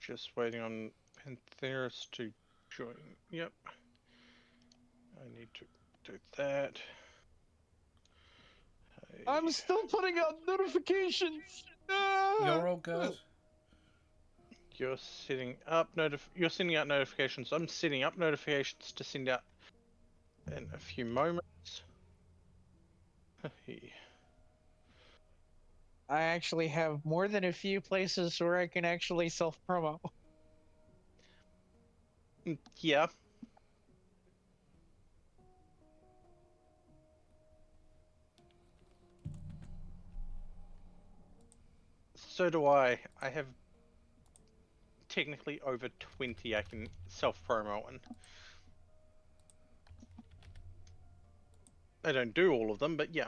Just waiting on Pantheris to join. Yep. I need to do that. I'm still putting out notifications. You're all good. You're setting up You're sending out notifications. I'm setting up notifications to send out in a few moments. I actually have more than a few places where I can actually self-promo. Yeah. So do I. I have technically over 20 I can self-promo in. I don't do all of them, but yeah.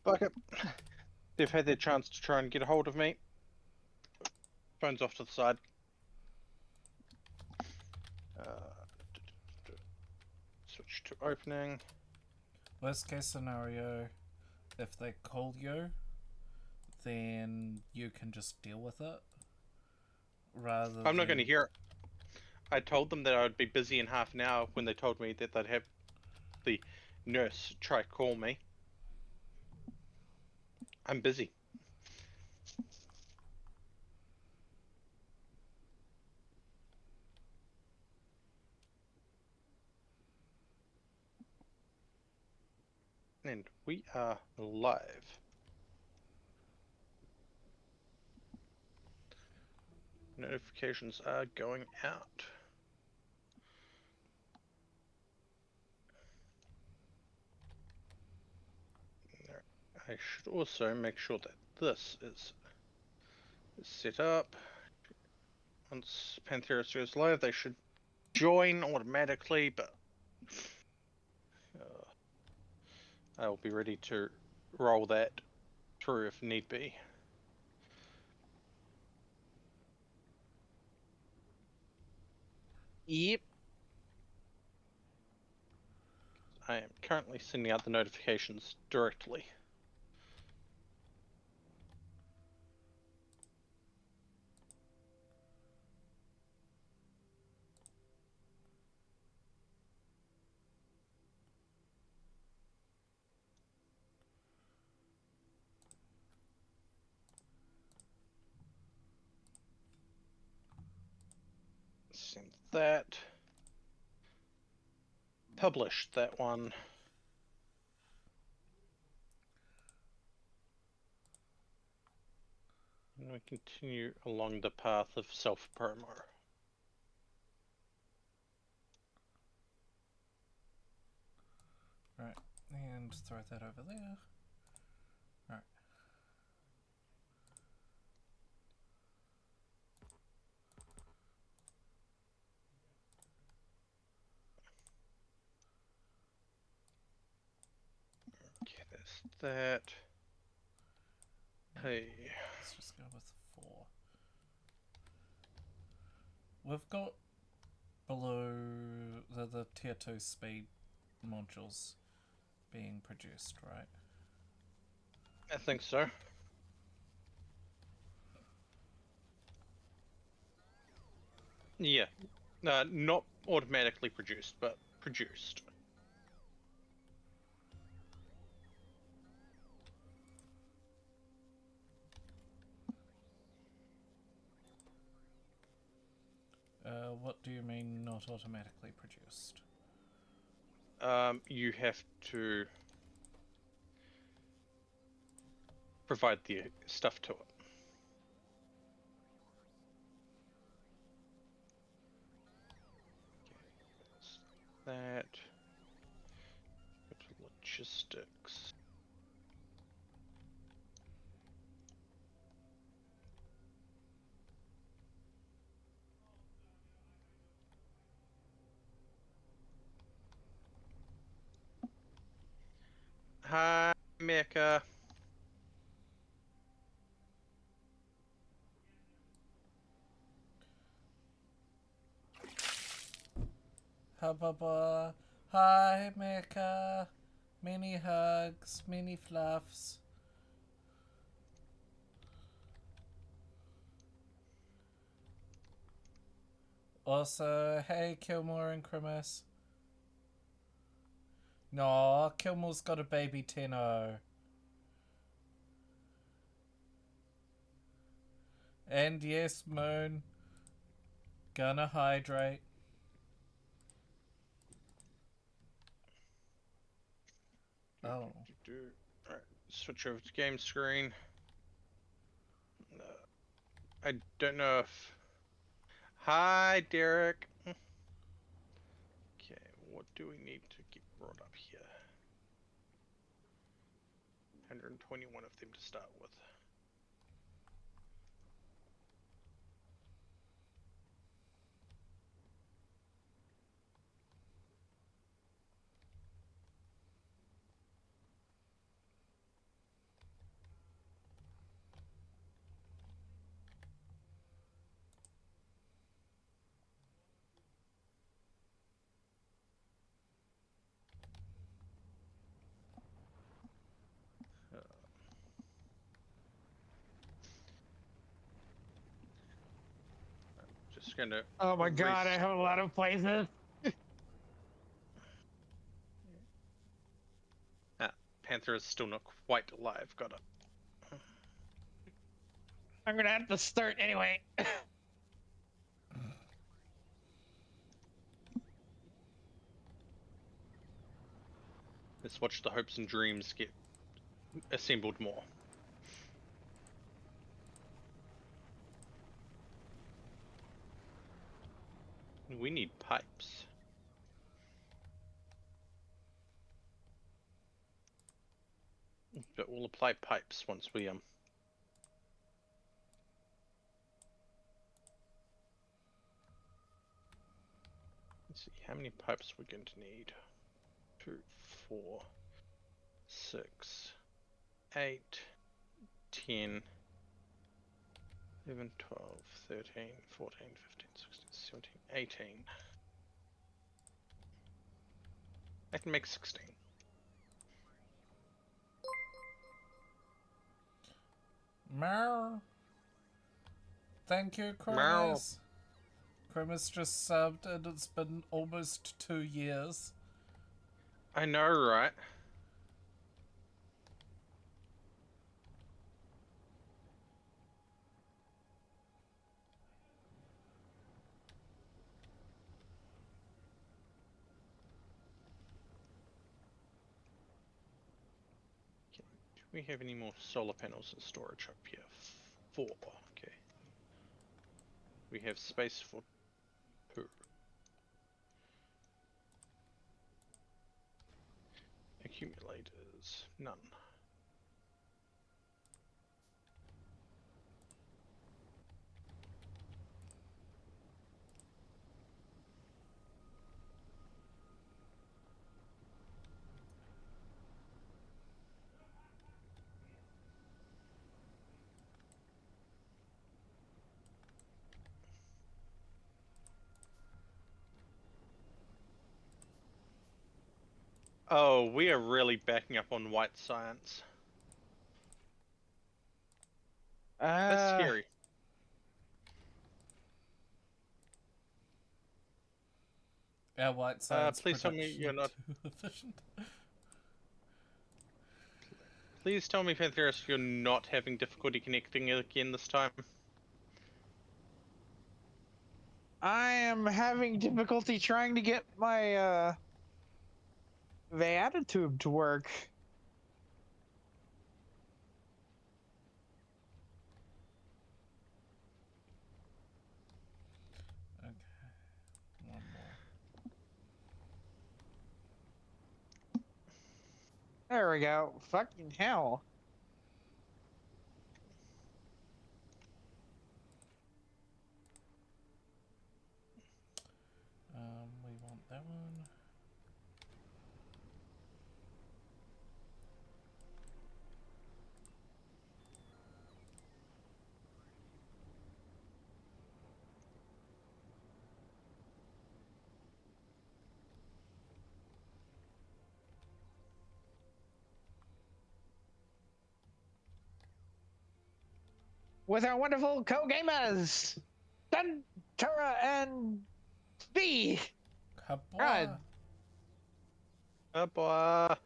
Fuck it. They've had their chance to try and get a hold of me. Phone's off to the side. Switch to opening. Worst case scenario, if they call you, then you can just deal with it. I'm not going to hear it. I told them that I would be busy in half an hour when they told me that they'd have the nurse try call me. I'm busy. And we are live. Notifications are going out. I should also make sure that this is set up. Once Pantheris goes live, they should join automatically, but I will be ready to roll that through if need be. Yep. I am currently sending out the notifications directly. Send that. Publish that one. And we continue along the path of self-promo. Right, and throw that over there. Right. Okay, there's that. Hey. Let's just go with 4. We've got below the tier 2 speed modules being produced, right? I think so. Yeah. Not automatically produced, but produced. What do you mean not automatically produced? You have to provide the stuff to it. That. Go to logistics. Hi, Mecha. Hi, Mecha. Many hugs, many fluffs. Also, hey, Kilmore and Crimus. No, Kilmore's got a baby Tenno. And yes, Moon. Gonna hydrate. Oh. Alright, switch over to game screen. I don't know if... Hi, Derek. Okay, what do we need to get brought up here? 121 of them to start with. Just gonna... Oh my god, I have a lot of places. Panther is still not quite alive. Got it. I'm gonna have to start anyway. Let's watch the hopes and dreams get assembled more. We need pipes. But we'll apply pipes once we let's see how many pipes we're going to need. 2, 4, 6, 8, 10, 11, 12, 13, 14, 15, 16, 17, 18. I can make 16. Meow. Thank you, Crimus. Crimus just subbed and it's been almost 2 years. I know, right? Do we have any more solar panels and storage up here? 4. Okay. We have space for 2. Accumulators, none. Oh, we are really backing up on white science. That's scary. Our white science please tell me you're not... too efficient. Please tell me, Pantheris, you're not having difficulty connecting again this time. I am having difficulty trying to get my Vaaditube to work. Okay. One more. There we go. Fucking hell. We want that one. With our wonderful co-gamers, Dantura and B. Kaboom. God. Oh boy. Ah,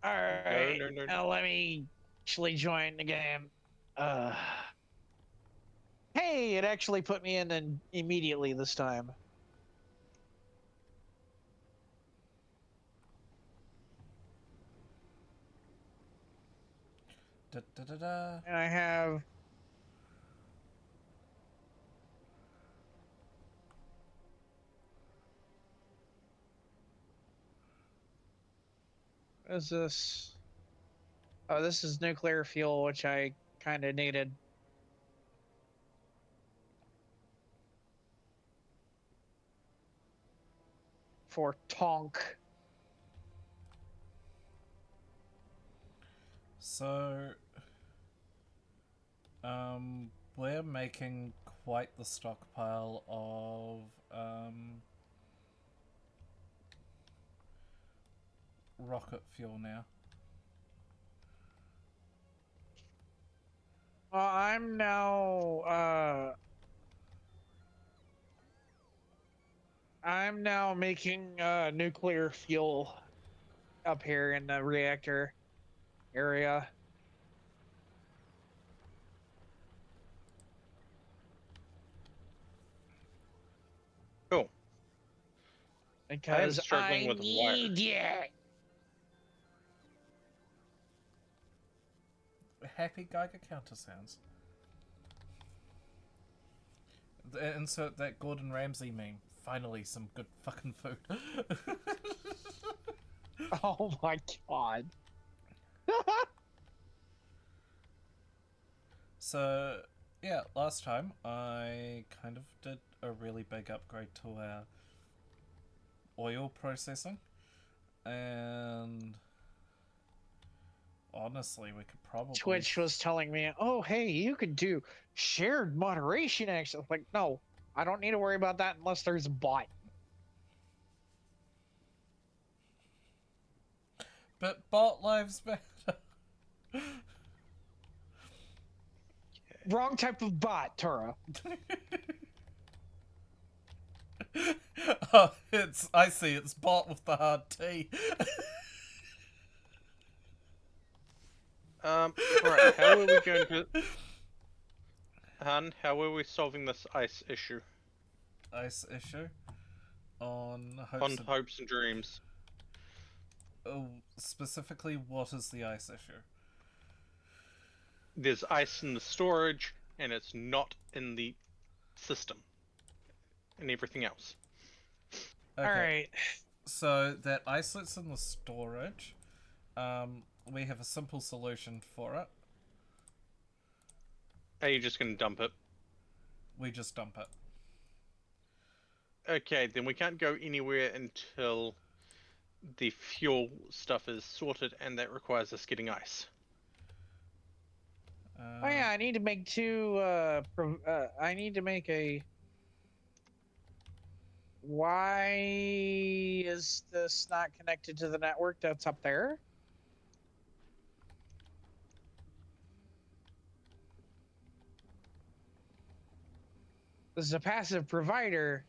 All right. no. Now let me actually join the game. Uh. Hey, it actually put me in immediately this time. Da, da, da, da. And I have what is this? Oh, this is nuclear fuel, which I kind of needed. For Tonk. So, we're making quite the stockpile of, rocket fuel now. Well, I'm now making nuclear fuel up here in the reactor area. Cool. Because struggling I with wire. need it. Happy Geiger counter sounds. Insert that Gordon Ramsay meme. Finally, some good fucking food. Oh my god. So, yeah, last time I kind of did a really big upgrade to our oil processing, and honestly, we could probably Twitch was telling me, oh, hey, you could do shared moderation action. Like, no, I don't need to worry about that unless there's a bot. but bot lives matter. Wrong type of bot, Tura. Oh, I see, it's bot with the hard T. Right, how are we going to... Han, how are we solving this ice issue? Ice issue on hopes On and... hopes and dreams. Oh, specifically, what is the ice issue? There's ice in the storage, and it's not in the system. And everything else. Okay. All right. So that ice that's in the storage, we have a simple solution for it. Are you just going to dump it? We just dump it. Okay, then we can't go anywhere until the fuel stuff is sorted, and that requires us getting ice. Oh yeah, I need to make I need to make a. Why is this not connected to the network that's up there? This is a passive provider.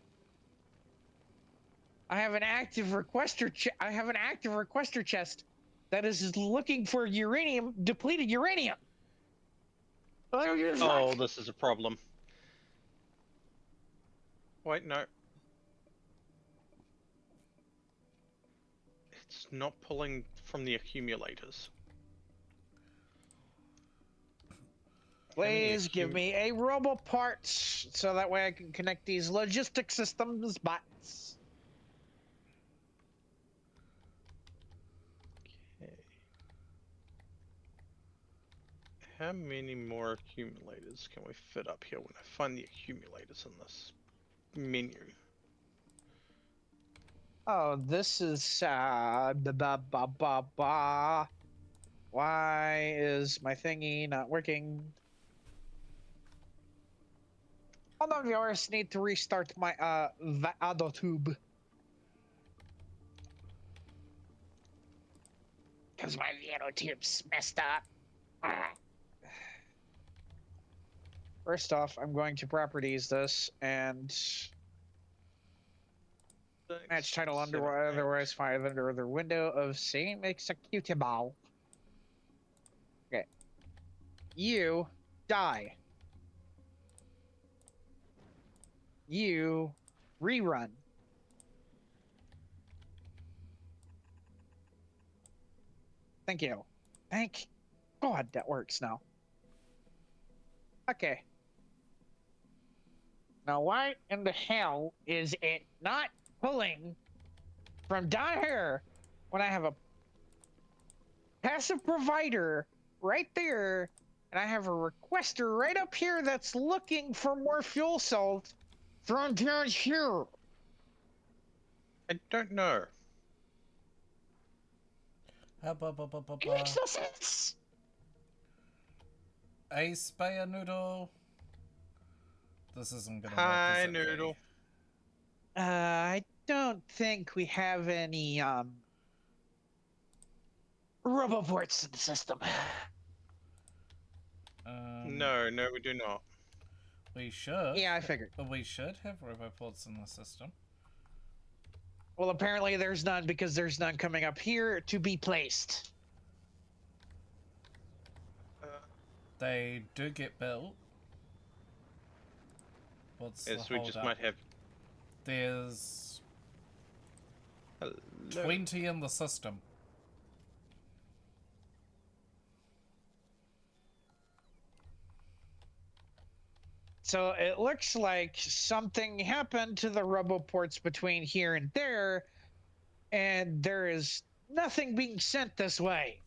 I have an active requester. I have an active requester chest that is looking for uranium, depleted uranium. Oh, this is a problem. Wait, no. It's not pulling from the accumulators. Please give me a robo parts so that way I can connect these logistic systems bots. Okay. How many more accumulators can we fit up here when I find the accumulators in this menu? Oh, this is Why is my thingy not working? Hold on, viewers. Need to restart my tube because my tube's messed up. First off, I'm going to properties this and match title under otherwise find under the window of same executable. Okay. You die. You rerun. Thank you. Thank God that works now. Okay. Now, why in the hell is it not pulling from down here when I have a passive provider right there and I have a requester right up here that's looking for more fuel salt thrown down here? I don't know. It makes no sense. A spare noodle. This isn't gonna work. Hi, Is it, Noodle. I don't think we have any roboports in the system. No, we do not. We should. Yeah, I figured. We should have roboports in the system. Well, apparently there's none because there's none coming up here to be placed. They do get built. What's Yes, the we hold just up? might have. There's Hello. 20 in the system. So it looks like something happened to the roboports between here and there is nothing being sent this way.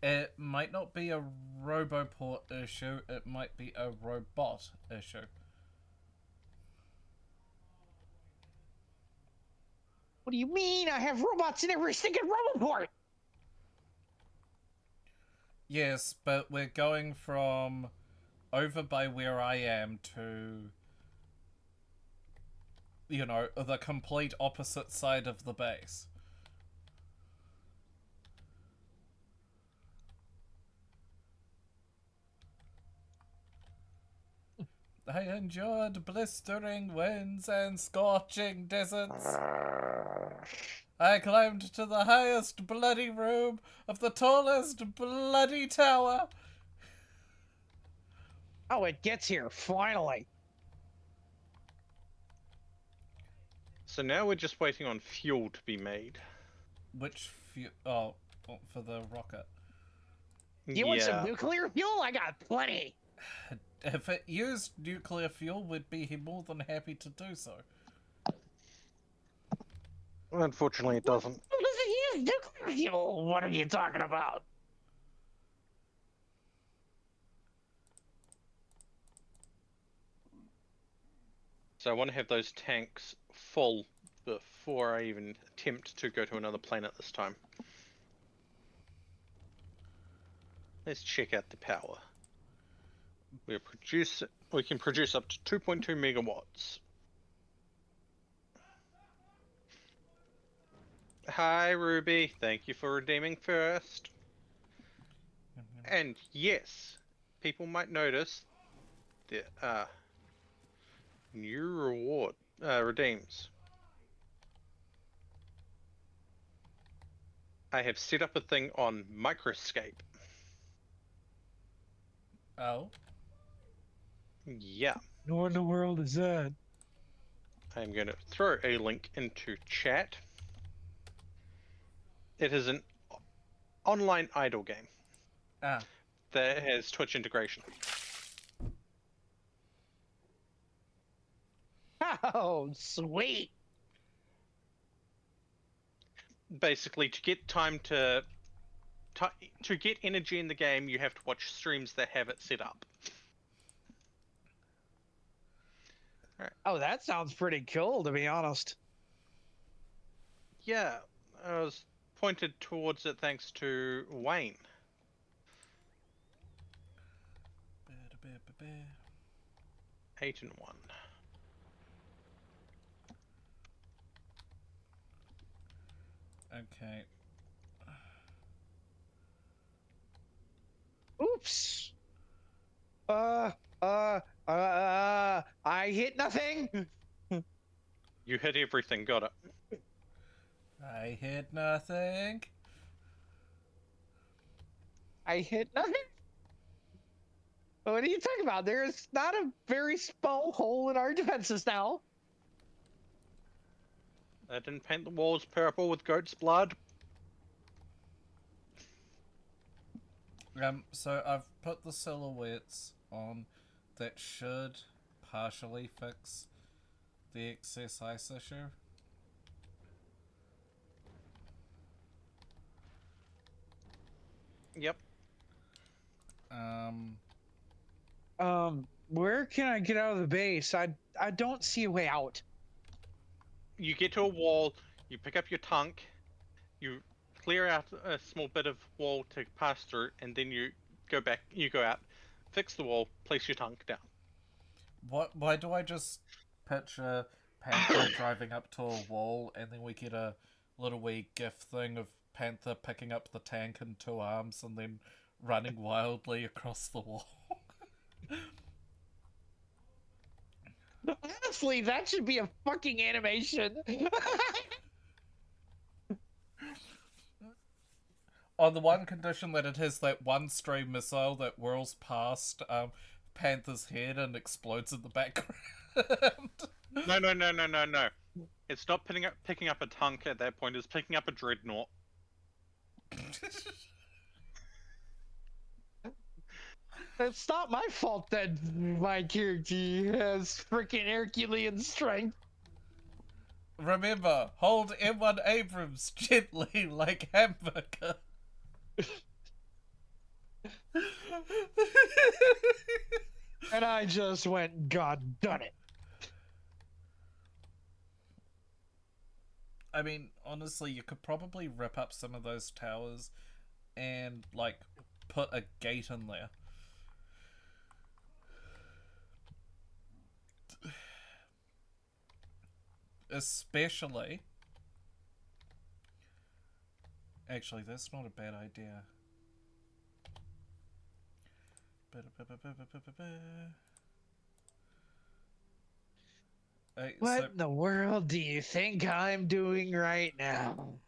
It might not be a roboport issue, it might be a robot issue. What do you mean? I have robots in every single roboport. Yes, but we're going from over by where I am to, you know, the complete opposite side of the base. I endured blistering winds and scorching deserts. I climbed to the highest bloody room of the tallest bloody tower. Oh, it gets here, finally. So now we're just waiting on fuel to be made. Which oh, for the rocket. You want some nuclear fuel? I got plenty. If it used nuclear fuel, we'd be more than happy to do so. Unfortunately, it doesn't. Who doesn't use nuclear fuel? What are you talking about? So I want to have those tanks full before I even attempt to go to another planet this time. Let's check out the power. We can produce up to 2.2 megawatts. Hi, Ruby. Thank you for redeeming first. And yes, people might notice the new reward redeems. I have set up a thing on Microscape. Oh? Yeah. What in the world is that? I'm going to throw a link into chat. It is an online idle game Ah. that has Twitch integration. Oh, sweet. Basically, to get time to get energy in the game, you have to watch streams that have it set up. Right. Oh, that sounds pretty cool, to be honest. Yeah, I was pointed towards it thanks to Wayne. 8 and 1. Okay. Oops. I hit nothing. You hit everything, got it. I hit nothing. I hit nothing. What are you talking about? There's not a very small hole in our defenses now. I didn't paint the walls purple with goat's blood. So I've put the silhouettes on that should partially fix the excess ice issue. Yep. Where can I get out of the base? I don't see a way out. You get to a wall, you pick up your tank, you clear out a small bit of wall to pass through, and then you go back, you go out, fix the wall, place your tank down. Why do I just picture Panther driving up to a wall and then we get a little wee gif thing of Panther picking up the tank in two arms and then running wildly across the wall? Honestly, that should be a fucking animation. On the one condition that it has that one stray missile that whirls past Panther's head and explodes in the background. No. It's not picking up a tank at that point, it's picking up a dreadnought. It's not my fault that my character has freaking Herculean strength. Remember, hold M1 Abrams gently like hamburger. And I just went, God done it. I mean, honestly, you could probably rip up some of those towers and, like, put a gate in there. Especially... Actually, that's not a bad idea. What in the world do you think I'm doing right now?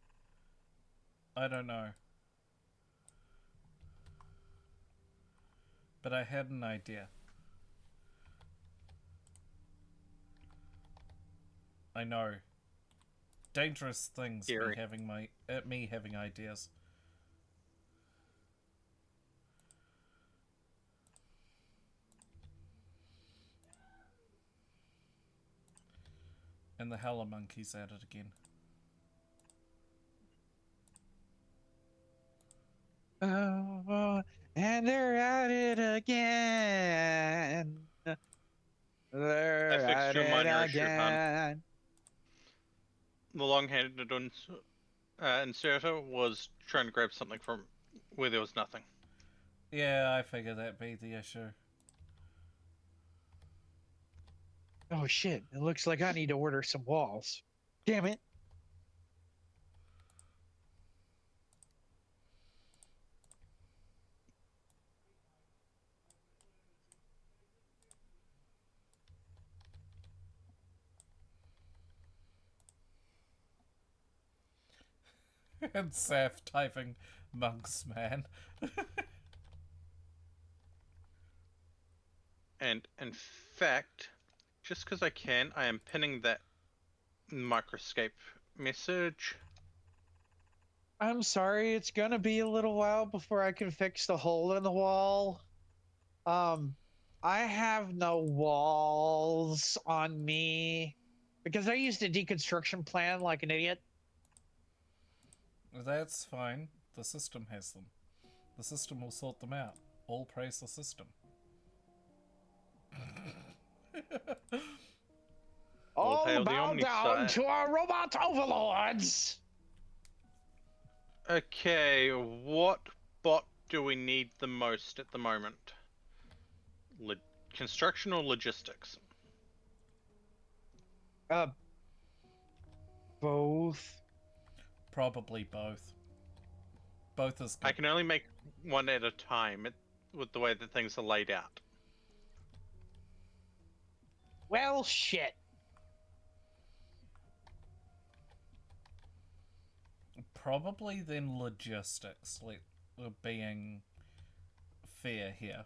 I don't know. But I had an idea. I know. Dangerous things Scary. me having ideas. And the hella monkeys at it again. Oh, and they're at it again. They're I fixed at your it minor issue, hun. again. The long-handed inserter was trying to grab something from where there was nothing. Yeah, I figured that'd be the issue. Oh shit, it looks like I need to order some walls. Damn it. And Seth typing monks, man. And in fact, just because I can, I am pinning that microscape message. I'm sorry, it's gonna be a little while before I can fix the hole in the wall. I have no walls on me because I used a deconstruction plan like an idiot. That's fine. The system has them. The system will sort them out. All praise the system. All hail the bow down Omnisci. to our robot overlords. Okay, what bot do we need the most at the moment? Construction or logistics? Both. Probably both. Both is good. I can only make one at a time with the way that things are laid out. Well, shit. Probably then logistics, like we're being fair here.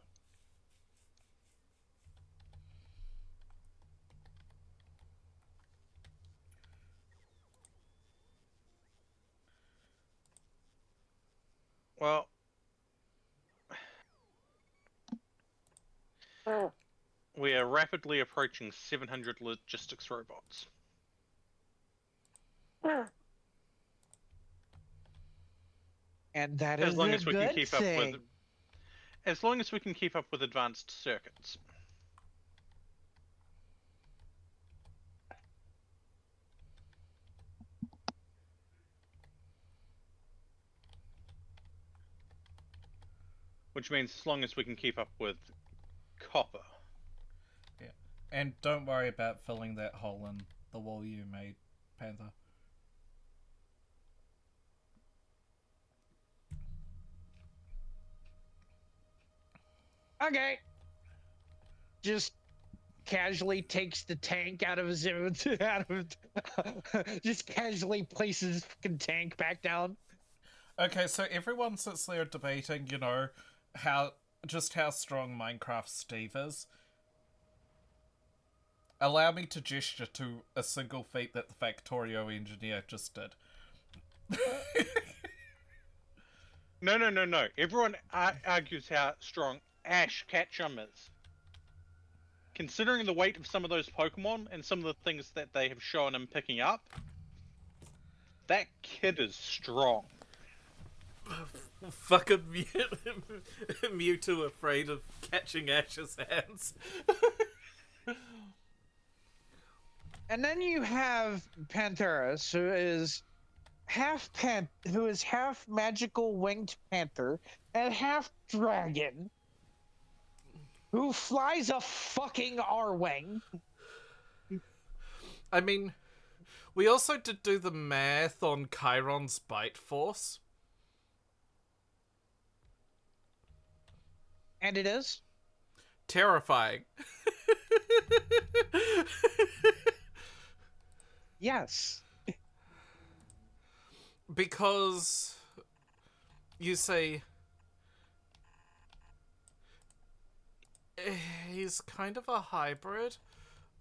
Well, we are rapidly approaching 700 logistics robots. And that As is long a as we can good keep up with, thing. as long as we can keep up with advanced circuits. Which means as long as we can keep up with copper. Yeah. And don't worry about filling that hole in the wall you made, Panther. Okay. Just casually takes the tank out of his just casually places fucking tank back down. Okay, so everyone sits there debating, you know, how strong Minecraft Steve is. Allow me to gesture to a single feat that the Factorio engineer just did. No. Everyone argues how strong Ash Ketchum is. Considering the weight of some of those Pokemon and some of the things that they have shown him picking up, that kid is strong. Fucking Mewtwo afraid of catching Ash's hands. And then you have Panteras, who is half magical winged panther and half dragon, who flies a fucking R-wing. I mean, we also did do the math on Chiron's bite force. And it is Terrifying. yes. Because you say he's kind of a hybrid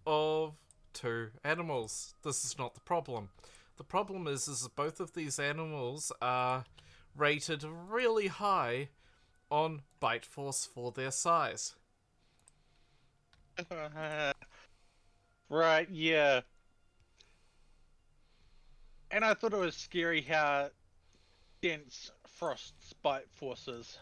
of two animals. This is not the problem. The problem is both of these animals are rated really high on bite force for their size. Right, yeah. And I thought it was scary how dense Frost's bite force is.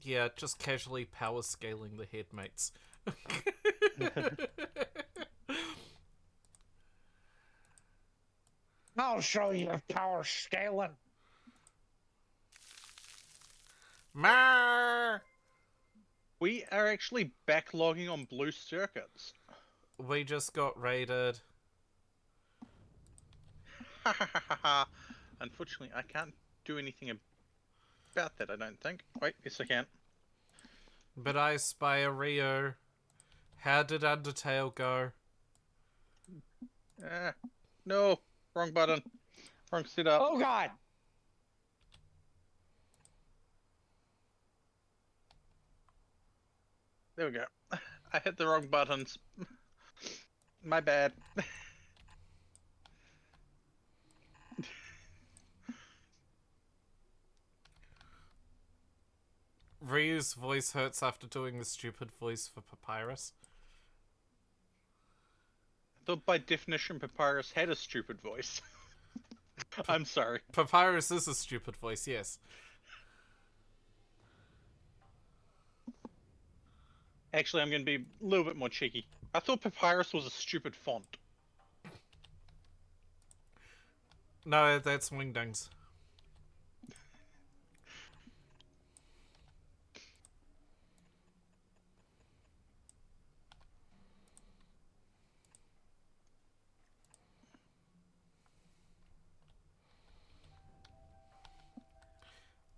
Yeah, just casually power scaling the headmates. I'll show you power scaling. Marr! We are actually backlogging on blue circuits. We just got raided. Unfortunately, I can't do anything about that, I don't think. Wait, yes I can. But I spy a Rio. How did Undertale go? No, wrong button. Wrong setup. Oh god. There we go. I hit the wrong buttons. My bad. Ryu's voice hurts after doing the stupid voice for Papyrus. I thought by definition Papyrus had a stupid voice. I'm sorry. Papyrus is a stupid voice, yes. Actually, I'm going to be a little bit more cheeky. I thought Papyrus was a stupid font. No, that's Wingdings.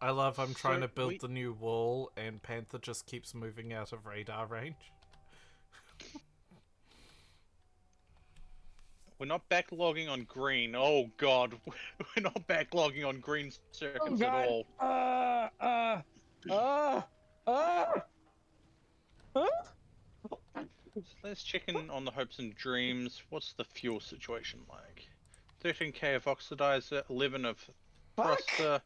I love I'm trying So to build we- the new wall and Panther just keeps moving out of radar range. We're not backlogging on green. Oh god, we're not backlogging on green Oh circuits at God. all. Uh. So let's check in on the hopes and dreams. What's the fuel situation like? 13k of oxidizer, 11 of Fuck. thruster.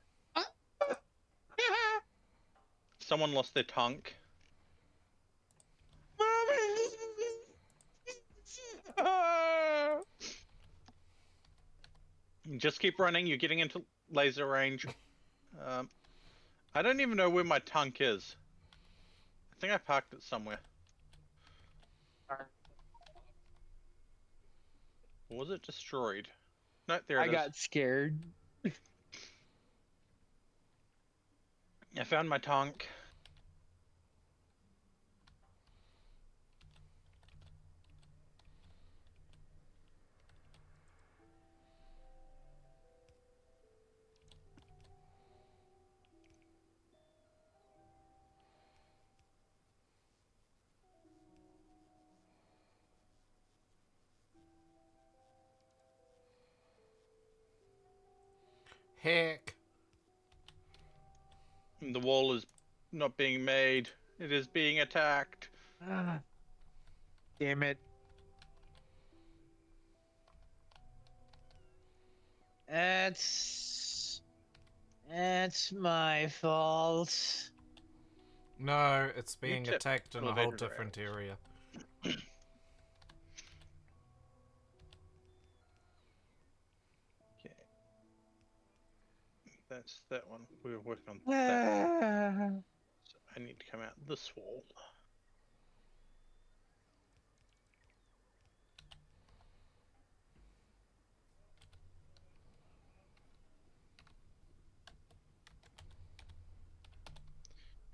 Someone lost their tank. Just keep running. You're getting into laser range. I don't even know where my tank is. I think I parked it somewhere. Or was it destroyed? No, there I it is. got scared. I found my tank. Heck. The wall is not being made. It is being attacked. Damn it. It's my fault. No, it's being tip attacked in a whole elevator different area. Okay. That's that one. We were working on that. So I need to come out this wall.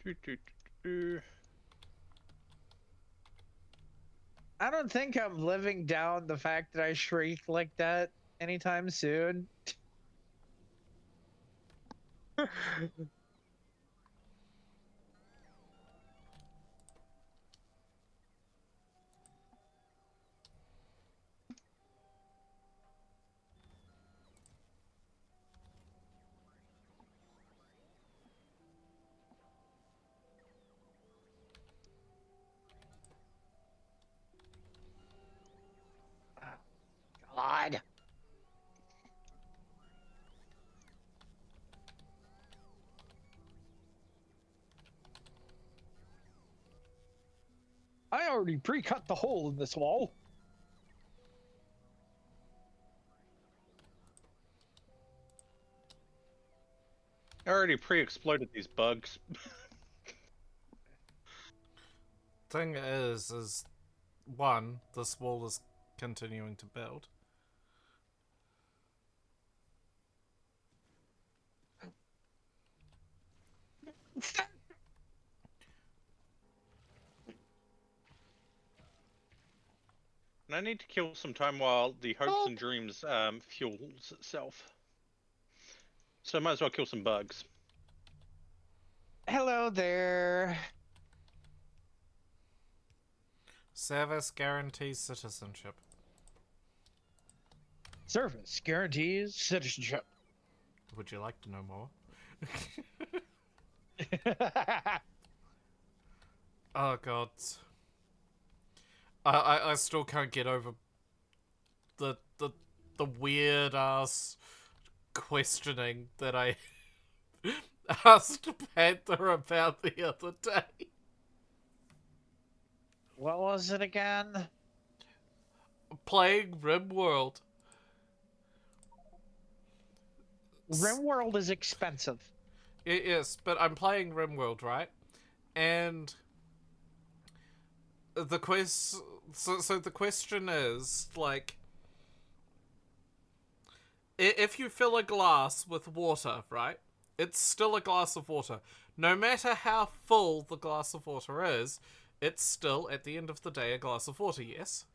Do, do, do, do. I don't think I'm living down the fact that I shriek like that anytime soon. God. I already pre-cut the hole in this wall. I already pre-exploded these bugs. Thing is one, this wall is continuing to build. And I need to kill some time while the hopes and dreams fuels itself. So I might as well kill some bugs. Hello there. Service guarantees citizenship. Service guarantees citizenship. Would you like to know more? Oh god. I still can't get over the weird ass questioning that I asked Panther about the other day. What was it again? Playing RimWorld. RimWorld is expensive. Yes, but I'm playing RimWorld, right? And the so the question is, like, if you fill a glass with water, right? It's still a glass of water. No matter how full the glass of water is, it's still, at the end of the day, a glass of water, yes?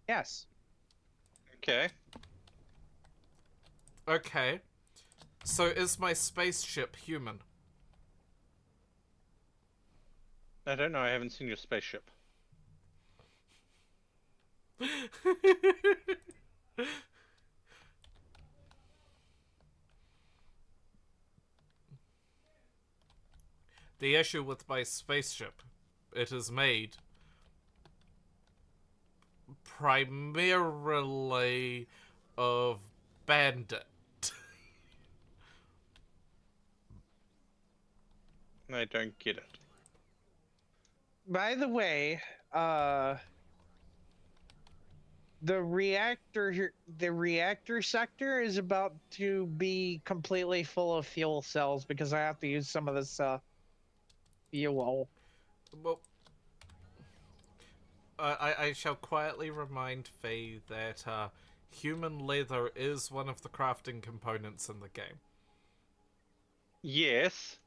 Yes. Okay. Okay. So is my spaceship human? I don't know, I haven't seen your spaceship. The issue with my spaceship, it is made primarily of bandit. I don't get it. By the way, the reactor sector is about to be completely full of fuel cells because I have to use some of this fuel. Well, I shall quietly remind Faye that human leather is one of the crafting components in the game. Yes.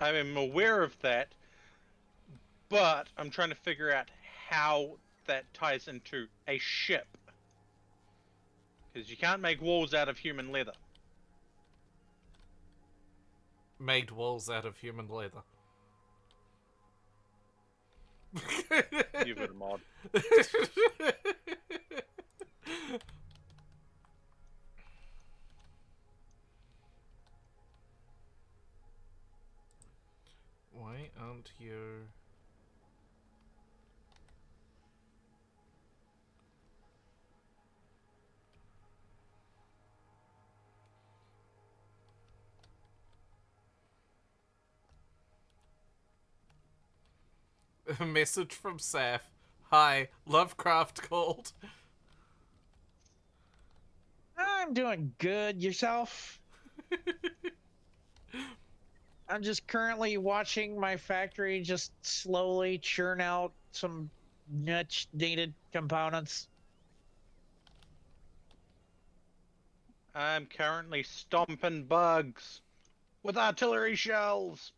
I am aware of that, but I'm trying to figure out how that ties into a ship. Because you can't make walls out of human leather. Made walls out of human leather. You've got a mod. Why aren't you... A message from Saf. Hi, Lovecraft called. I'm doing good. Yourself? I'm just currently watching my factory just slowly churn out some much needed components. I'm currently stomping bugs with artillery shells.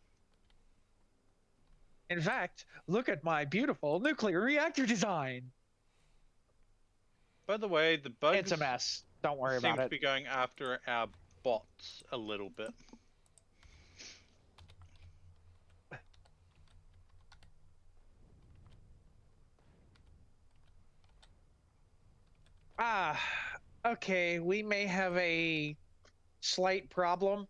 In fact, look at my beautiful nuclear reactor design. By the way, the bugs It's a mess. Don't worry seem about to it. be going after our bots a little bit. Ah, okay. We may have a slight problem.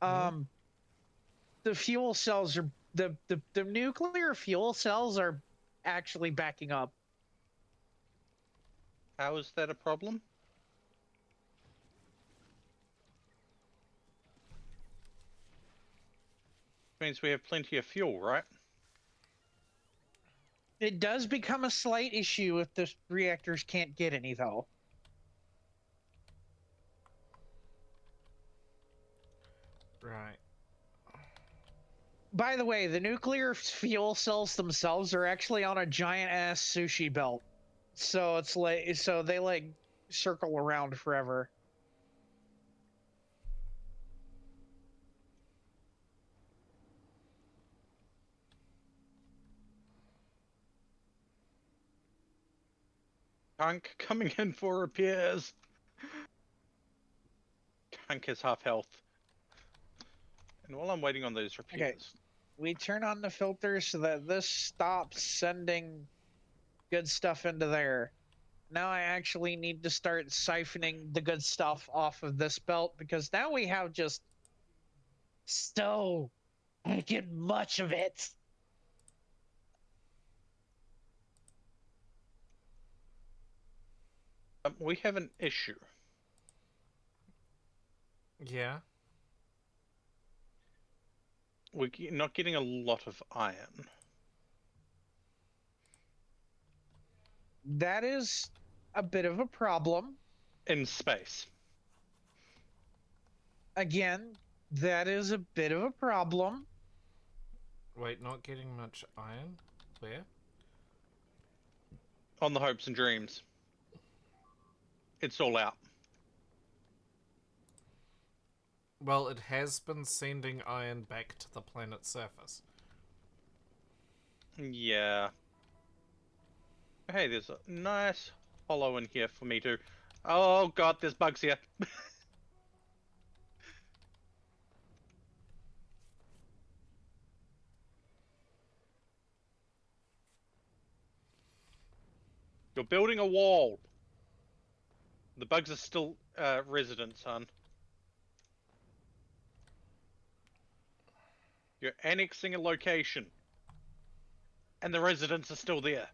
The fuel cells are the nuclear fuel cells are actually backing up. How is that a problem? Means we have plenty of fuel, right? It does become a slight issue if the reactors can't get any, though. Right. By the way, the nuclear fuel cells themselves are actually on a giant ass sushi belt. So it's like, so they like circle around forever. Tank coming in for repairs. Tank is half health. And while I'm waiting on those repairs, We turn on the filter so that this stops sending good stuff into there. Now I actually need to start siphoning the good stuff off of this belt because now we have just so freaking much of it. we have an issue. Yeah. We're not getting a lot of iron. That is a bit of a problem. In space. Again, that is a bit of a problem. Wait, not getting much iron? Where? On the hopes and dreams. It's all out. Well, it has been sending iron back to the planet's surface. Yeah. Hey, there's a nice hollow in here for me to Oh god, there's bugs here. You're building a wall. The bugs are still residents, hon. You're annexing a location. And the residents are still there.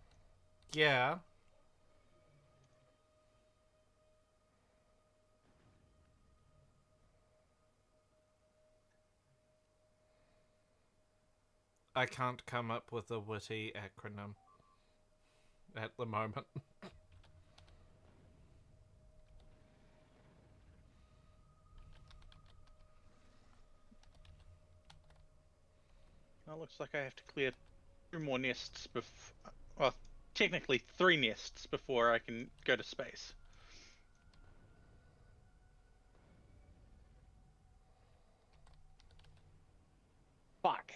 Yeah. I can't come up with a witty acronym at the moment. Well, looks like I have to clear 2 more nests before... Well, technically 3 nests before I can go to space. Fuck.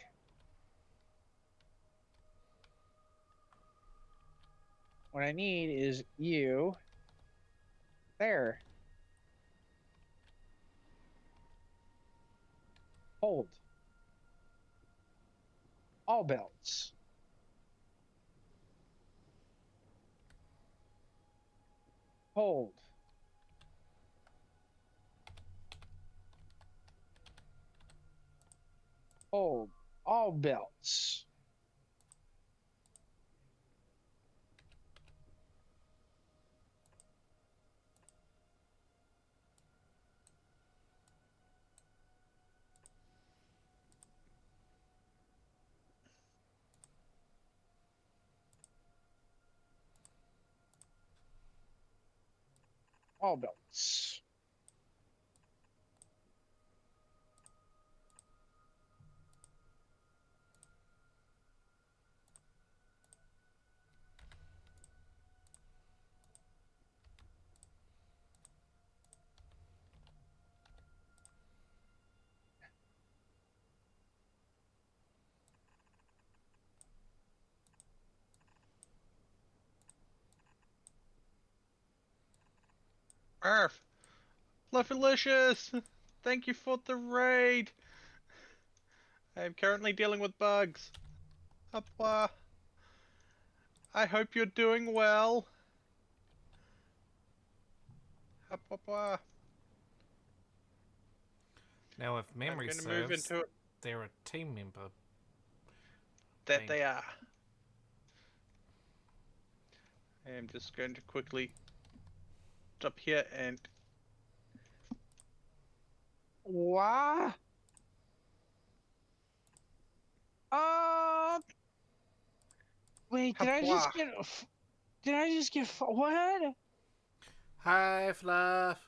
What I need is you. There. Hold. All belts. Hold. Hold. All belts. All belts. Arf! Fluffalicious! Thank you for the raid! I am currently dealing with bugs. Hopla. I hope you're doing well. Hopla. Now, if I'm memory going to move serves, into it. they're a team member. That Thing. they are. I am just going to quickly stop here and... Why? Wait, did I just Hopla. get... Did I just get... What? Hi, Fluff.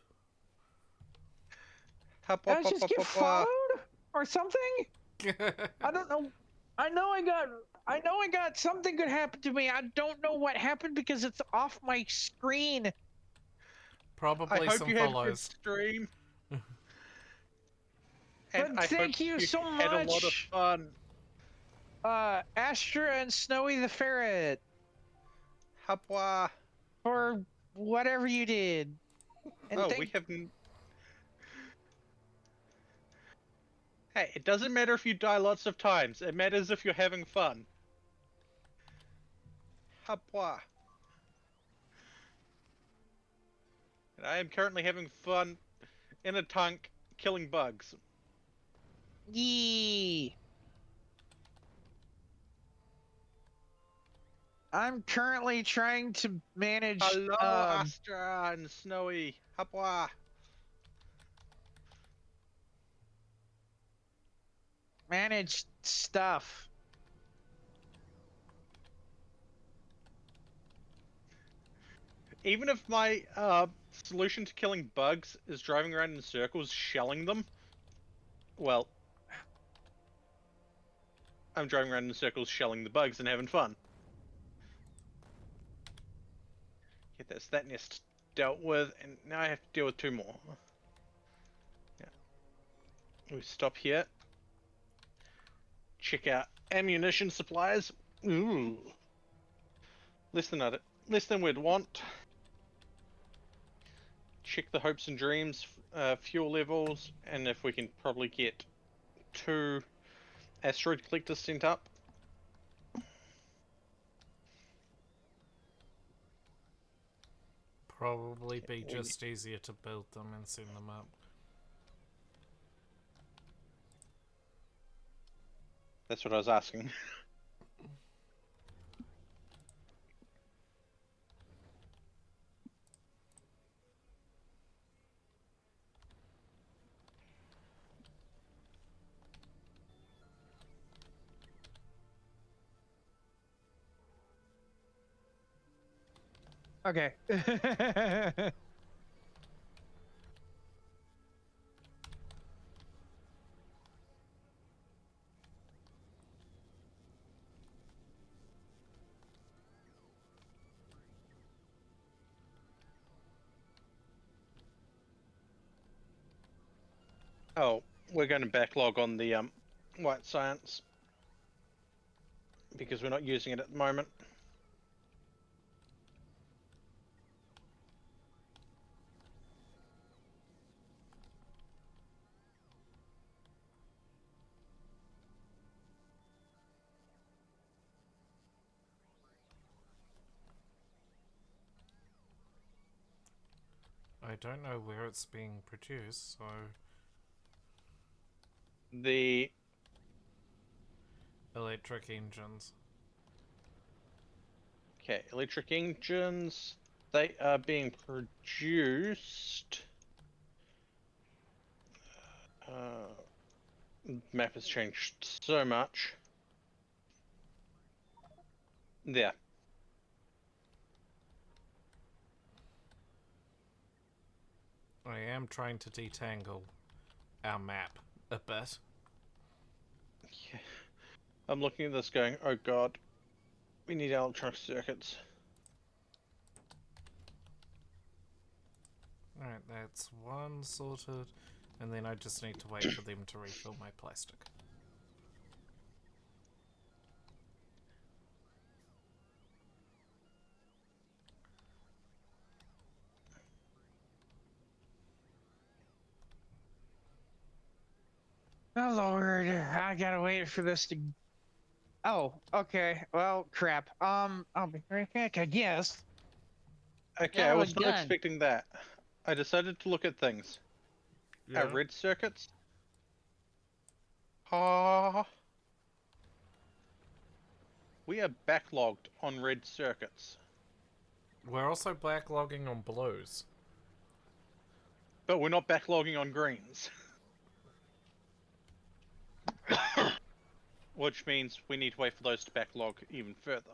Did I just get followed? Or something? I don't know. I know I got something good happened to me. I don't know what happened because it's off my screen. I Probably hope some you had a good follows. stream. But And I thank hope you so had a lot of much, fun. Astra and Snowy the Ferret, Hopla. for whatever you did. And Oh, we haven't... Hey, it doesn't matter if you die lots of times. It matters if you're having fun. Hopla. And I am currently having fun in a tank killing bugs. Yee. I'm currently trying to manage Hello, Astra and Snowy. Hopla. manage stuff. Even if my solution to killing bugs is driving around in circles, shelling them, well, I'm driving around in circles, shelling the bugs and having fun. Get this, that nest dealt with, and now I have to deal with 2 more. Yeah. We stop here. Check out ammunition supplies. Ooh. Less than we'd want. check the hopes and dreams fuel levels, and if we can probably get 2 asteroid collectors sent up. Probably be just easier to build them and send them up. That's what I was asking. Okay. Oh, we're going to backlog on the white science because we're not using it at the moment. I don't know where it's being produced, so... The Electric engines. okay, electric engines, they are being produced. Map has changed so much. There. I am trying to detangle our map a bit. Yeah. I'm looking at this going, oh god, we need electronic circuits. Alright, that's one sorted, and then I just need to wait for them to refill my plastic. Oh Lord, I gotta wait for this to. Oh, okay. Well, crap. I'll be right back, I guess. Okay, Now I we're was not done. expecting that. I decided to look at things. Our red circuits. Ah. We are backlogged on red circuits. We're also backlogging on blues. But we're not backlogging on greens. Which means we need to wait for those to backlog even further.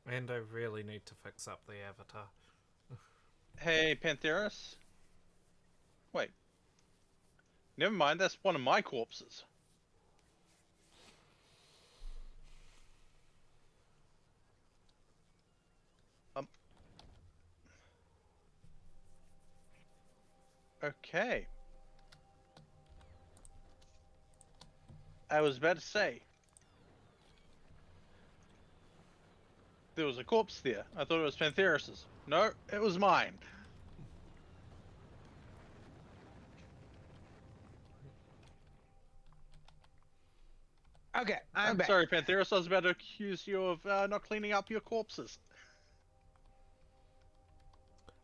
And I really need to fix up the avatar. Hey, Pantheris. Wait. Never mind, that's one of my corpses. Okay. I was about to say. There was a corpse there. I thought it was Pantheris's. No, it was mine. Okay, I'm back. Sorry, Pantheris. I was about to accuse you of not cleaning up your corpses.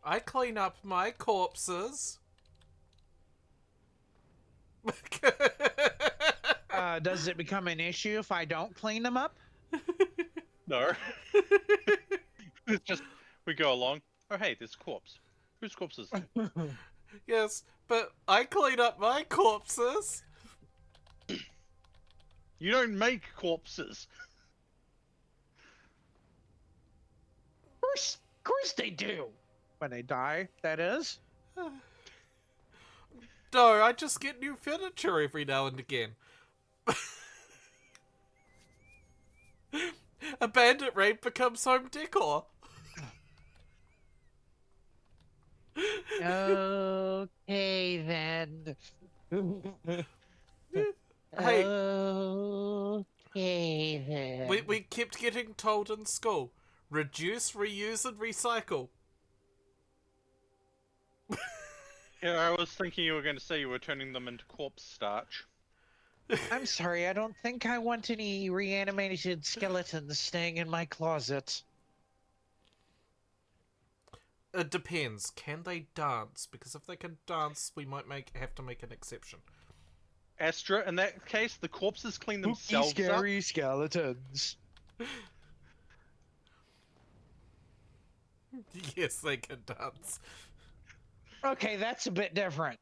I clean up my corpses. Does it become an issue if I don't clean them up? No. It's just, we go along. Oh, hey, there's a corpse. Whose corpse is it? Yes, but I clean up my corpses. You don't make corpses. Of course they do. When they die, that is. No, I just get new furniture every now and again. A bandit raid becomes home decor. Okay then. Hey, Okay then. we kept getting told in school, reduce, reuse, and recycle. Yeah, I was thinking you were going to say you were turning them into corpse starch. I'm sorry, I don't think I want any reanimated skeletons staying in my closet. It depends. Can they dance? Because if they can dance, we might have to make an exception. Astra, in that case, the corpses clean themselves Scary skeletons. Yes, they can dance. Okay, that's a bit different.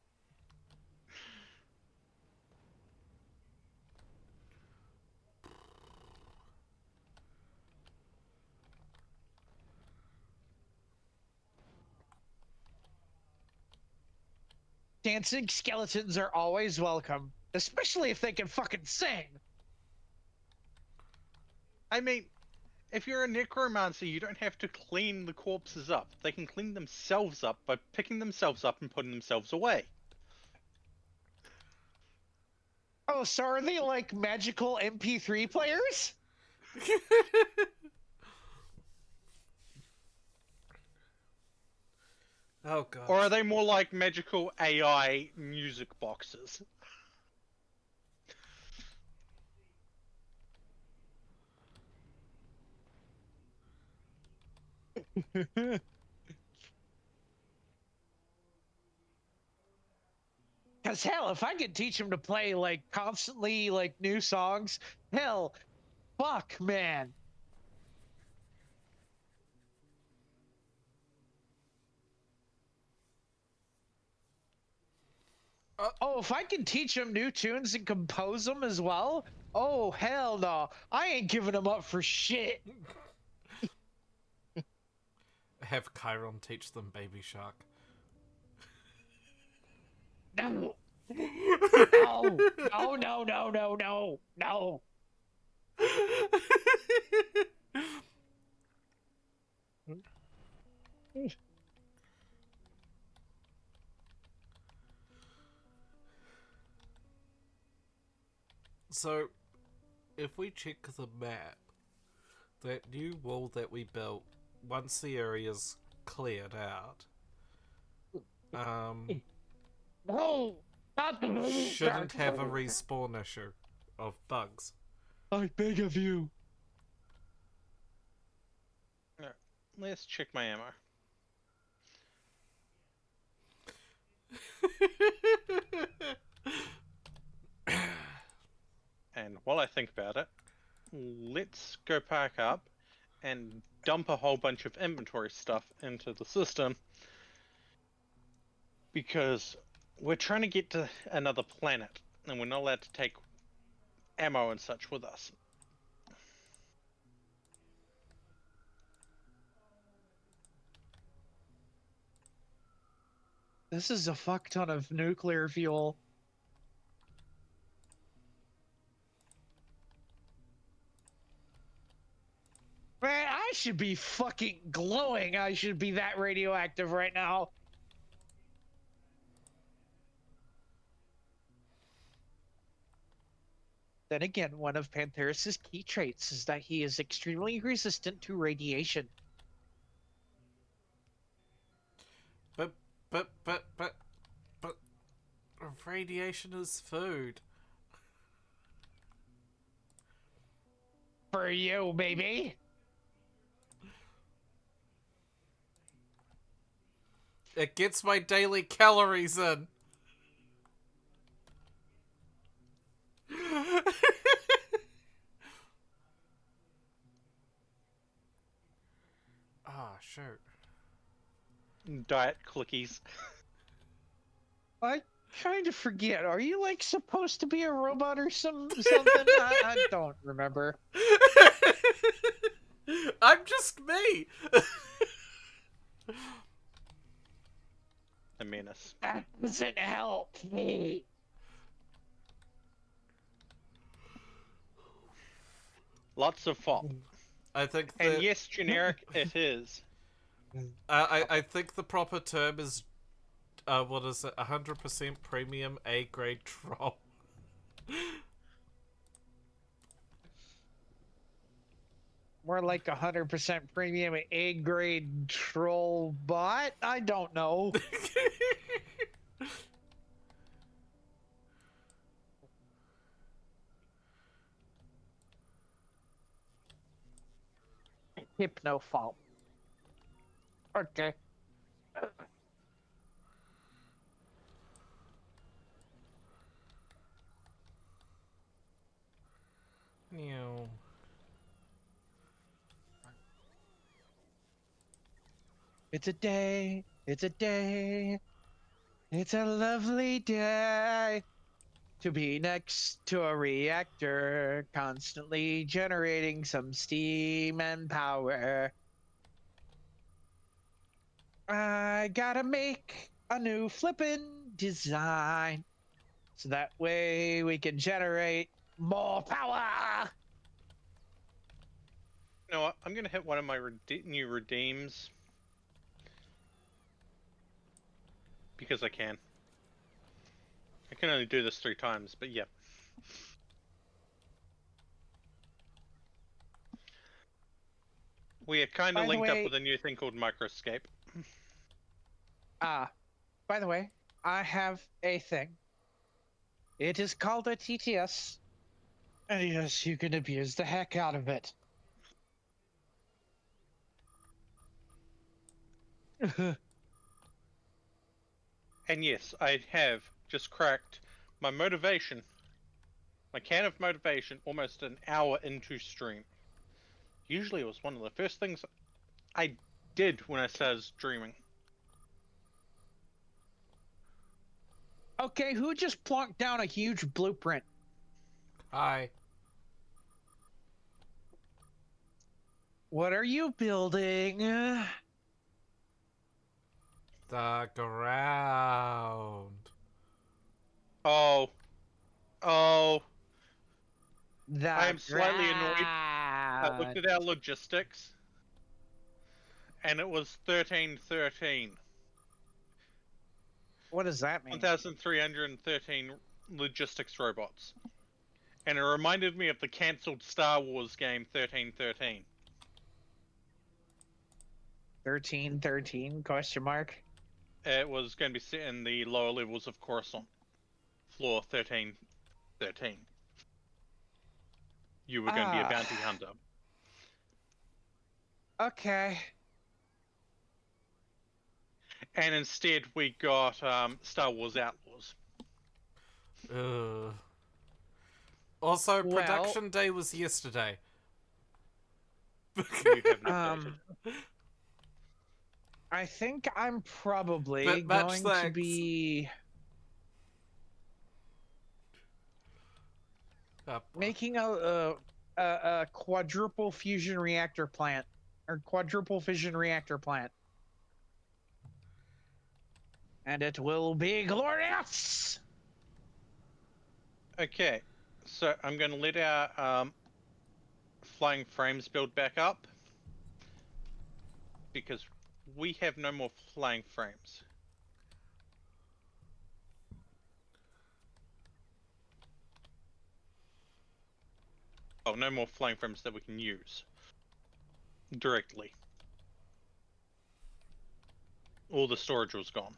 Dancing skeletons are always welcome, especially if they can fucking sing. I mean, if you're a necromancer, you don't have to clean the corpses up. They can clean themselves up by picking themselves up and putting themselves away. Oh, so are they like magical MP3 players? Oh god. Or are they more like magical AI music boxes? Because hell, if I could teach them to play like constantly like new songs, hell, fuck, man. Oh, if I can teach them new tunes and compose them as well, oh hell no, I ain't giving them up for shit. Have Chiron teach them Baby Shark. No. No, no, no, no, no, no, no. So, if we check the map, that new wall that we built, once the area's cleared out, No, not the shouldn't have a respawn issue of bugs. I beg of you. Let's check my ammo. And while I think about it, let's go pack up and dump a whole bunch of inventory stuff into the system. Because we're trying to get to another planet, and we're not allowed to take ammo and such with us. This is a fuck ton of nuclear fuel. Man, I should be fucking glowing. I should be that radioactive right now. Then again, one of Pantheris' key traits is that he is extremely resistant to radiation. But radiation is food. For you, baby. It gets my daily calories in. Ah, shoot. Diet clickies. I kind of forget. Are you like supposed to be a robot or something? I don't remember. I'm just me. a menace. That doesn't help me. Lots of fop. I think And that yes, generic it is. I think the proper term is what is it? 100% premium A grade troll. More like 100% premium A grade troll bot? I don't know. Hypno fault. Okay. Meow. It's a day. It's a day. It's a lovely day to be next to a reactor, constantly generating some steam and power. I gotta make a new flippin' design so that way we can generate more power. You know what? I'm gonna hit one of my new redeems. Because I can. I can only do this 3 times, but yeah. We are kind By of the linked up way- with a new thing called Microscape. By the way, I have a thing. It is called a TTS. And yes, you can abuse the heck out of it. And yes, I have just cracked my motivation, my can of motivation, almost an hour into stream. Usually it was one of the first things I did when I started streaming. Okay, who just plonked down a huge blueprint? Hi. What are you building? The ground. Oh. I am The slightly annoyed. I looked at our logistics, and it was 1313. What does that mean? 1,313 logistics robots. And it reminded me of the cancelled Star Wars game 1313. 1313 question mark? It was going to be set in the lower levels of Coruscant. Floor 1313. You were going to be a bounty hunter. Okay. And instead we got Star Wars Outlaws. Ugh. Also, Well- production day was yesterday. You have not updated. I think I'm probably But much going to thanks. be making a quadruple fusion reactor plant or quadruple fission reactor plant, and it will be glorious. Okay, so I'm going to let our flying frames build back up because we have no more flying frames. Oh, no more flying frames that we can use directly. All the storage was gone.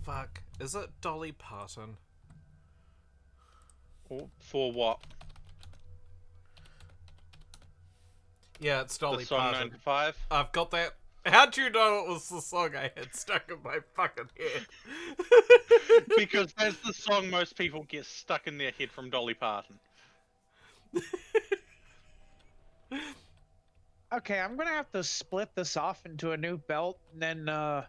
Fuck. Is it Dolly Parton? For what? Yeah, it's Dolly The song Parton. 95? I've got that. How'd you know it was the song I had stuck in my fucking head? Because that's the song most people get stuck in their head from Dolly Parton. Okay, I'm gonna have to split this off into a new belt and then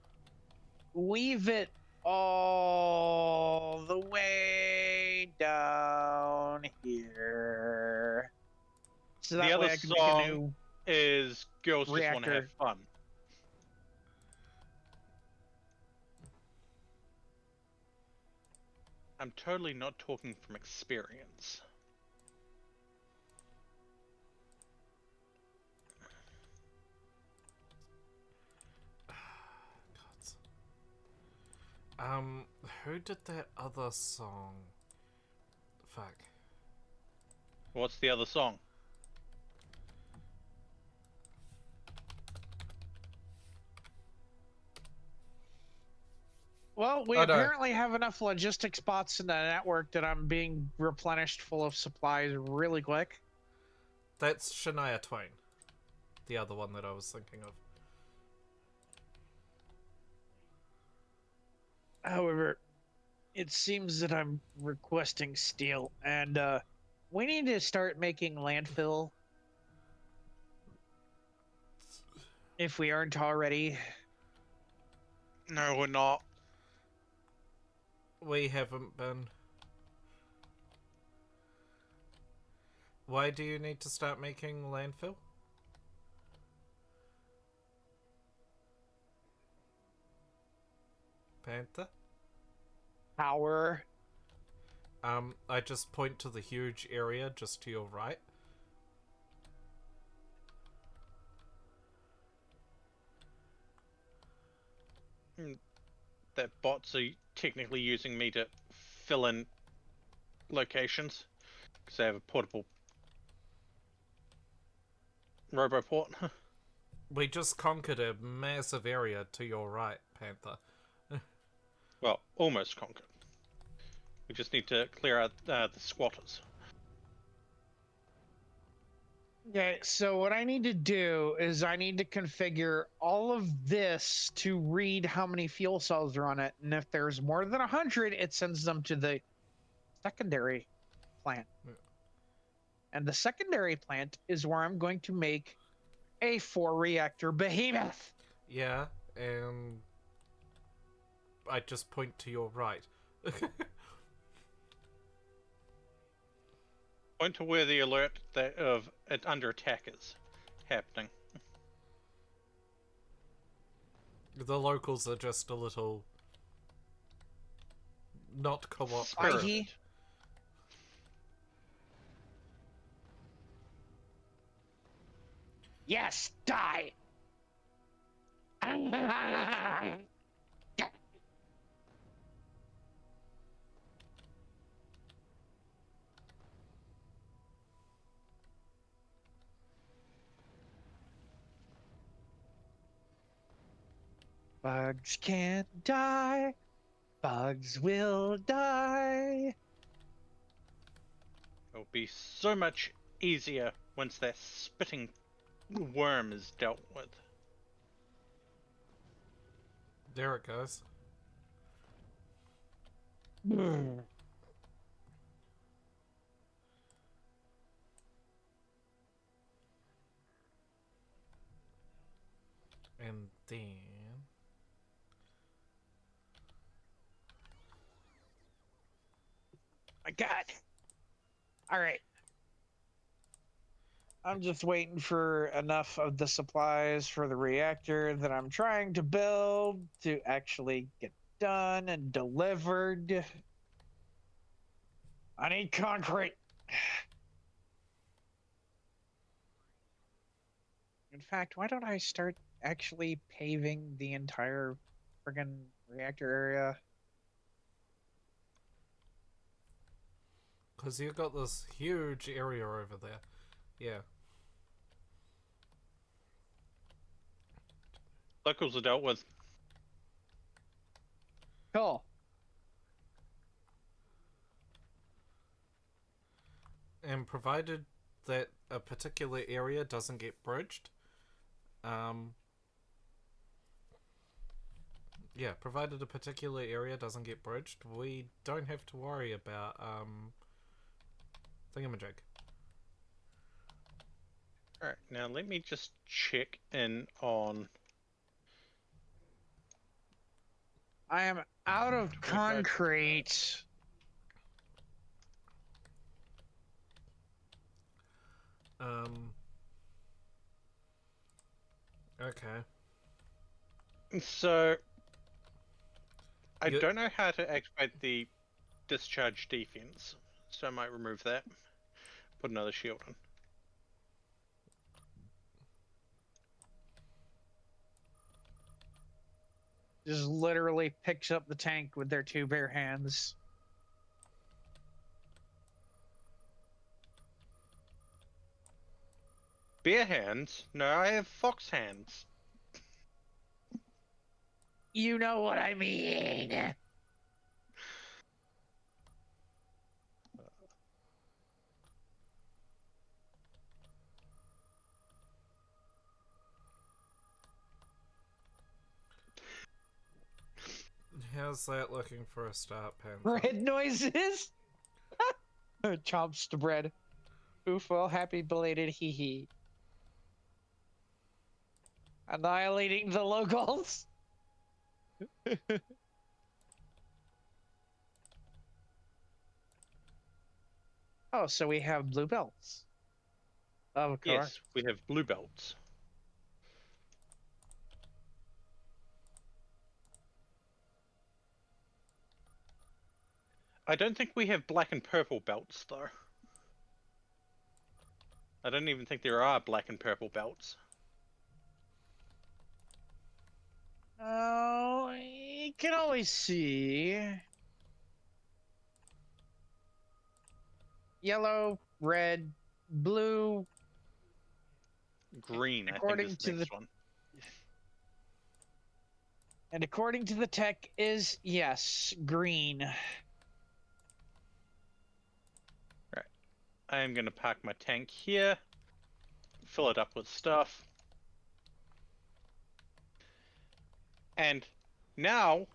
weave it all the way down here. So The that other way I can make a song new. Is girls just want to have reactor. fun. I'm totally not talking from experience. Who did that other song? Fuck. What's the other song? Well, we Oh, no. apparently have enough logistic spots in the network that I'm being replenished full of supplies really quick. That's Shania Twain. The other one that I was thinking of. However, it seems that I'm requesting steel, and we need to start making landfill if we aren't already. No, we're not. We haven't been. Why do you need to start making landfill? Panther? Power. I just point to the huge area just to your right. That bots are technically using me to fill in locations because they have a portable roboport. We just conquered a massive area to your right, Panther. Well, almost conquered. We just need to clear out the squatters. Okay, so what I need to do is I need to configure all of this to read how many fuel cells are on it, and if there's more than 100, it sends them to the secondary plant. Yeah. And the secondary plant is where I'm going to make a 4-reactor behemoth. Yeah, and I just point to your right. Point to where the alert of it under attack is happening. The locals are just a little not cooperative. Spidey. Yes, die. Bugs can't die. Bugs will die. It'll be so much easier once that spitting worm is dealt with. There it goes. And then... My God. All right. I'm just waiting for enough of the supplies for the reactor that I'm trying to build to actually get done and delivered. I need concrete. In fact, why don't I start actually paving the entire friggin' reactor area? Because you've got this huge area over there. Yeah. Locals are dealt with. Cool. And provided that a particular area doesn't get bridged, yeah, provided a particular area doesn't get bridged, we don't have to worry about, thingamajig. Alright, now let me just check in on... I am out of concrete. Okay. So I You- don't know how to activate the discharge defense, so I might remove that. Put another shield on. Just literally picks up the tank with their two bare hands. Bear hands? No, I have fox hands. You know what I mean. How's that looking for a start, Panther? Bread noises. Chomps to bread. Oof, well, happy belated hee hee. Annihilating the locals. Oh, so we have blue belts. Of course. Yes, we have blue belts. I don't think we have black and purple belts, though. I don't even think there are black and purple belts. Oh, you can always see. Yellow, red, blue. Green, I think, According is to the the- next one. And according to the tech is, yes, green. I am going to park my tank here. Fill it up with stuff. And now...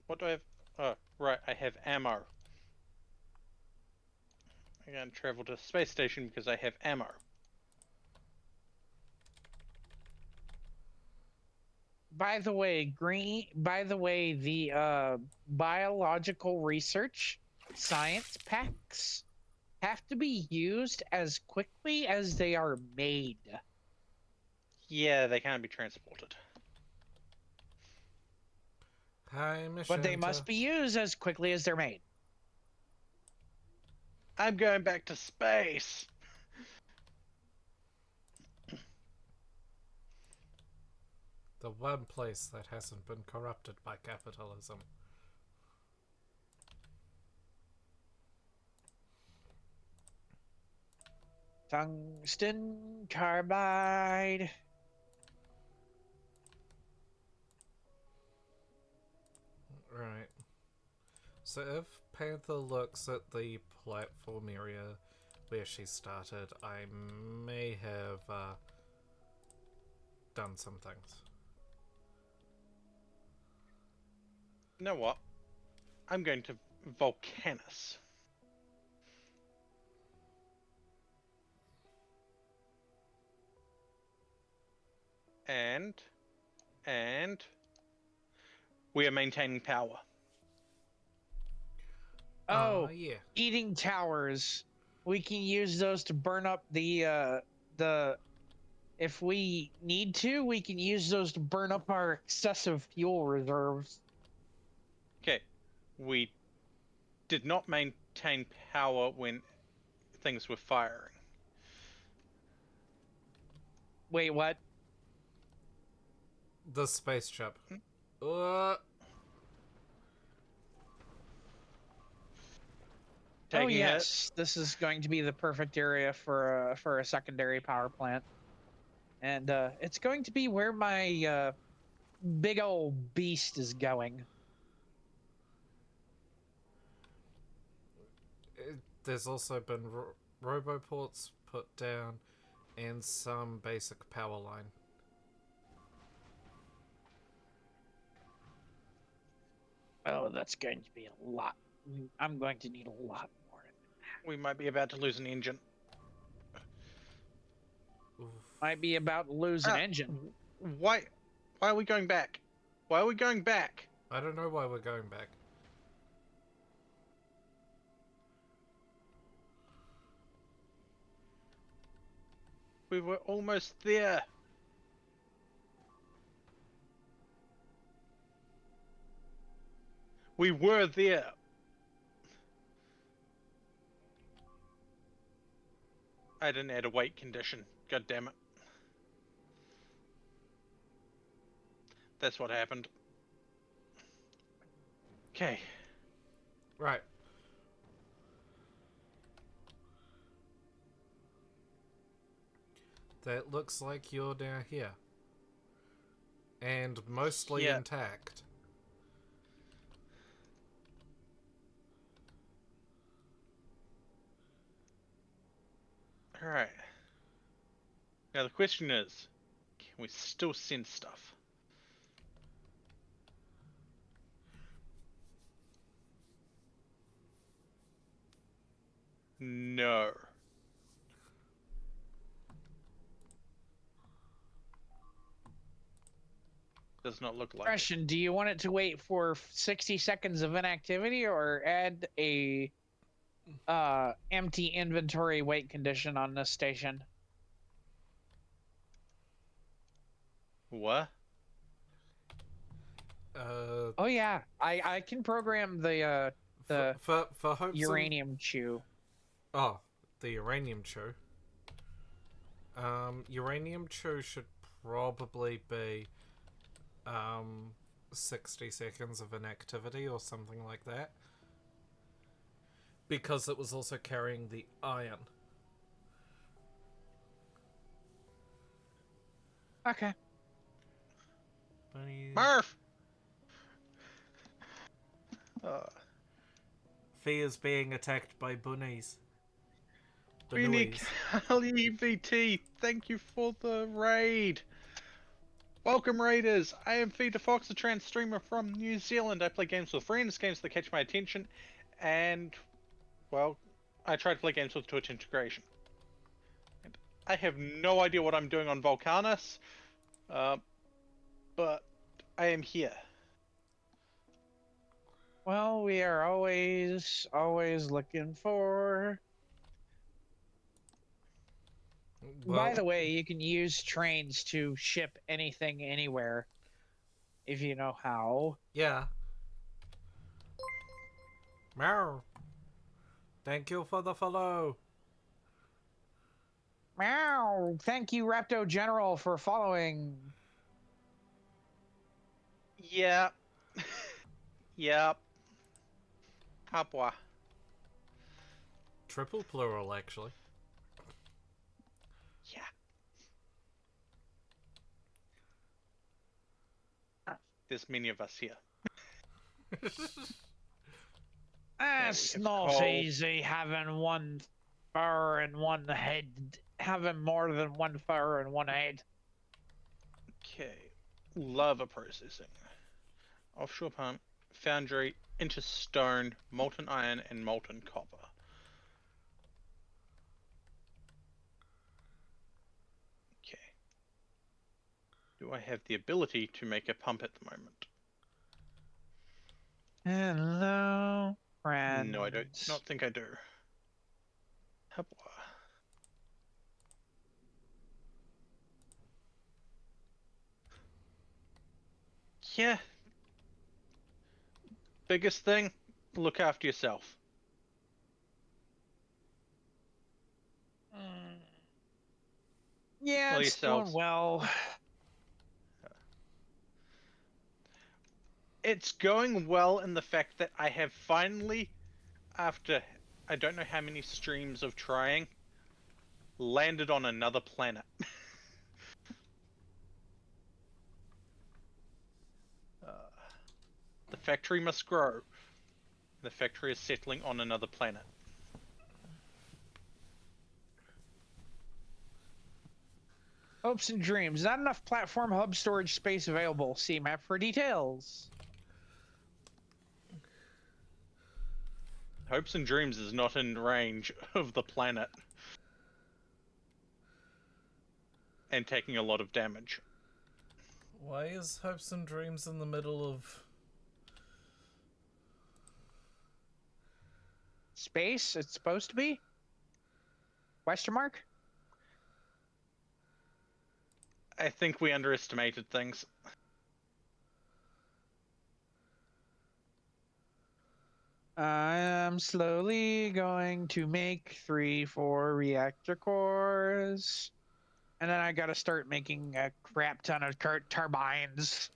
what do I have? Oh, right, I have ammo. I'm going to travel to the space station because I have ammo. By the way, the biological research science packs have to be used as quickly as they are made. Yeah, they can't be transported. Hi, Miss But they Shanta. must be used as quickly as they're made. I'm going back to space! The one place that hasn't been corrupted by capitalism. Tungsten carbide. Right. So if Panther looks at the platform area where she started, I may have done some things. You know what? I'm going to Volcanus. And we are maintaining power. Oh, Yeah. eating towers. We can use those to burn up the if we need to, we can use those to burn up our excessive fuel reserves. Okay, we did not maintain power when things were firing. Wait, what? The space ship. Oh Taking it. yes, this is going to be the perfect area for a secondary power plant, and it's going to be where my big old beast is going. There's also been roboports put down and some basic power line. Oh, that's going to be a lot. I'm going to need a lot more. We might be about to lose an engine. Oof. Might be about to lose an Ah. engine. Why are we going back? Why are we going back? I don't know why we're going back. we were almost there. We were there. I didn't add a weight condition. God damn it. That's what happened. Okay. Right. That looks like you're now here. And mostly Yeah. intact. Alright. Now the question is, can we still send stuff? No. Does not look like it. Question: do you want it to wait for 60 seconds of inactivity, or add a empty inventory weight condition on this station? What? Oh yeah, I can program the for hopes uranium chew. Oh, the uranium chew. Uranium chew should probably be 60 seconds of inactivity or something like that. Because it was also carrying the iron. Okay. Murph! Fee is being attacked by bunnies. Beanie Kali EVT, thank you for the raid. Welcome raiders, I am Feed the Fox, a trans streamer from New Zealand. I play games with friends, games that catch my attention, and, well, I try to play games with Twitch integration. And I have no idea what I'm doing on Volcanus, but I am here. Well, we are always looking for. By the way, you can use trains to ship anything anywhere, if you know how. Yeah. Meow. Thank you for the follow. Meow. Thank you, Rapto General, for following. Yeah. Yep. Hapwa. Triple plural, actually. Yeah. There's many of us here. It's not easy having one fur and one head. Having more than one fur and one head. Okay. Lava processing. Offshore pump, foundry, into stone, molten iron, and molten copper. Okay. Do I have the ability to make a pump at the moment? Hello, friends. No, I don't. Not think I do. Hapwa. Yeah. Biggest thing, look after yourself. Yeah, it's going well. It's going well in the fact that I have finally, after I don't know how many streams of trying, landed on another planet. The factory must grow. The factory is settling on another planet. Hopes and dreams. Not enough platform hub storage space available. See map for details. Hopes and Dreams is not in range of the planet. And taking a lot of damage. Why is Hopes and Dreams in the middle of... Space? It's supposed to be? Question mark? I think we underestimated things. I'm slowly going to make 3-4 reactor cores. And then I gotta start making a crap ton of turbines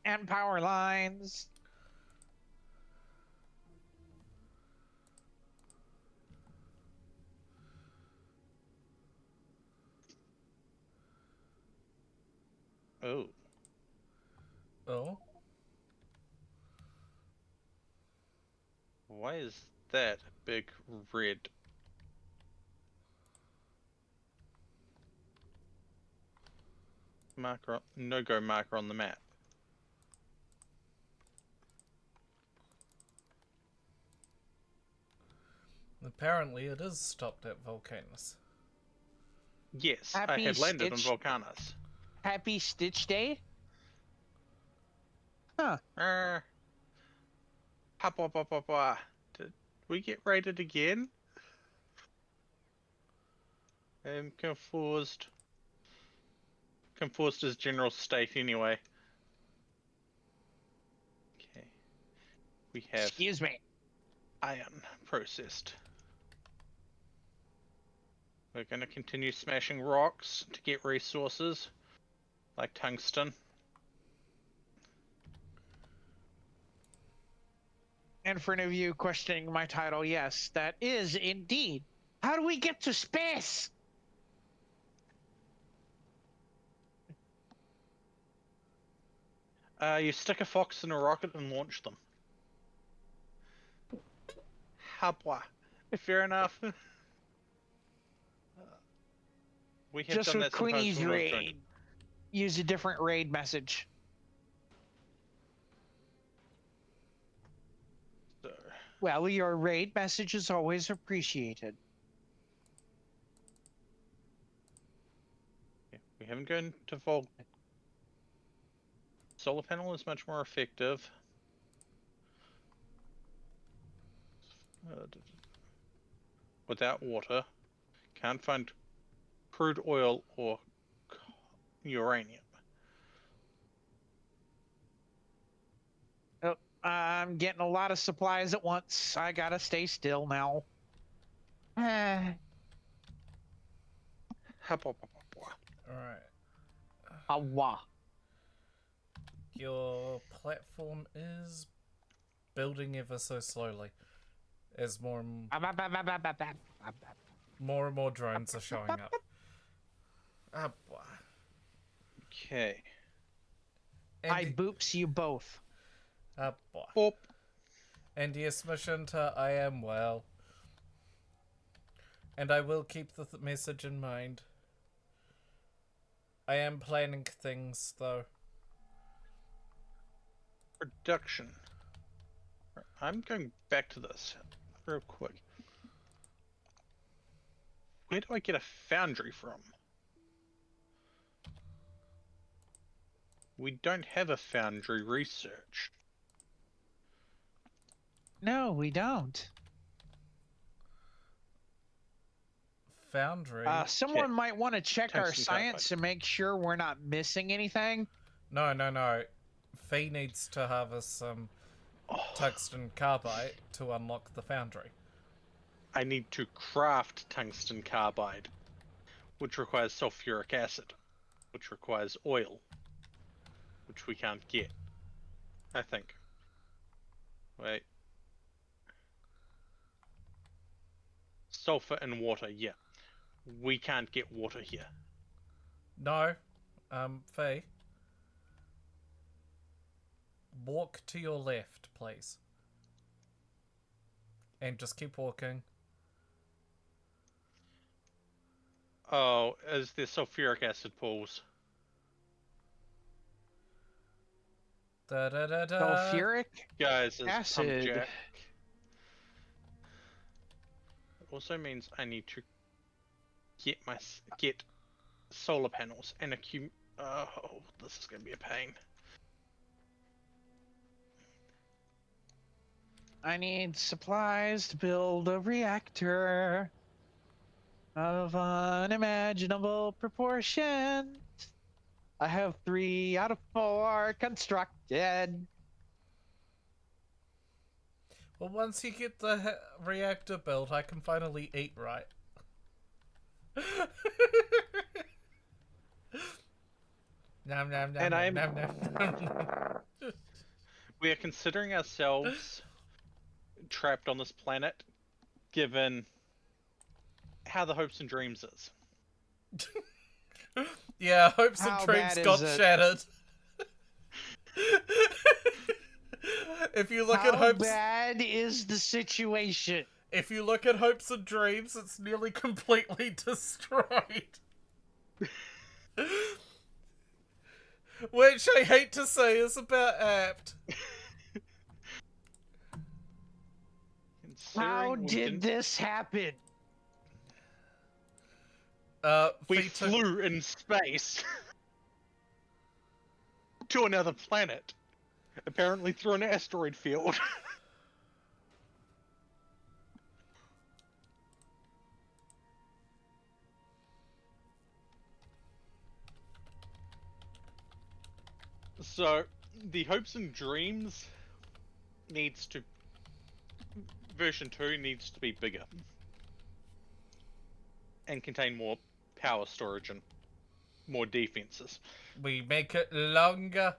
and power lines. Oh. Oh? Why is that a big red? Marker, no-go marker on the map. Apparently it is stopped at Volcanus. Yes, I Happy have landed on Stitch. Volcanus. Happy Stitch Day? Huh. Did we get raided again? I'm confused. Confused as general state anyway. Okay. We have Excuse me. iron processed. We're going to continue smashing rocks to get resources, like tungsten. And for any of you questioning my title, yes, that is indeed. How do we get to space? You stick a fox in a rocket and launch them. Habwa. Fair enough. We have Just done with that sometimes Queenie's when I was drunk. raid. Use a different raid message. So, Well, your raid message is always appreciated. yeah, we haven't gone to Vol. Solar panel is much more effective. Without water, can't find crude oil or uranium. Oh, I'm getting a lot of supplies at once. I gotta stay still now. Habwa. Alright. Awa. Your platform is building ever so slowly as more and more drones are showing up. Ah, boy. Okay. I And, boops you both. ah, boy. Boop. And yes, mission to I am well. And I will keep the message in mind. I am planning things, though. Production. I'm going back to this real quick. Where do I get a foundry from? We don't have a foundry research. No, we don't. Foundry? Someone might want to check our Tungsten science carbide. to make sure we're not missing anything. No. Fee needs to harvest some Oh, tungsten carbide to unlock the foundry. I need to craft tungsten carbide, which requires sulfuric acid, which requires oil, which we can't get. I think. Wait. Sulfur and water, yeah. We can't get water here. No, Fee. Walk to your left, please. And just keep walking. Oh, is there sulfuric acid pools? Da-da-da-da. Sulfuric Guys, there's acid. pump jack. It also means I need to get solar panels and accumulate. Oh, this is gonna be a pain. I need supplies to build a reactor of unimaginable proportions. I have 3 out of 4 constructed. Well, once you get the reactor built, I can finally eat right. Nom nom nom And nom I'm- nom nom. We are considering ourselves trapped on this planet, given how the hopes and dreams is. Yeah, hopes and How dreams bad got is it? shattered. If you look at How hopes, bad is the situation? if you look at hopes and dreams, it's nearly completely destroyed. Which I hate to say is about apt. How Considering we did didn't- this happen? We Vito- flew in space to another planet, apparently through an asteroid field. So, the hopes and dreams needs to... version 2 needs to be bigger. And contain more power storage and more defenses. we make it longer.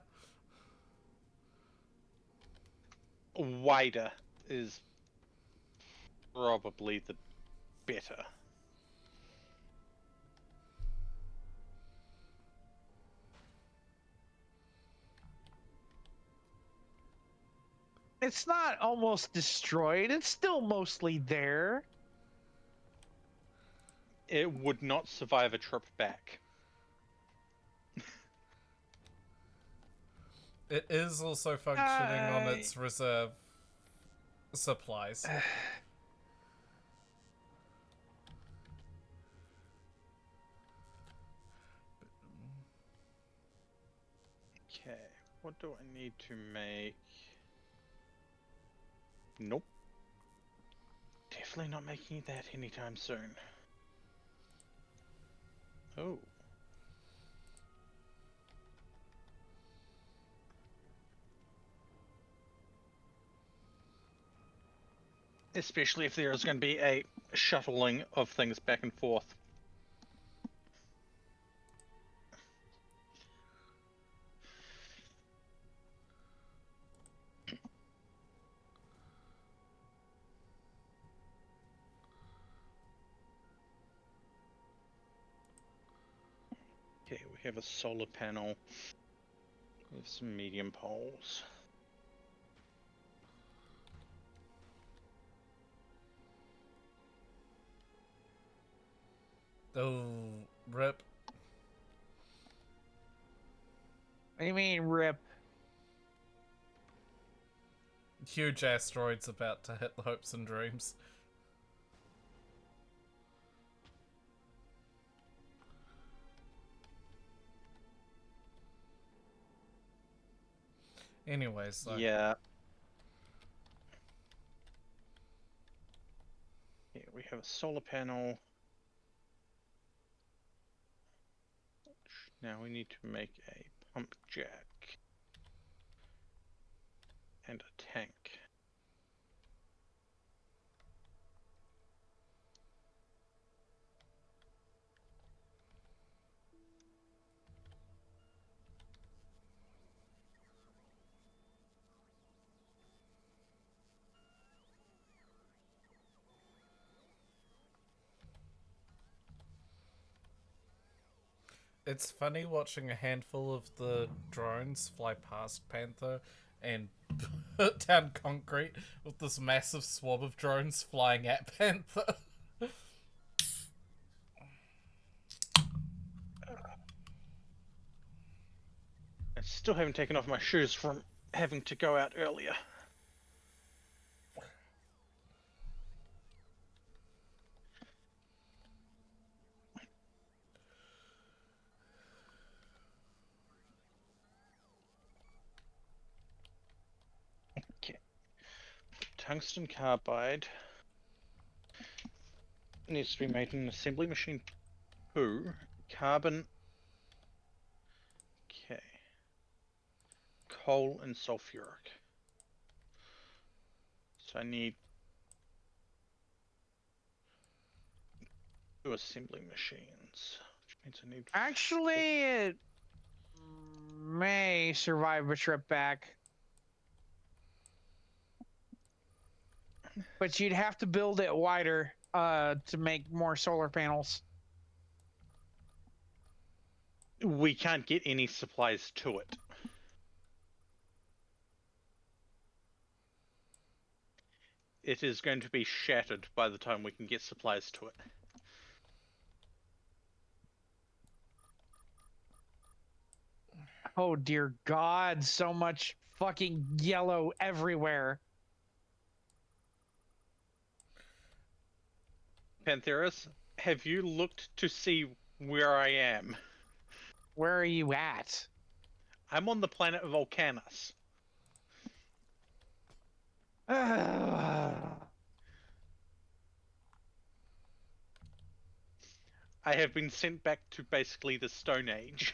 Wider is probably the better. It's not almost destroyed. It's still mostly there. It would not survive a trip back. It is also functioning on its reserve supplies. Okay, what do I need to make? Nope. Definitely not making that anytime soon. Oh. Especially if there is going to be a shuttling of things back and forth. Okay, we have a solar panel. We have some medium poles. Oh, rip. What do you mean, rip? Huge asteroids about to hit the hopes and dreams. Anyways, so Yeah. Yeah, we have a solar panel. Now we need to make a pump jack. And a tank. it's funny watching a handful of the drones fly past Panther and put down concrete with this massive swab of drones flying at Panther. I still haven't taken off my shoes from having to go out earlier. Okay. Tungsten carbide needs to be made in an assembly machine 2. Carbon coal and sulfuric. So I need 2 assembly machines, which means I need. Actually, it may survive a trip back. But you'd have to build it wider to make more solar panels. We can't get any supplies to it. It is going to be shattered by the time we can get supplies to it. Oh dear God, so much fucking yellow everywhere. Pantheris, have you looked to see where I am? Where are you at? I'm on the planet Volcanus. I have been sent back to basically the Stone Age.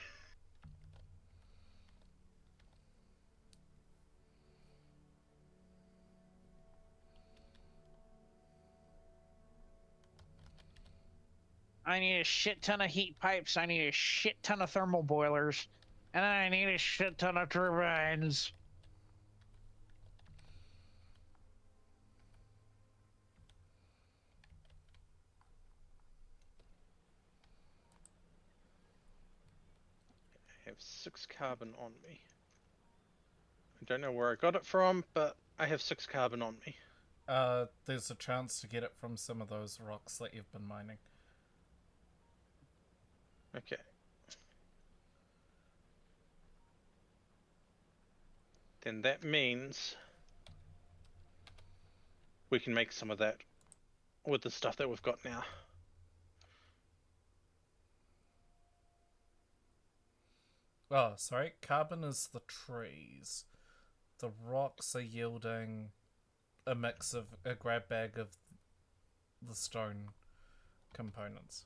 I need a shit ton of heat pipes. I need a shit ton of thermal boilers. And then I need a shit ton of turbines. I have 6 carbon on me. I don't know where I got it from, but I have 6 carbon on me. There's a chance to get it from some of those rocks that you've been mining. Okay. Then that means we can make some of that with the stuff that we've got now. Oh, sorry. Carbon is the trees. The rocks are yielding a mix of a grab bag of the stone components.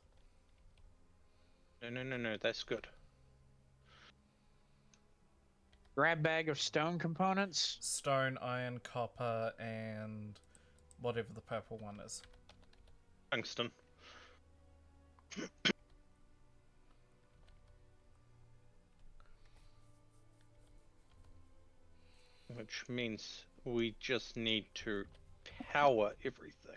No, that's good. Grab bag of stone components. Stone, iron, copper, and whatever the purple one is. Tungsten. Which means we just need to power everything.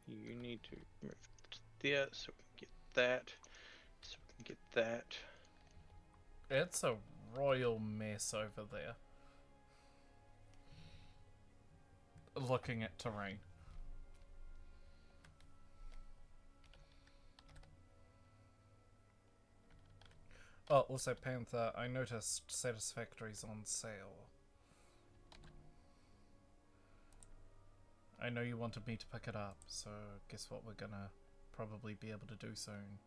You need to move there so we can get that. So we can get that. It's a royal mess over there. Looking at terrain. Oh, also Panther, I noticed Satisfactory's on sale. I know you wanted me to pick it up, so guess what we're gonna probably be able to do soon.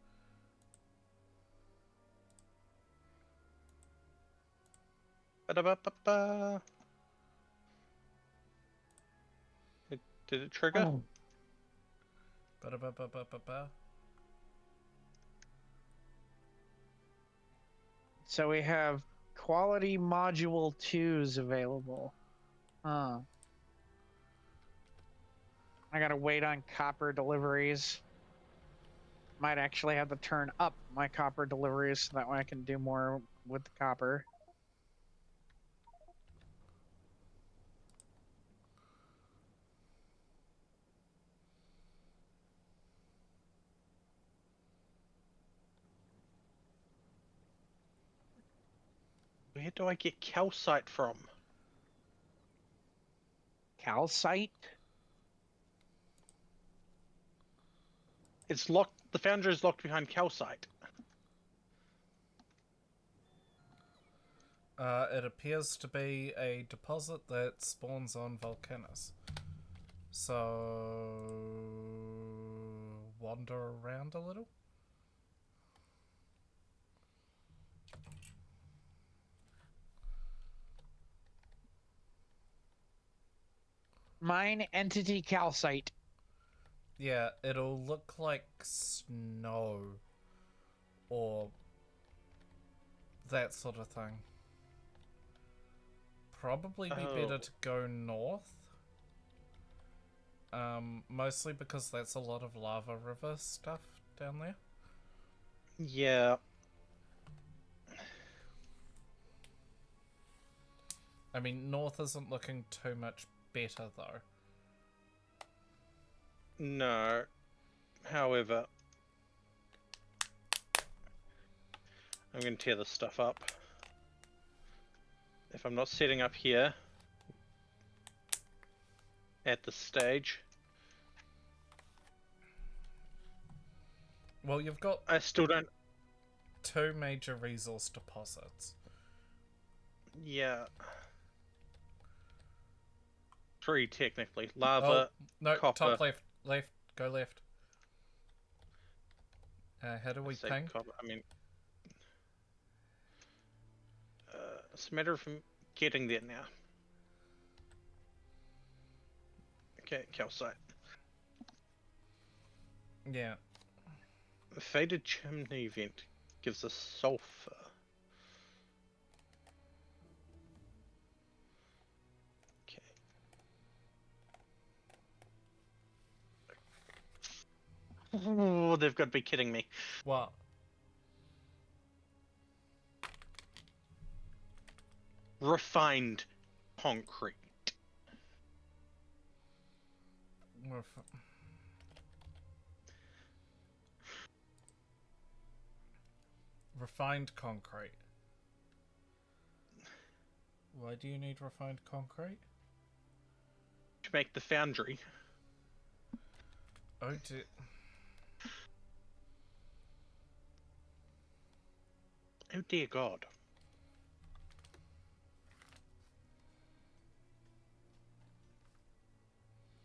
Ba-da-ba-ba-ba. Did it trigger? Oh. Ba-da-ba-ba-ba-ba-ba. So we have quality module 2s available. Huh. I gotta wait on copper deliveries. Might actually have to turn up my copper deliveries so that way I can do more with the copper. Where do I get calcite from? Calcite? It's locked. The foundry is locked behind calcite. It appears to be a deposit that spawns on Volcanus. So wander around a little. Mine entity calcite. Yeah, it'll look like snow. Or that sort of thing. Probably be better Oh. to go north. Mostly because that's a lot of lava river stuff down there. Yeah. I mean, north isn't looking too much better though. No. However, I'm going to tear this stuff up. If I'm not setting up here at this stage, Well, you've got I still don't. 2 major resource deposits. Yeah. 3 technically. Oh, Lava, no, copper. top left, go left. How do we Say ping? copper. I mean, it's a matter of getting there now. Okay, calcite. Yeah. Faded chimney vent gives us sulfur. Okay. Oh, they've got to be kidding me. What? Refined concrete. Refined concrete. Why do you need refined concrete? To make the foundry. Oh dear. Oh dear God.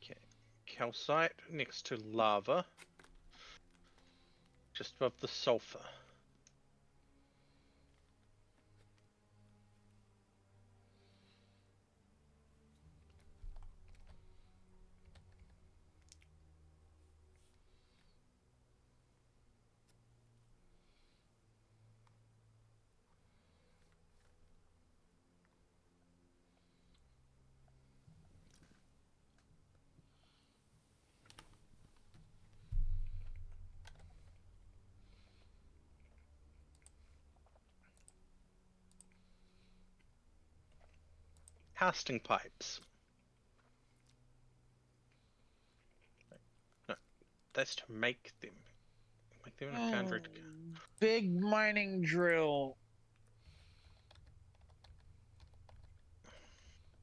Okay, calcite next to lava. Just above the sulfur. Casting pipes. No, that's to make them. Make them in a foundry. Big mining drill.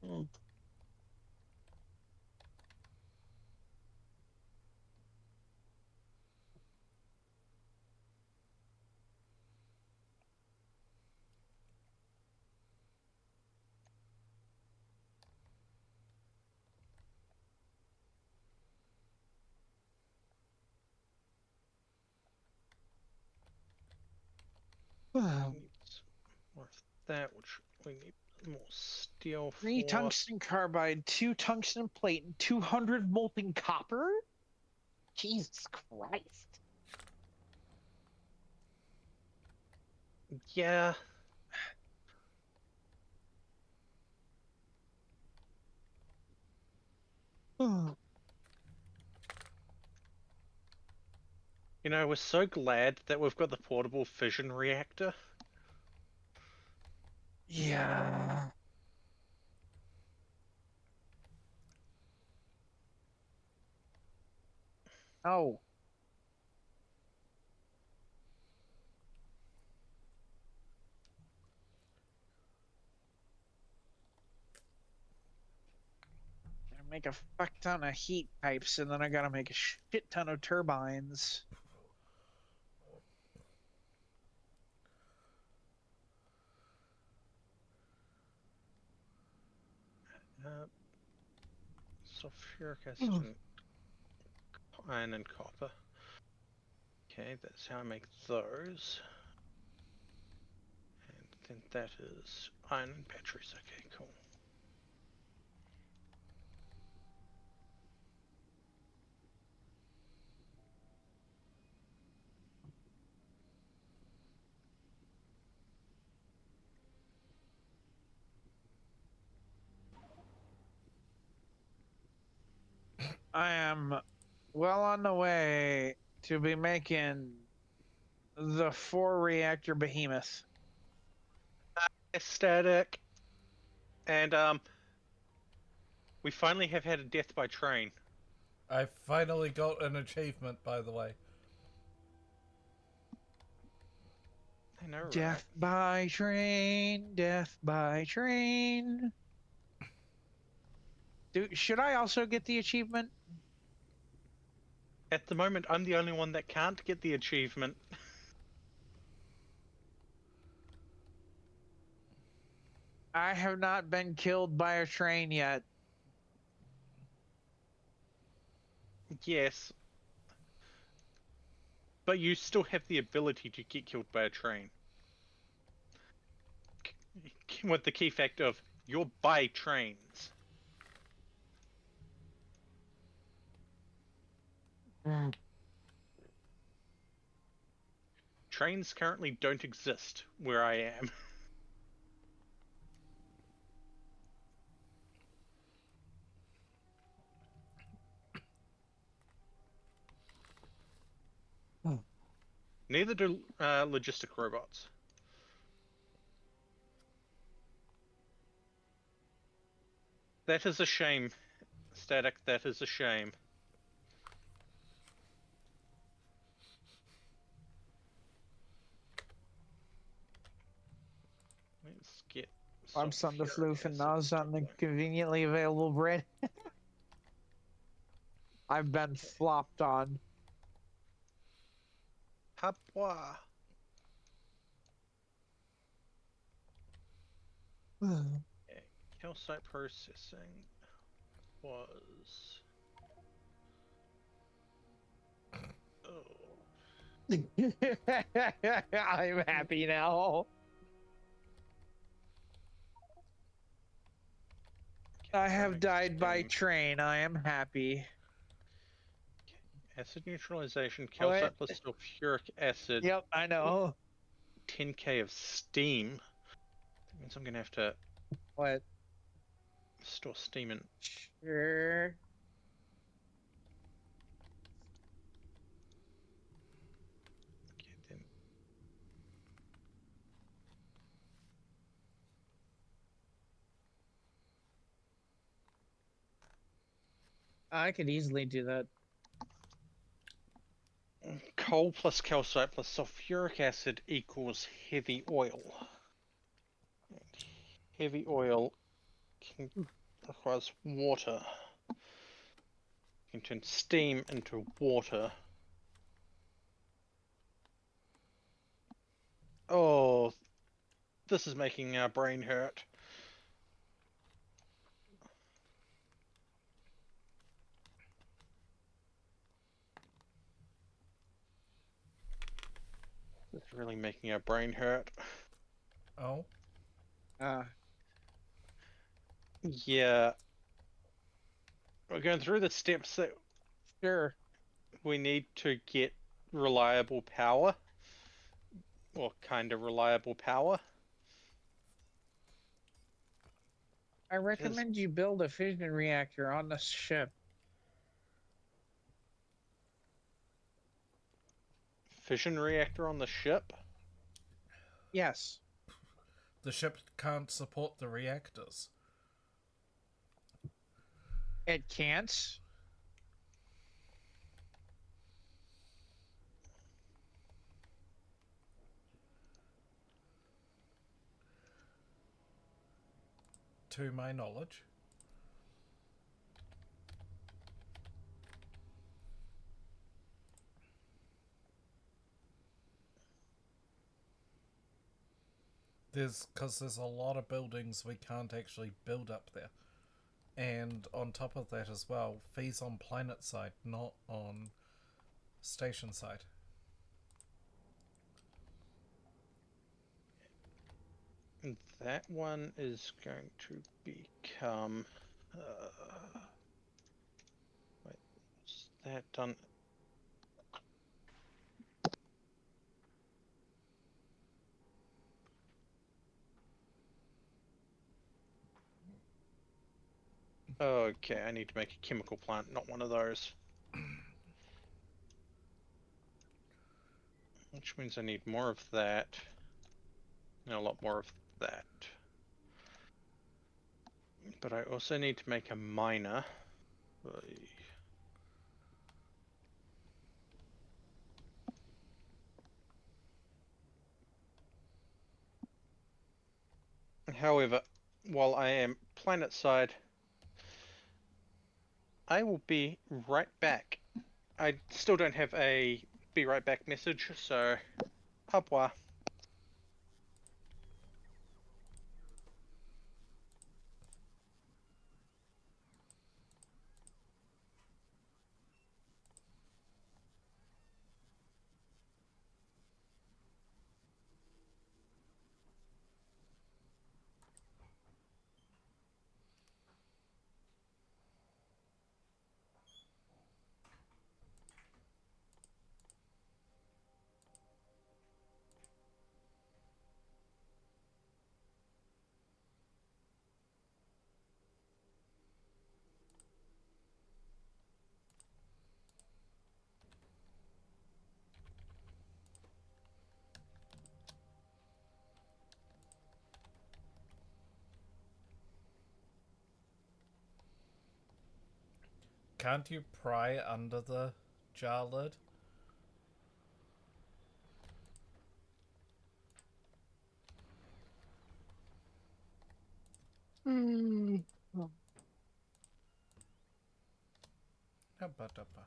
Hmm. We need more of that, which we need more steel 3 for. tungsten carbide, 2 tungsten plate, and 200 molten copper? Jesus Christ. Yeah. Hmm. You know, we're so glad that we've got the portable fission reactor. Yeah. Oh. Gotta make a fuck ton of heat pipes, and then I gotta make a shit ton of turbines. Uh, Sulfuric acid and iron and copper. Okay, that's how I make those. And then that is iron and batteries. Okay, cool. I am well on the way to be making the 4-reactor behemoth. Static. And we finally have had a death by train. I finally got an achievement, by the way. I know, right? Death by train, death by train. Should I also get the achievement? At the moment, I'm the only one that can't get the achievement. I have not been killed by a train yet. Yes. But you still have the ability to get killed by a train. With the key fact of, you're by trains. Trains currently don't exist where I am. Neither do logistic robots. That is a shame, Static. That is a shame. Let's get. I'm on the sulfuric floof and acid Nas on the going. conveniently available bread. I've been flopped on. Hapwa. Calcite processing was. Oh. I'm happy now. I have died by train. I am happy. Acid neutralization, calcite plus sulfuric acid. Yep, I know. 10k of steam. That means I'm gonna have to What? store steam in. Sure. Okay, then. I could easily do that. Coal plus calcite plus sulfuric acid equals heavy oil. And heavy oil requires water. You can turn steam into water. Oh, this is making our brain hurt. It's really making our brain hurt. Oh? Yeah. We're going through the steps that Sure. we need to get reliable power. Or kind of reliable power. I recommend you build a fission reactor on the ship. Fission reactor on the ship? Yes. The ship can't support the reactors. It can't. To my knowledge. Because there's a lot of buildings we can't actually build up there. And on top of that as well, fees on planet side, not on station side. And that one is going to become... wait, is that done? Okay, I need to make a chemical plant, not one of those. Which means I need more of that. And a lot more of that. But I also need to make a miner. However, while I am planet side, I will be right back. I still don't have a be right back message, so au revoir. Can't you pry under the jar lid? Hubba-dubba.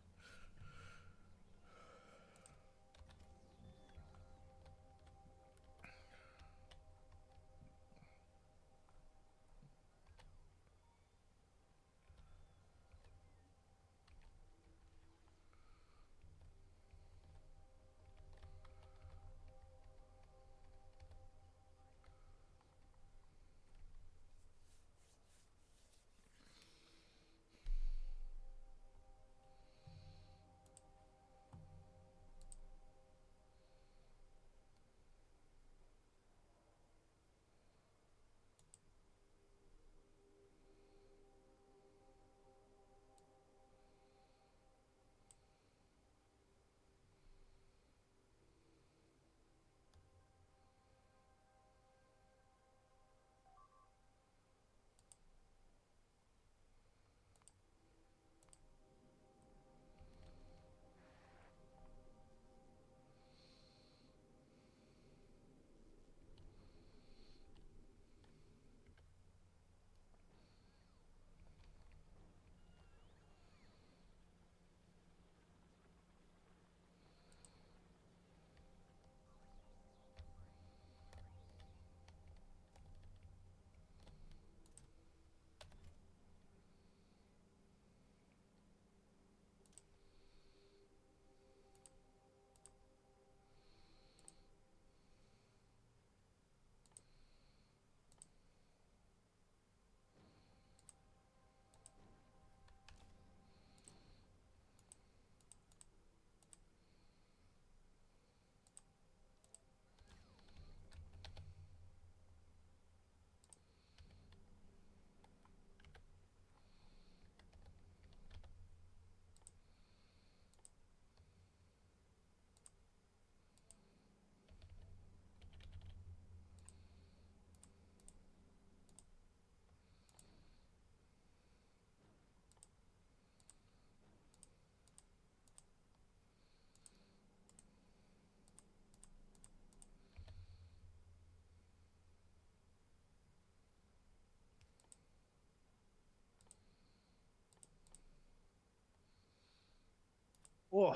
Whoa.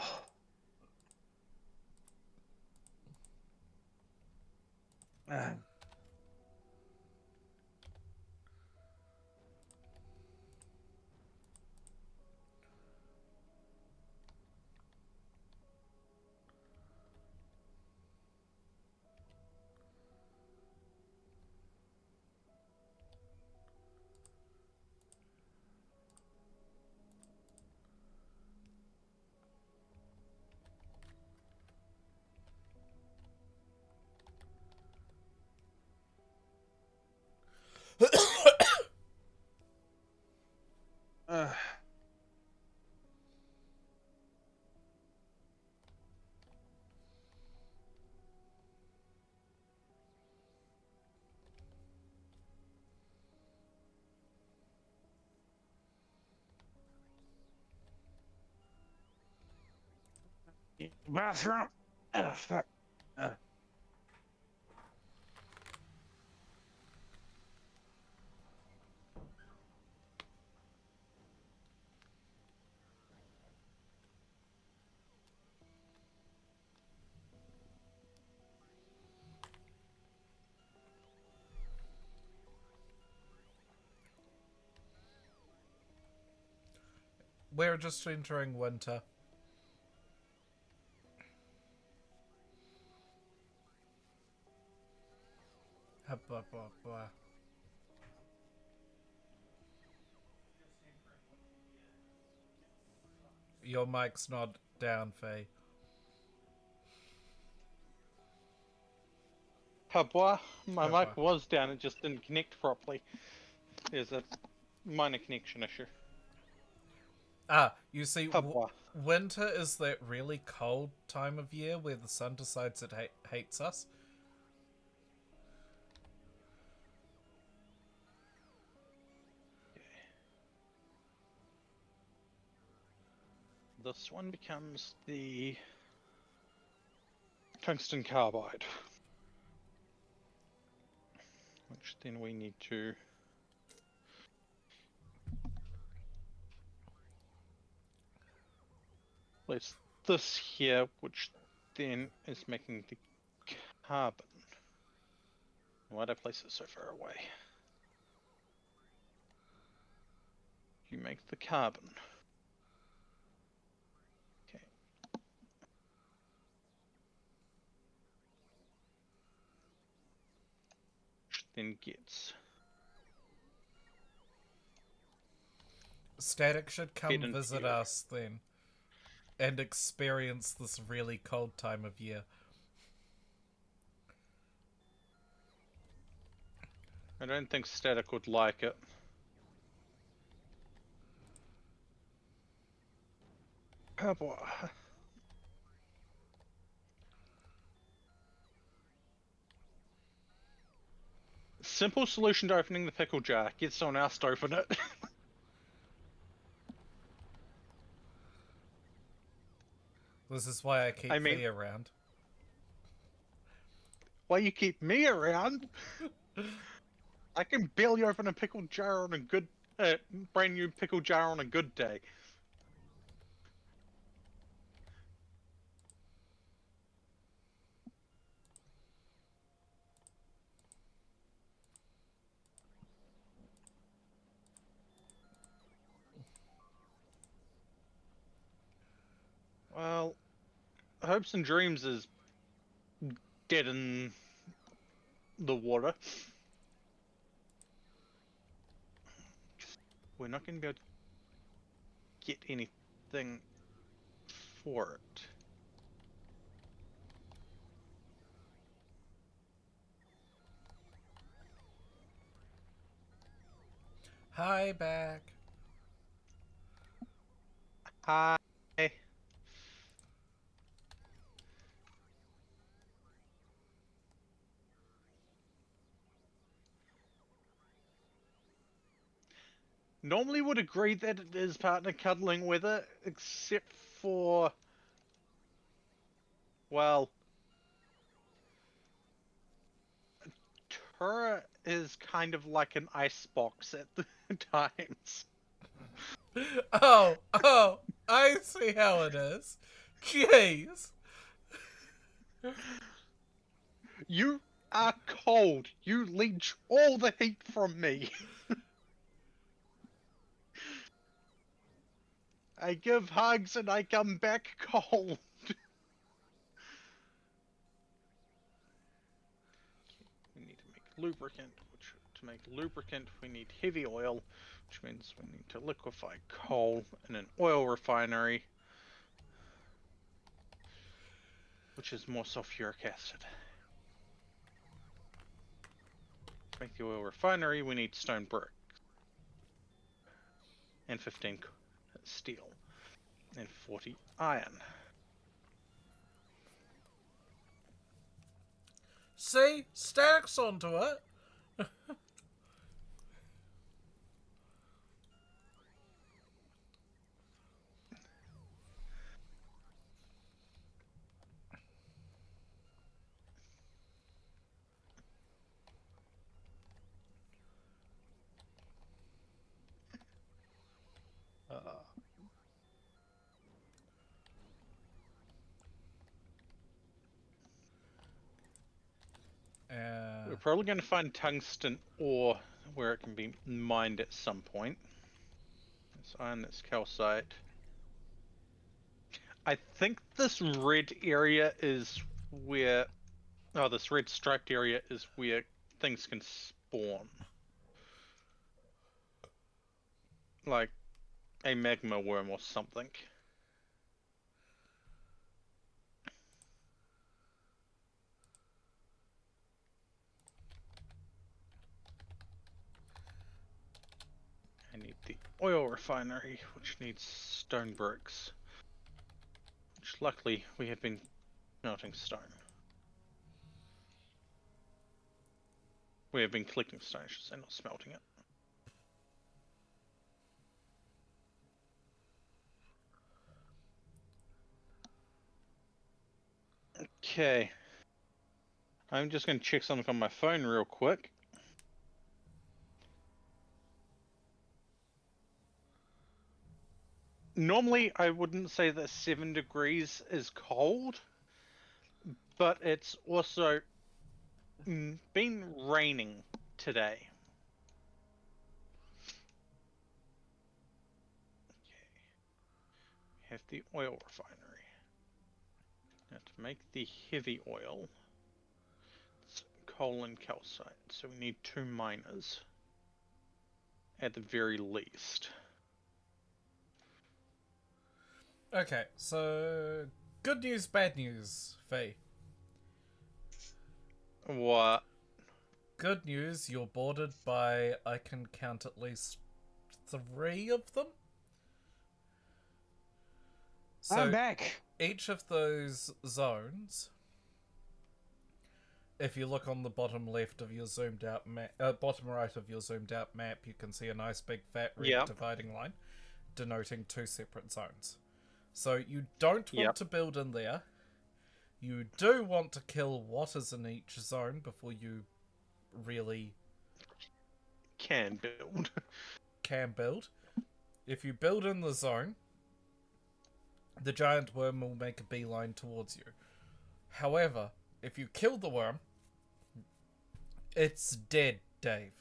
Ah. Bathroom. Oh, fuck. We're just entering winter. Your mic's not down, Faye. Pabwa, my Pabwa. mic was down, it just didn't connect properly. There's a minor connection issue. Ah, you see, Pabwa. winter is that really cold time of year where the sun decides it hates us. This one becomes the tungsten carbide, which then we need to place this here, which then is making the carbon. Why'd I place it so far away? You make the carbon. Okay. Which then gets Static should come Fed into visit you. us then and experience this really cold time of year. I don't think Static would like it. Oh boy. Simple solution to opening the pickle jar. Get someone else to open it. This is why I keep I mean- Faye around. Why you keep me around? I can barely open a pickle jar on a good, brand new pickle jar on a good day. Well, Hopes and Dreams is dead in the water. We're not going to be able to get anything for it. Hi, back. Hi. Normally would agree that it is partner cuddling with it, except for, well, Tura is kind of like an icebox at the times. Oh, I see how it is. Jeez. You are cold. You leech all the heat from me. I give hugs and I come back cold. We need to make lubricant, which to make lubricant we need heavy oil, which means we need to liquefy coal in an oil refinery, which is more sulfuric acid. To make the oil refinery we need stone brick. and 15 steel, and 40 iron. See? Static's onto it. We're probably going to find tungsten ore where it can be mined at some point. That's iron, that's calcite. I think this red area is where... Oh, this red striped area is where things can spawn. Like a magma worm or something. I need the oil refinery, which needs stone bricks. Which luckily we have been melting stone. We have been collecting stone, I should say, not smelting it. Okay. I'm just going to check something on my phone real quick. Normally, I wouldn't say that 7 degrees is cold, but it's also been raining today. Okay. We have the oil refinery. Now to make the heavy oil, it's coal and calcite, so we need 2 miners at the very least. Okay, so good news, bad news, Faye. What? Good news, you're bordered by, I can count at least 3 of them. So I'm back. each of those zones, if you look on the bottom left of your zoomed out map, bottom right of your zoomed out map, you can see a nice big fat red dividing line denoting 2 separate zones. So you don't want to build in there. You do want to kill what is in each zone before you really can build. If you build in the zone, the giant worm will make a beeline towards you. However, if you kill the worm, it's dead, Dave.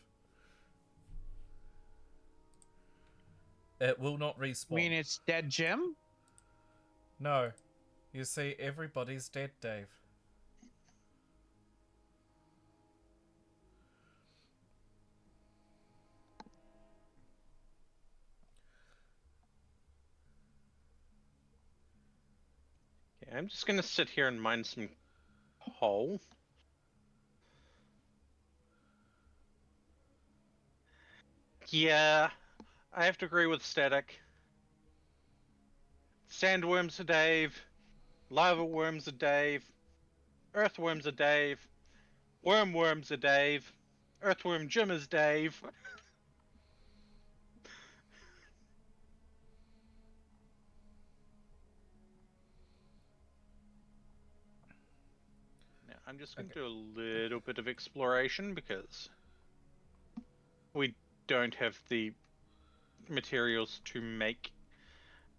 It will not respawn. You mean it's dead, Jim? No. You see, everybody's dead, Dave. Okay, I'm just gonna sit here and mine some coal. Yeah, I have to agree with Static. Sandworms are Dave. Lava worms are Dave. Earthworms are Dave. Worms are Dave. Earthworm Jim is Dave. Now, I'm just going to do a little bit of exploration because we don't have the materials to make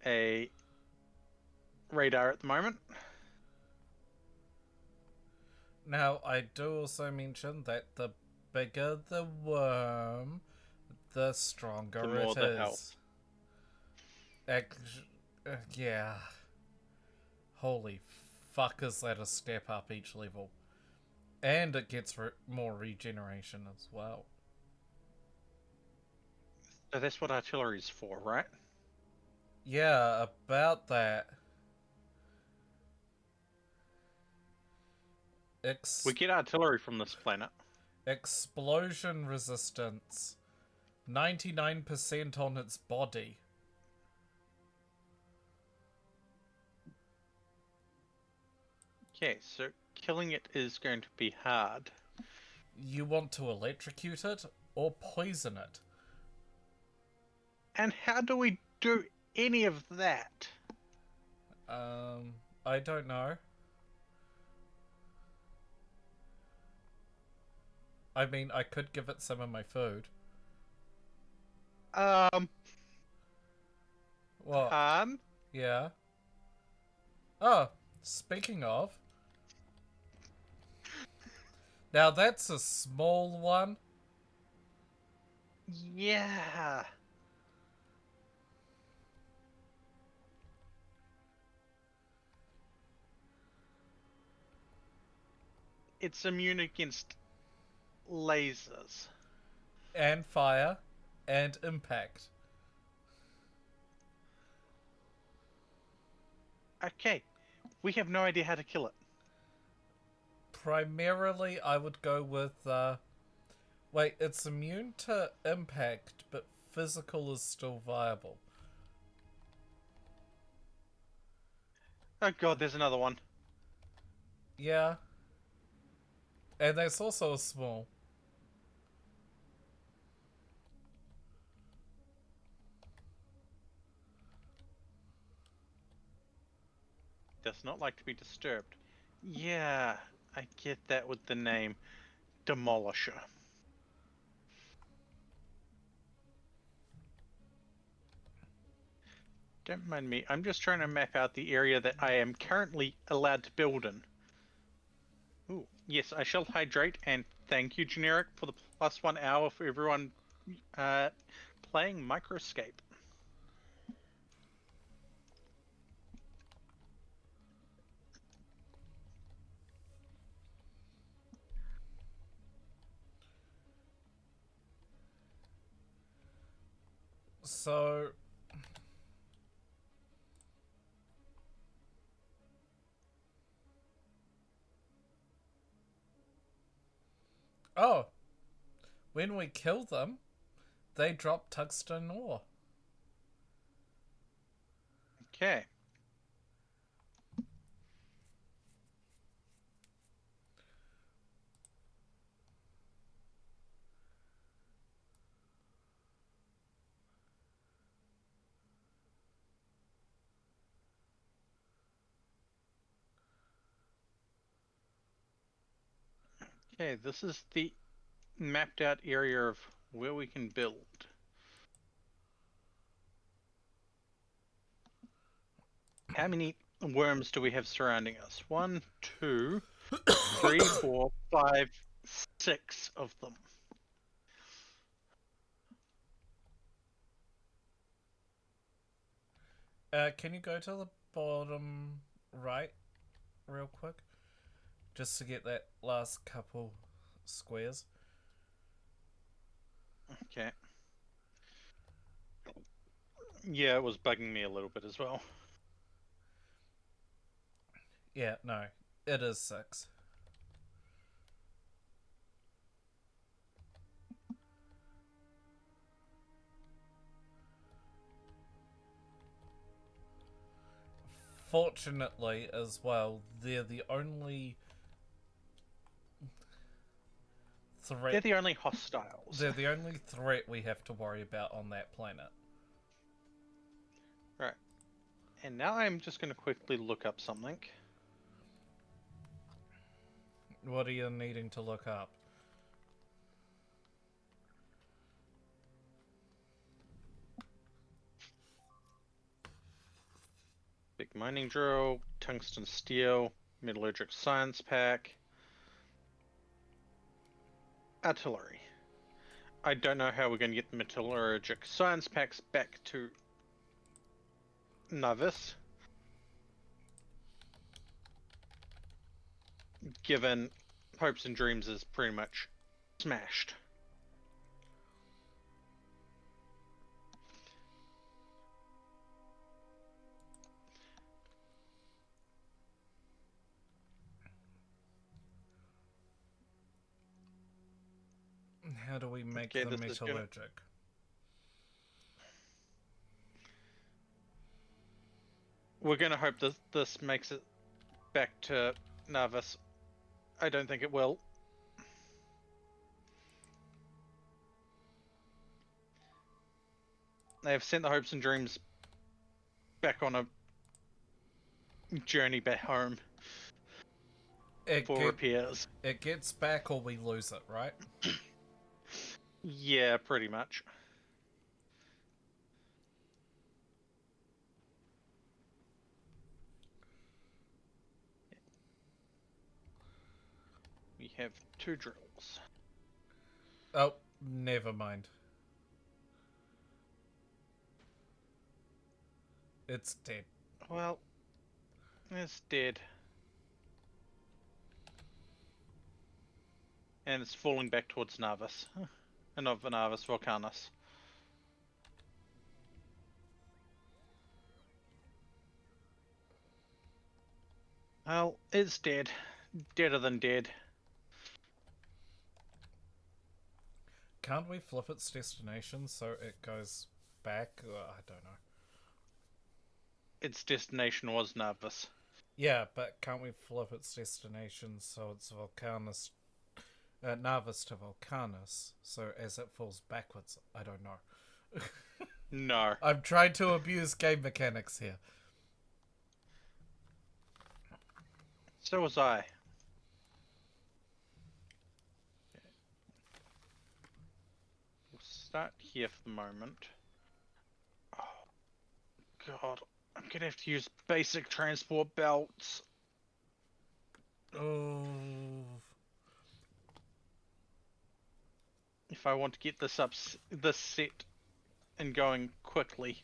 a radar at the moment. Now, I do also mention that the bigger the worm, the stronger The more it the is. health. Yeah. Holy fuck, is that a step up each level. And it gets more regeneration as well. So that's what artillery's for, right? Yeah, about that. We get artillery from this planet. Explosion resistance 99% on its body. Okay, so killing it is going to be hard. You want to electrocute it or poison it? And how do we do any of that? I don't know. I mean, I could give it some of my food. What? Han? Yeah. Oh, speaking of. Now that's a small one. Yeah. It's immune against lasers. And fire. And impact. Okay, we have no idea how to kill it. Primarily, I would go with, wait, it's immune to impact, but physical is still viable. Oh god, there's another one. Yeah. And that's also small. Does not like to be disturbed. Yeah, I get that with the name Demolisher. Don't mind me, I'm just trying to map out the area that I am currently allowed to build in. Ooh, yes, I shall hydrate, and thank you, Generic, for the +1 hour for everyone playing Microscape. So... Oh! When we kill them, they drop tungsten ore. Okay. Okay, this is the mapped out area of where we can build. How many worms do we have surrounding us? 1, 2, 3, 4, 5, 6 of them. Can you go to the bottom right real quick? Just to get that last couple squares. Okay. Yeah, it was bugging me a little bit as well. Yeah, no. It is 6. Fortunately, as well, they're the only threat. They're the only hostiles. They're the only threat we have to worry about on that planet. Right. And now I'm just going to quickly look up something. What are you needing to look up? Big mining drill, tungsten steel, metallurgic science pack, artillery. I don't know how we're going to get the metallurgic science packs back to Navis, given Hopes and Dreams is pretty much smashed. How do we make Okay, them this is gonna- metallurgic? We're gonna hope this makes it back to Narvis. I don't think it will. They have sent the hopes and dreams back on a journey back home for repairs. It gets back or we lose it, right? Yeah, pretty much. We have 2 drills. Oh, never mind. It's dead. Well, it's dead. And it's falling back towards Narvis. And not Narvis, Volcanus. Well, it's dead. Deader than dead. Can't we flip its destination so it goes back? I don't know. Its destination was Narvis. Yeah, but can't we flip its destination so it's Volcanus, Narvis to Volcanus, so as it falls backwards? I don't know. No. I'm trying to abuse game mechanics here. So was I. We'll start here for the moment. Oh, God. I'm gonna have to use basic transport belts. Oh. If I want to get this set and going quickly.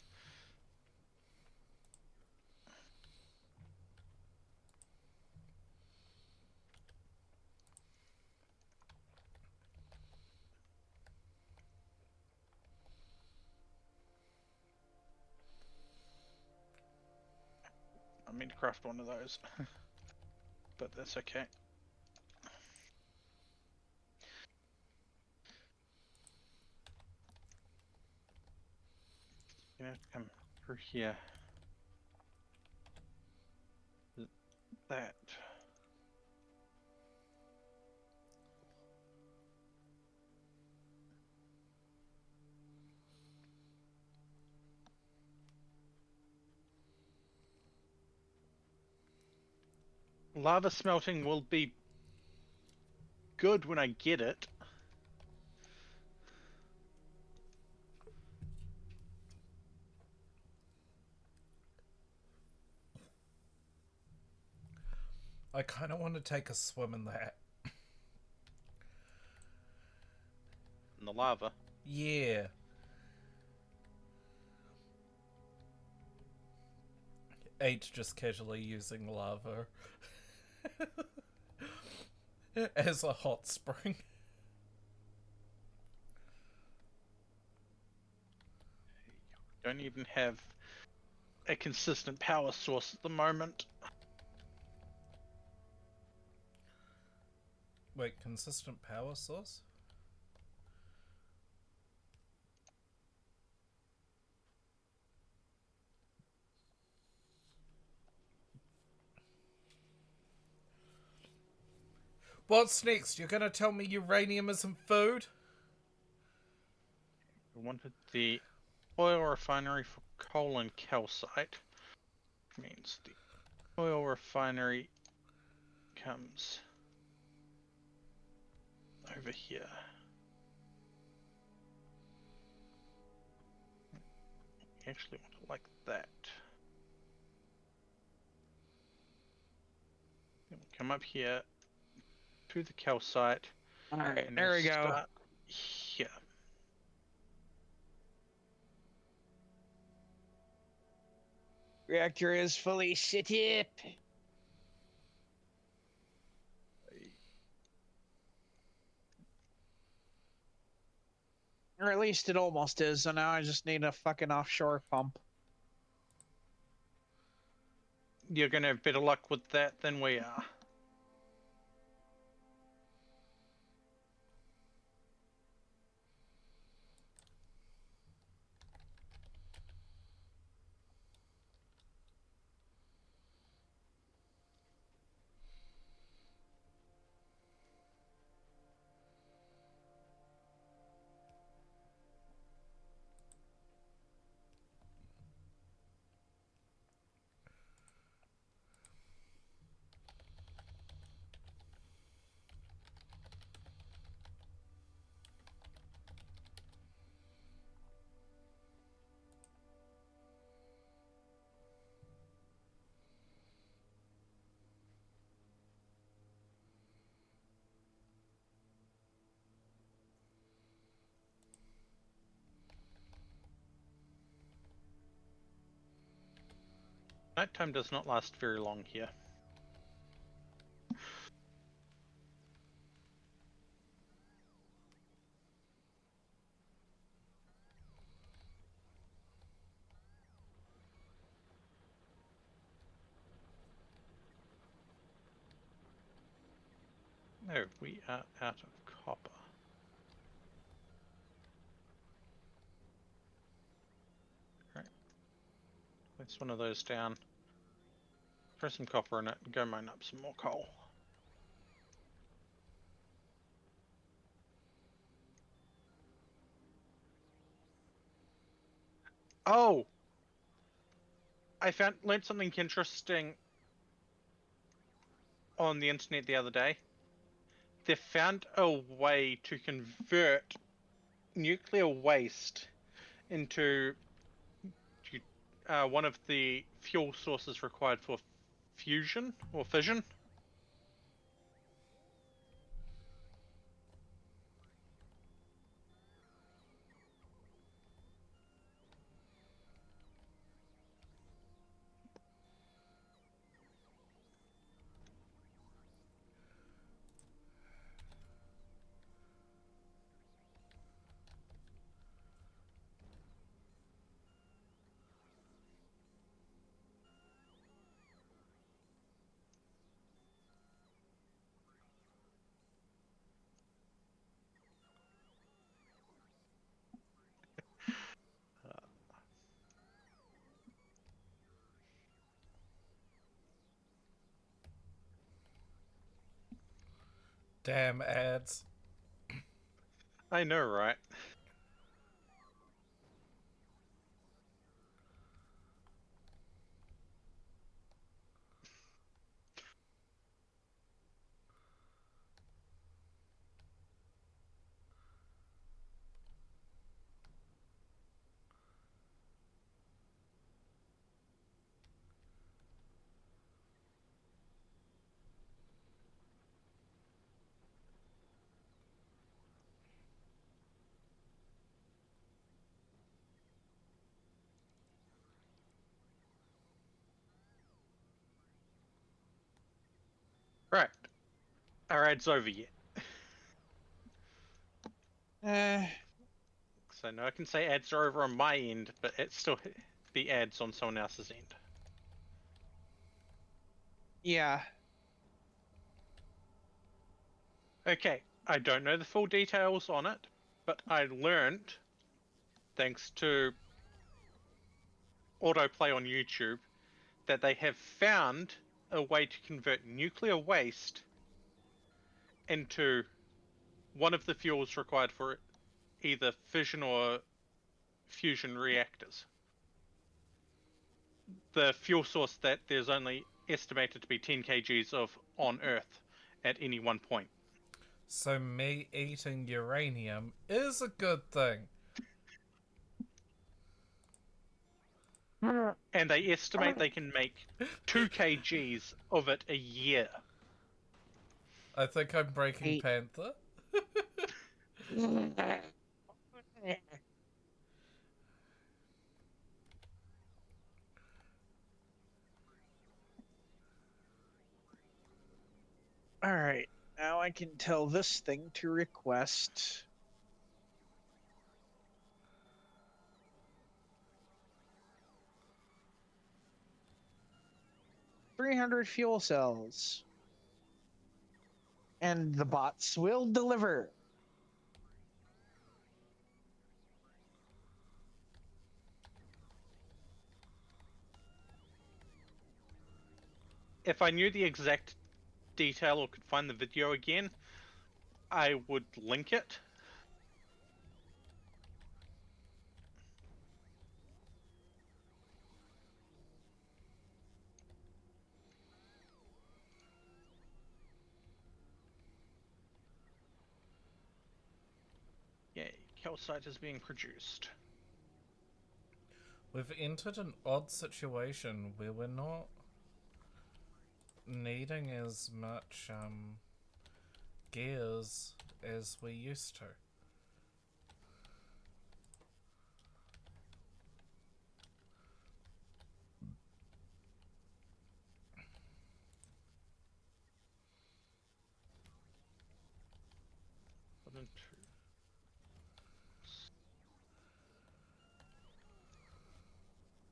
I mean to craft one of those. But that's okay. You have to come through here. That. Lava smelting will be good when I get it. I kind of want to take a swim in that. In the lava. Yeah. Eight just casually using lava as a hot spring. Don't even have a consistent power source at the moment. Wait, consistent power source? What's next? You're gonna tell me uranium isn't food? We wanted the oil refinery for coal and calcite. Which means the oil refinery comes over here. We actually want it like that. Then we come up here to the calcite. Alright, And there we'll we go. start here. Reactor is fully set up. Or at least it almost is, so now I just need a fucking offshore pump. You're gonna have better luck with that than we are. Nighttime does not last very long here. No, we are out of copper. Right. Place one of those down. Throw some copper in it and go mine up some more coal. Oh! I learned something interesting on the internet the other day. They found a way to convert nuclear waste into one of the fuel sources required for fusion or fission. Damn ads. I know, right? Right. Our ad's over yet. So now I can say ads are over on my end, but it's still the ads on someone else's end. Yeah. Okay, I don't know the full details on it, but I learned, thanks to autoplay on YouTube, that they have found a way to convert nuclear waste into one of the fuels required for either fission or fusion reactors. The fuel source that there's only estimated to be 10 kgs of on Earth at any one point. So me eating uranium is a good thing. And they estimate they can make 2 kgs of it a year. I think I'm breaking Panther. Alright, now I can tell this thing to request 300 fuel cells. And the bots will deliver. If I knew the exact detail or could find the video again, I would link it. Yay, calcite is being produced. We've entered an odd situation where we're not needing as much gears as we used to.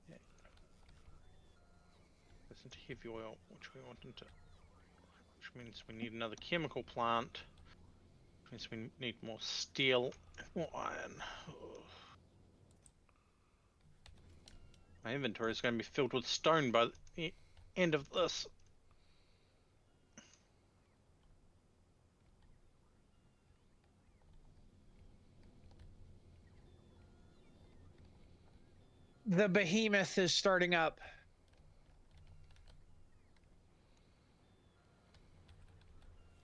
Yeah. Goes into heavy oil, which we want into, which means we need another chemical plant. Which means we need more steel and more iron. Ugh. My inventory is going to be filled with stone by the end of this. The behemoth is starting up.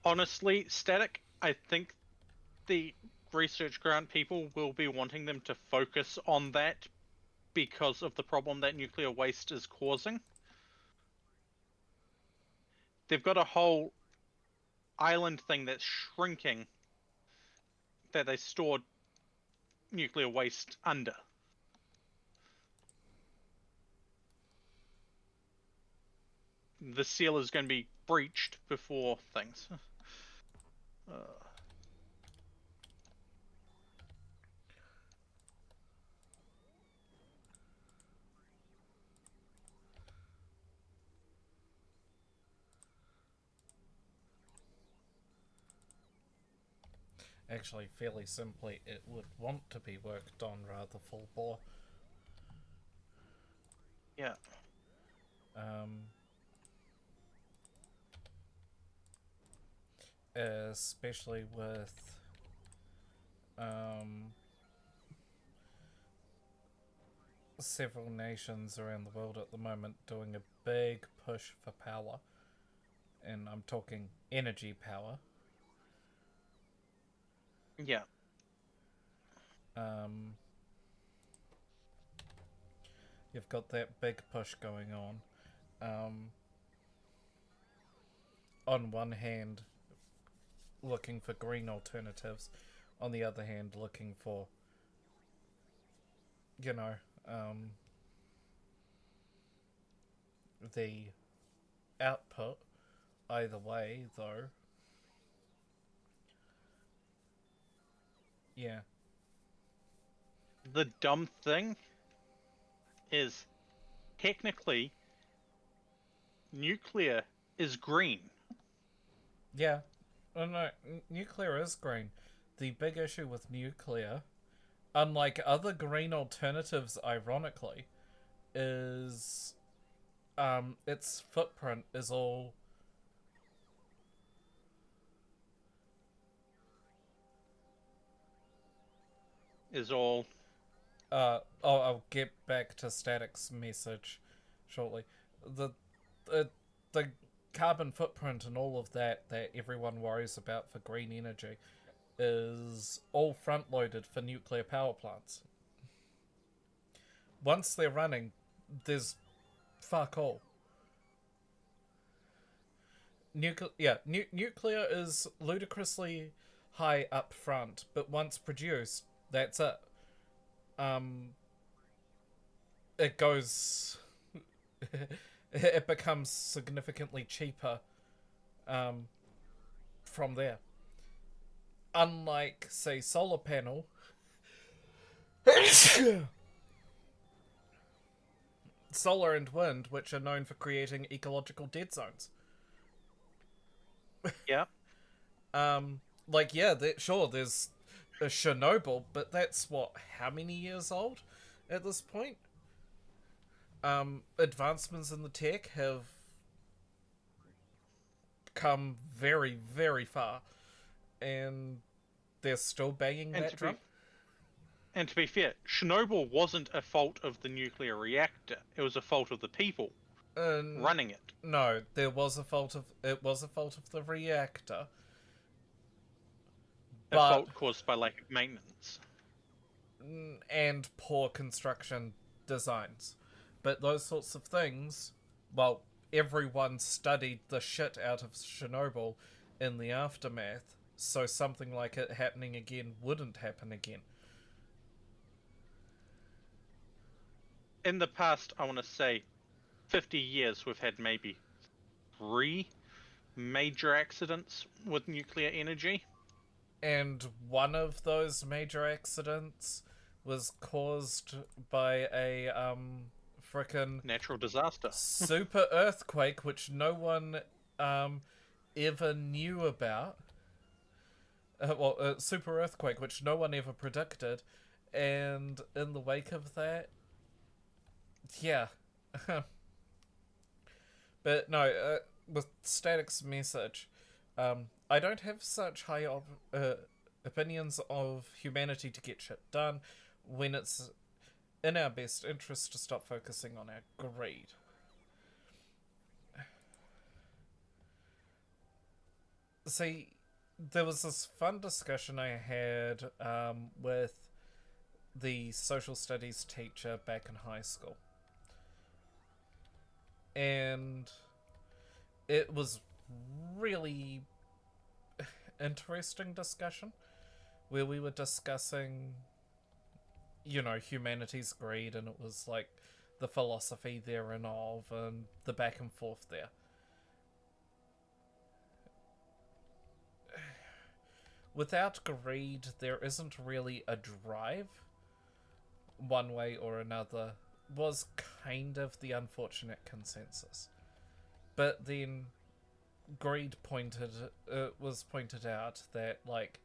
Honestly, Static, I think the research grant people will be wanting them to focus on that because of the problem that nuclear waste is causing. They've got a whole island thing that's shrinking that they stored nuclear waste under. The seal is going to be breached before things. Actually, fairly simply, it would want to be worked on rather full bore. Yeah. Especially with several nations around the world at the moment doing a big push for power, and I'm talking energy power. Yeah. You've got that big push going on. On one hand, looking for green alternatives, on the other hand, looking for, you know, the output. Either way, though, yeah. The dumb thing is, technically, nuclear is green. Yeah. Oh, no, nuclear is green. The big issue with nuclear, unlike other green alternatives, ironically, is its footprint is all I'll get back to Static's message shortly. The the, the carbon footprint and all of that everyone worries about for green energy is all front loaded for nuclear power plants. Once they're running, there's fuck all. Nuclear is ludicrously high up front, but once produced, that's it. It goes. It becomes significantly cheaper from there. Unlike, say, solar panel, solar and wind, which are known for creating ecological dead zones. Yeah. Like, yeah, sure, there's a Chernobyl, but that's what, how many years old at this point? Advancements in the tech have come very, very far, and they're still banging that drum. And to be fair, Chernobyl wasn't a fault of the nuclear reactor. It was a fault of the people running it. No, it was a fault of the reactor. A fault caused by lack of maintenance. And poor construction designs. But those sorts of things, well, everyone studied the shit out of Chernobyl in the aftermath, so something like it happening again wouldn't happen again. In the past, I want to say 50 years, we've had maybe 3 major accidents with nuclear energy. And one of those major accidents was caused by a frickin' Natural disaster. super earthquake, which no one ever knew about. Super earthquake, which no one ever predicted. And in the wake of that, yeah. But no, with Static's message, I don't have such high opinions of humanity to get shit done when it's in our best interest to stop focusing on our greed. See, there was this fun discussion I had with the social studies teacher back in high school. And it was really interesting discussion where we were discussing, you know, humanity's greed, and it was like the philosophy therein of and the back and forth there. Without greed, there isn't really a drive, one way or another, was kind of the unfortunate consensus. But then greed was pointed out that, like,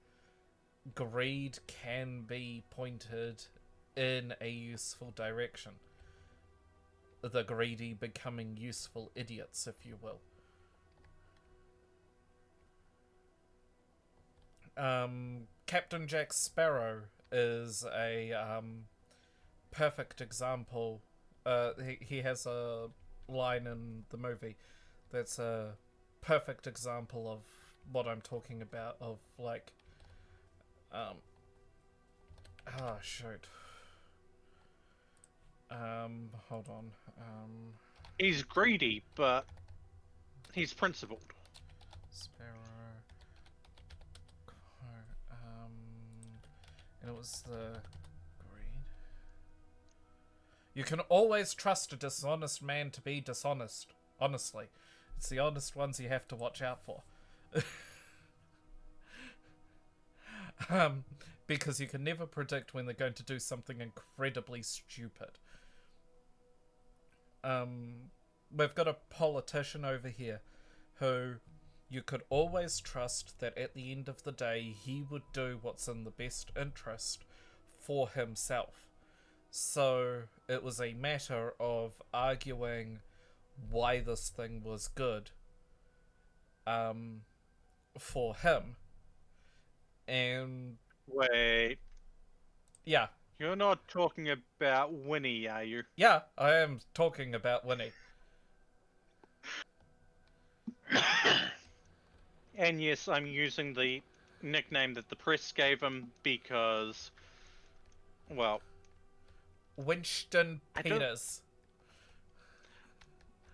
greed can be pointed in a useful direction. The greedy becoming useful idiots, if you will. Captain Jack Sparrow is a perfect example. He has a line in the movie that's a perfect example of what I'm talking about. Of like, shoot. Hold on. He's greedy, but he's principled. Sparrow. And it was the greed. You can always trust a dishonest man to be dishonest. Honestly, it's the honest ones you have to watch out for. Because you can never predict when they're going to do something incredibly stupid. We've got a politician over here who you could always trust that at the end of the day he would do what's in the best interest for himself. So it was a matter of arguing why this thing was good for him. And Wait, yeah. you're not talking about Winnie, are you? Yeah, I am talking about Winnie. And yes, I'm using the nickname that the press gave him because, well, Winston I don't- Peters.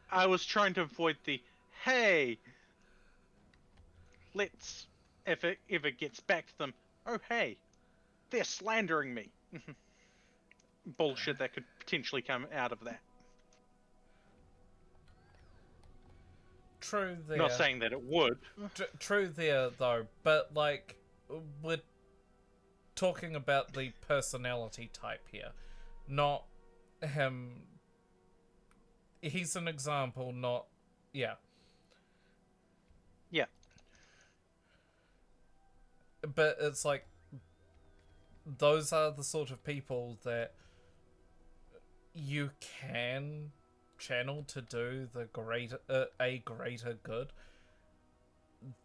I was trying to avoid the, hey, let's, if it gets back to them, oh hey, they're slandering me. Bullshit that could potentially come out of that. True there. Not saying that it would. True there, though. But, like, we're talking about the personality type here. Not him. He's an example, not... Yeah. Yeah. But it's like... Those are the sort of people that you can channel to do the a greater good.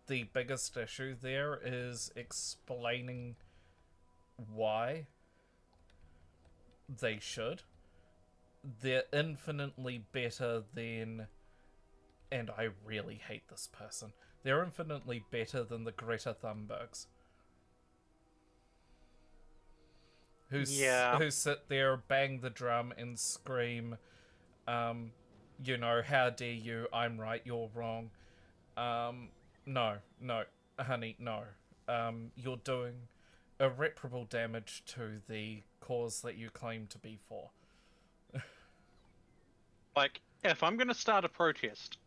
The biggest issue there is explaining why they should. They're infinitely better than, and I really hate this person, they're infinitely better than the Greta Thunbergs. Who sit there, bang the drum, and scream, you know, how dare you, I'm right, you're wrong. No, honey, no. You're doing irreparable damage to the cause that you claim to be for. Like, if I'm going to start a protest,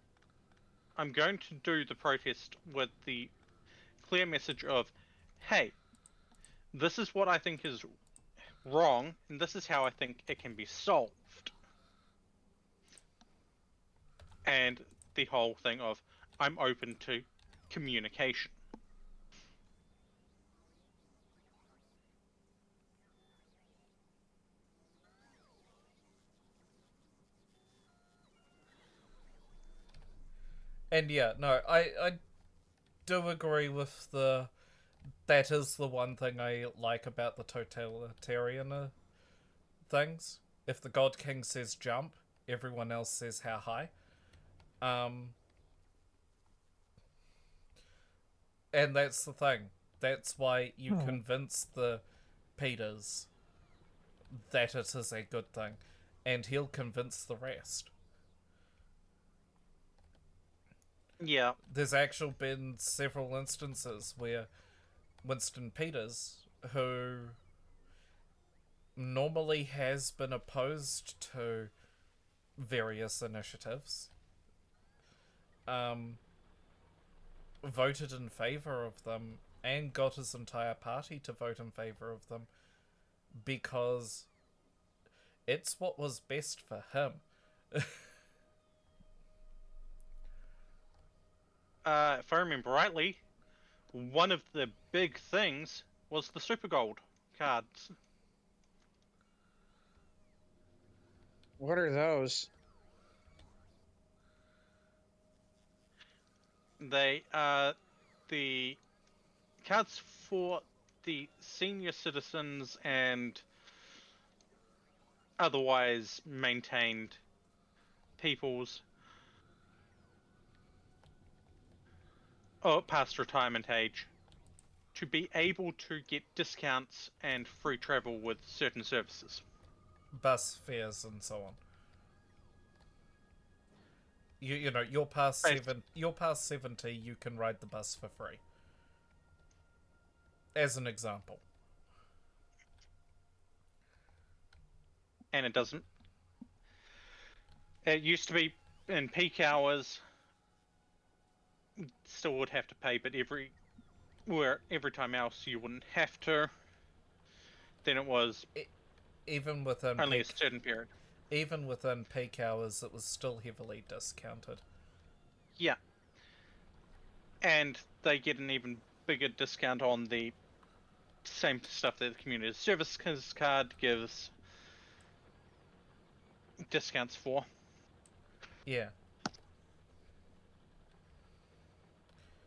I'm going to do the protest with the clear message of, hey, this is what I think is wrong, and this is how I think it can be solved. And the whole thing of, I'm open to communication. And yeah, no, I do agree with the... That is the one thing I like about the totalitarian things. If the God King says jump, everyone else says how high. And that's the thing. That's why you convince the Peters that it is a good thing. And he'll convince the rest. Yeah. There's actually been several instances where Winston Peters, who normally has been opposed to various initiatives, voted in favor of them and got his entire party to vote in favor of them because it's what was best for him. If I remember rightly, one of the big things was the Super Gold cards. What are those? They are the cards for the senior citizens and otherwise maintained peoples past retirement age to be able to get discounts and free travel with certain services. Bus fares and so on. You know, you're past 70, you can ride the bus for free. As an example. And it doesn't. It used to be in peak hours, still would have to pay, but every time else you wouldn't have to. Then it was even within only peak, a certain period. Even within peak hours, it was still heavily discounted. Yeah. And they get an even bigger discount on the same stuff that the community service card gives discounts for. Yeah.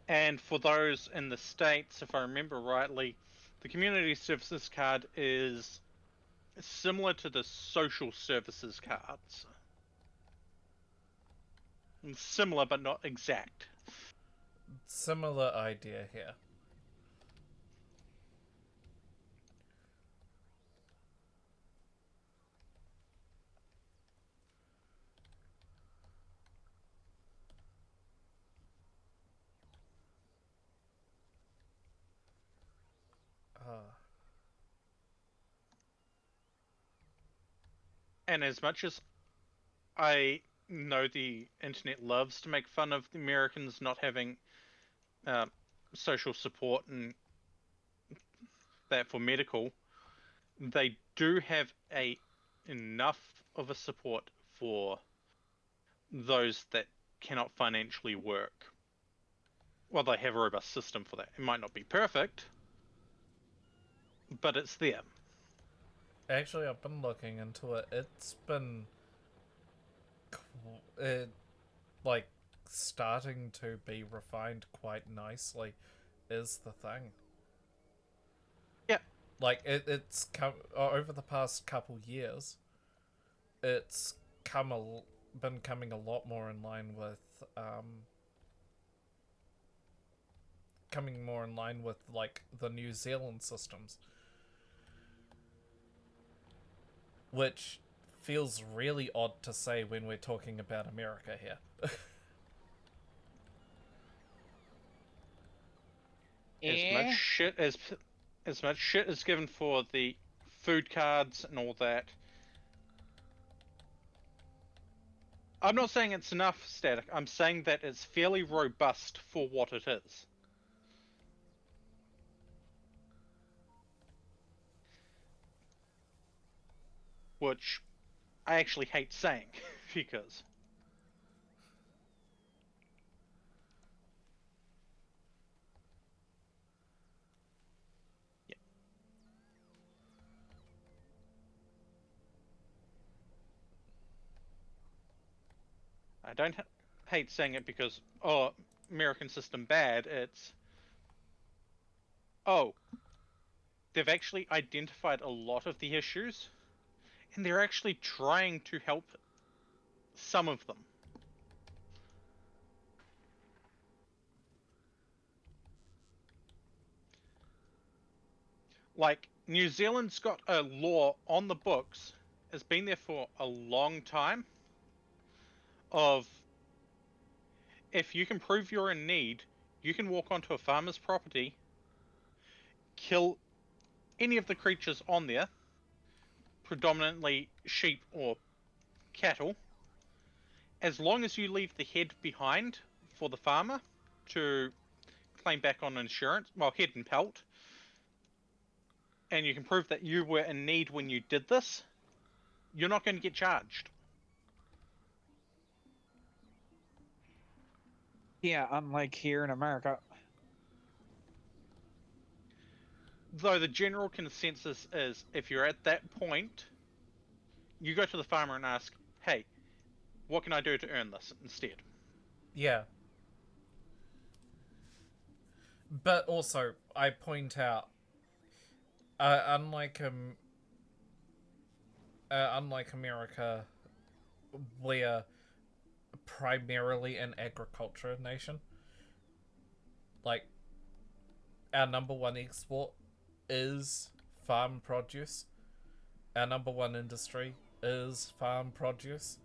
And for those in the States, if I remember rightly, the community services card is similar to the social services cards. Similar, but not exact. Similar idea here. And as much as I know the internet loves to make fun of the Americans not having social support and that for medical, they do have enough of a support for those that cannot financially work. Well, they have a robust system for that. It might not be perfect, but it's there. Actually, I've been looking into it. It's been like starting to be refined quite nicely is the thing. Yeah. Like it's come over the past couple years. It's been coming a lot more in line with like the New Zealand systems, which feels really odd to say when we're talking about America here. As much shit as given for the food cards and all that. I'm not saying it's enough, Static. I'm saying that it's fairly robust for what it is. which I actually hate saying, because... Yeah. I don't hate saying it because, oh, American system bad, it's... Oh, they've actually identified a lot of the issues, and they're actually trying to help some of them. Like, New Zealand's got a law on the books, has been there for a long time, of if you can prove you're in need, you can walk onto a farmer's property, kill any of the creatures on there, predominantly sheep or cattle, as long as you leave the head behind for the farmer to claim back on insurance, well, head and pelt, and you can prove that you were in need when you did this, you're not going to get charged. Yeah, unlike here in America. Though the general consensus is, if you're at that point, you go to the farmer and ask, hey, what can I do to earn this instead? Yeah. But also, I point out, unlike America, we're primarily an agriculture nation. Like, our number one export is farm produce. Our number one industry is farm produce.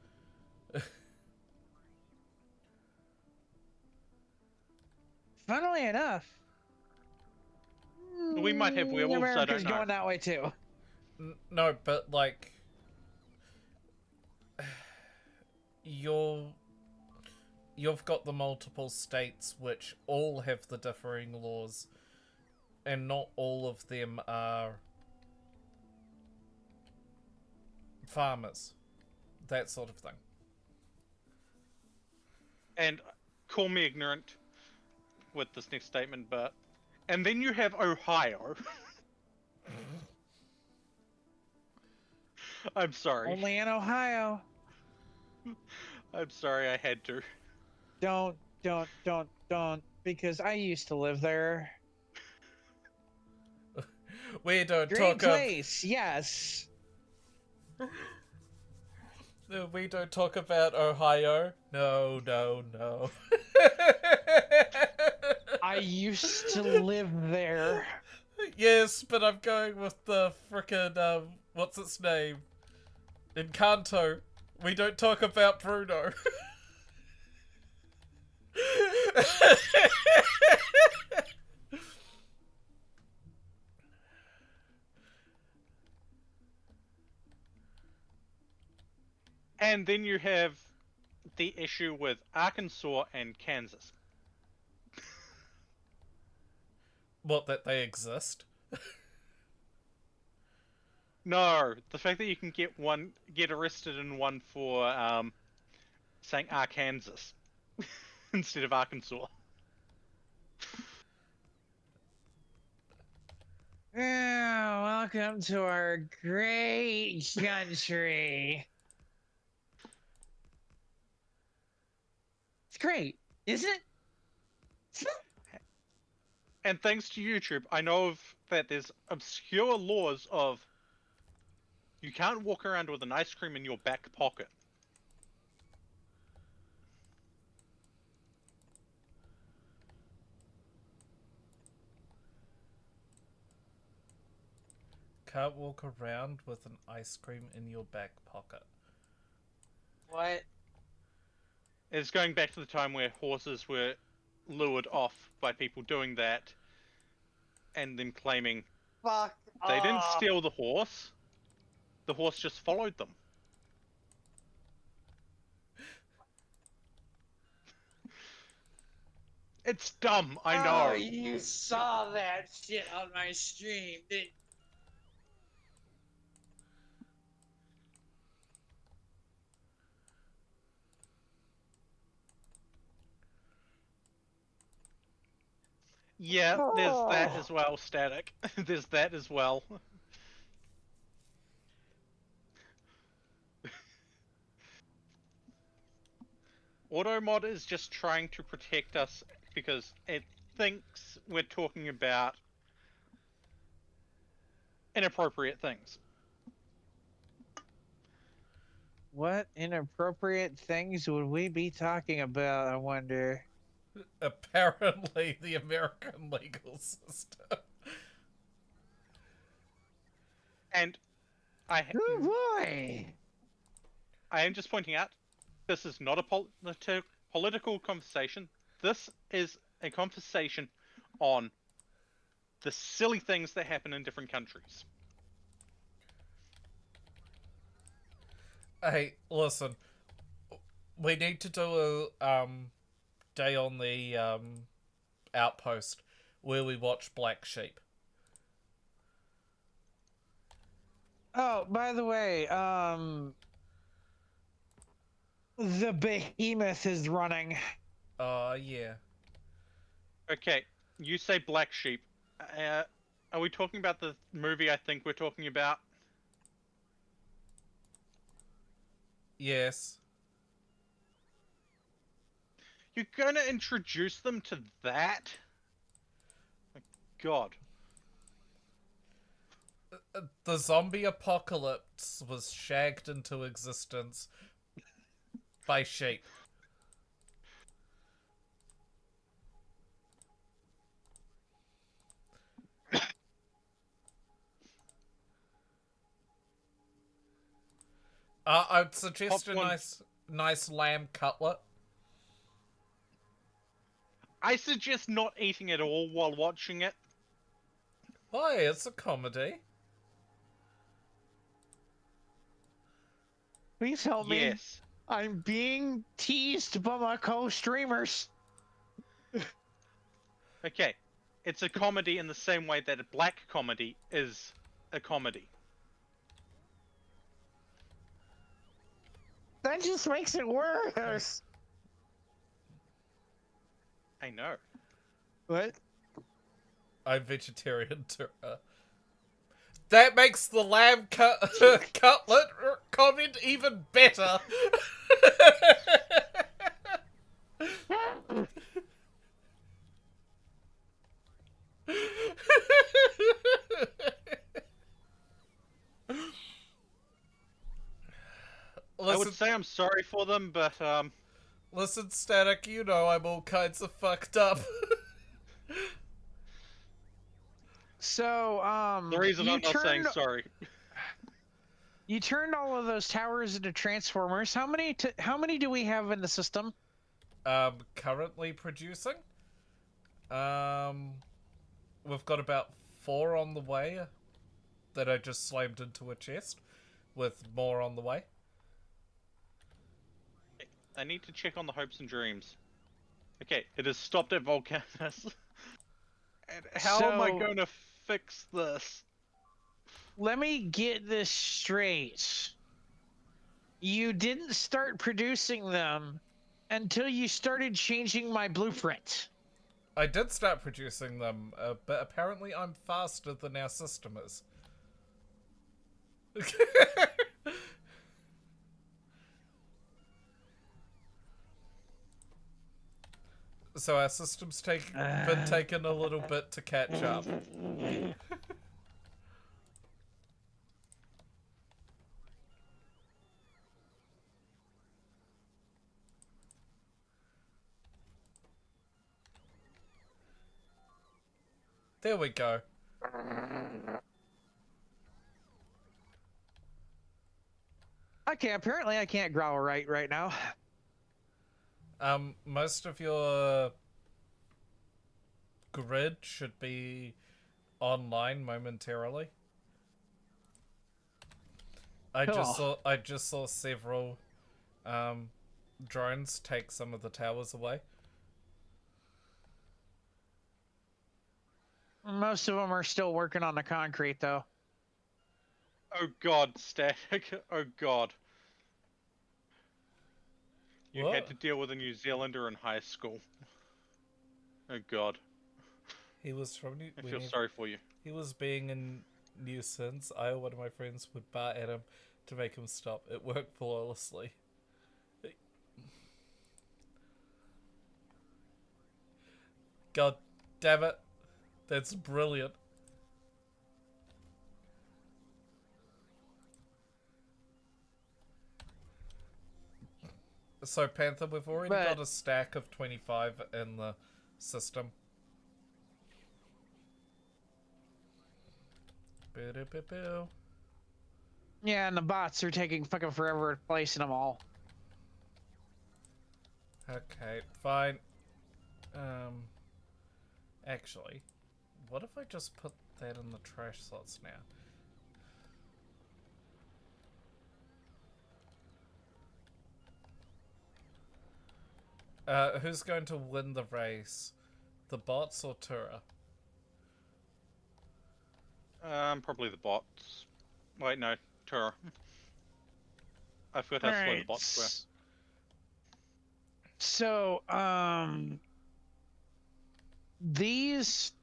Funnily enough, We might have werewolves, I America's don't know. going that way too. No, but like, you've got the multiple states which all have the differing laws, and not all of them are farmers, that sort of thing. And call me ignorant with this next statement, but... And then you have Ohio. I'm sorry. Only in Ohio. I'm sorry I had to. Don't, because I used to live there. We don't Great place, yes. We don't talk about Ohio. No. I used to live there. Yes, but I'm going with the frickin' what's its name? Encanto. We don't talk about Bruno. And then you have the issue with Arkansas and Kansas. What, that they exist? No, the fact that you can get arrested in one for saying Arkansas instead of Arkansas. Oh, welcome to our great country. It's great, isn't it? And thanks to YouTube, I know that there's obscure laws of you can't walk around with an ice cream in your back pocket. Can't walk around with an ice cream in your back pocket. What? It's going back to the time where horses were lured off by people doing that and then claiming Fuck they didn't off. steal the horse just followed them. It's dumb, I know. Oh, you saw that shit on my stream, didn't Yeah, there's that as well, Static. There's that as well. Automod is just trying to protect us because it thinks we're talking about inappropriate things. What inappropriate things would we be talking about, I wonder? Apparently, the American legal system. And I Oh boy! am just pointing out, this is not a political conversation. This is a conversation on the silly things that happen in different countries. Hey, listen. We need to do a day on the outpost where we watch Black Sheep. Oh, by the way, the behemoth is running. Yeah. Okay, you say Black Sheep. Are we talking about the movie I think we're talking about? Yes. You're gonna introduce them to that? My God. The zombie apocalypse was shagged into existence by sheep. I'd suggest a nice lamb cutlet. I suggest not eating it all while watching it. Why? It's a comedy. Please help me. Yes. I'm being teased by my co-streamers. Okay. It's a comedy in the same way that a black comedy is a comedy. That just makes it worse. I know. What? I'm vegetarian too. That makes the lamb cutlet comment even better. I would say I'm sorry for them, but listen, Static, you know I'm all kinds of fucked up. So, the reason I'm not saying sorry. You turned all of those towers into transformers. How many do we have in the system? Currently producing. We've got about 4 on the way that I just slammed into a chest, with more on the way. I need to check on the hopes and dreams. Okay, it has stopped at Volcanus. And how am I going to fix this? Let me get this straight. You didn't start producing them until you started changing my blueprint. I did start producing them, but apparently I'm faster than our system is. So our system's been taking a little bit to catch up. There we go. Okay, apparently I can't growl right now. Most of your grid should be online momentarily. I just saw several drones take some of the towers away. Most of them are still working on the concrete, though. Oh God, Static. Oh God. You had to deal with a New Zealander in high school. Oh God. He was from I feel sorry for you. he was being a nuisance. I or one of my friends would bark at him to make him stop. It worked flawlessly. God damn it. That's brilliant. So, Panther, we've already But- got a stack of 25 in the system. Boo-doo-boo-boo. Yeah, and the bots are taking fucking forever at placing them all. Okay, fine. Actually, what if I just put that in the trash slots now? Who's going to win the race? The bots or Tura? Probably the bots. Wait, no, Tura. I forgot how slow the Alright, bots were. So, these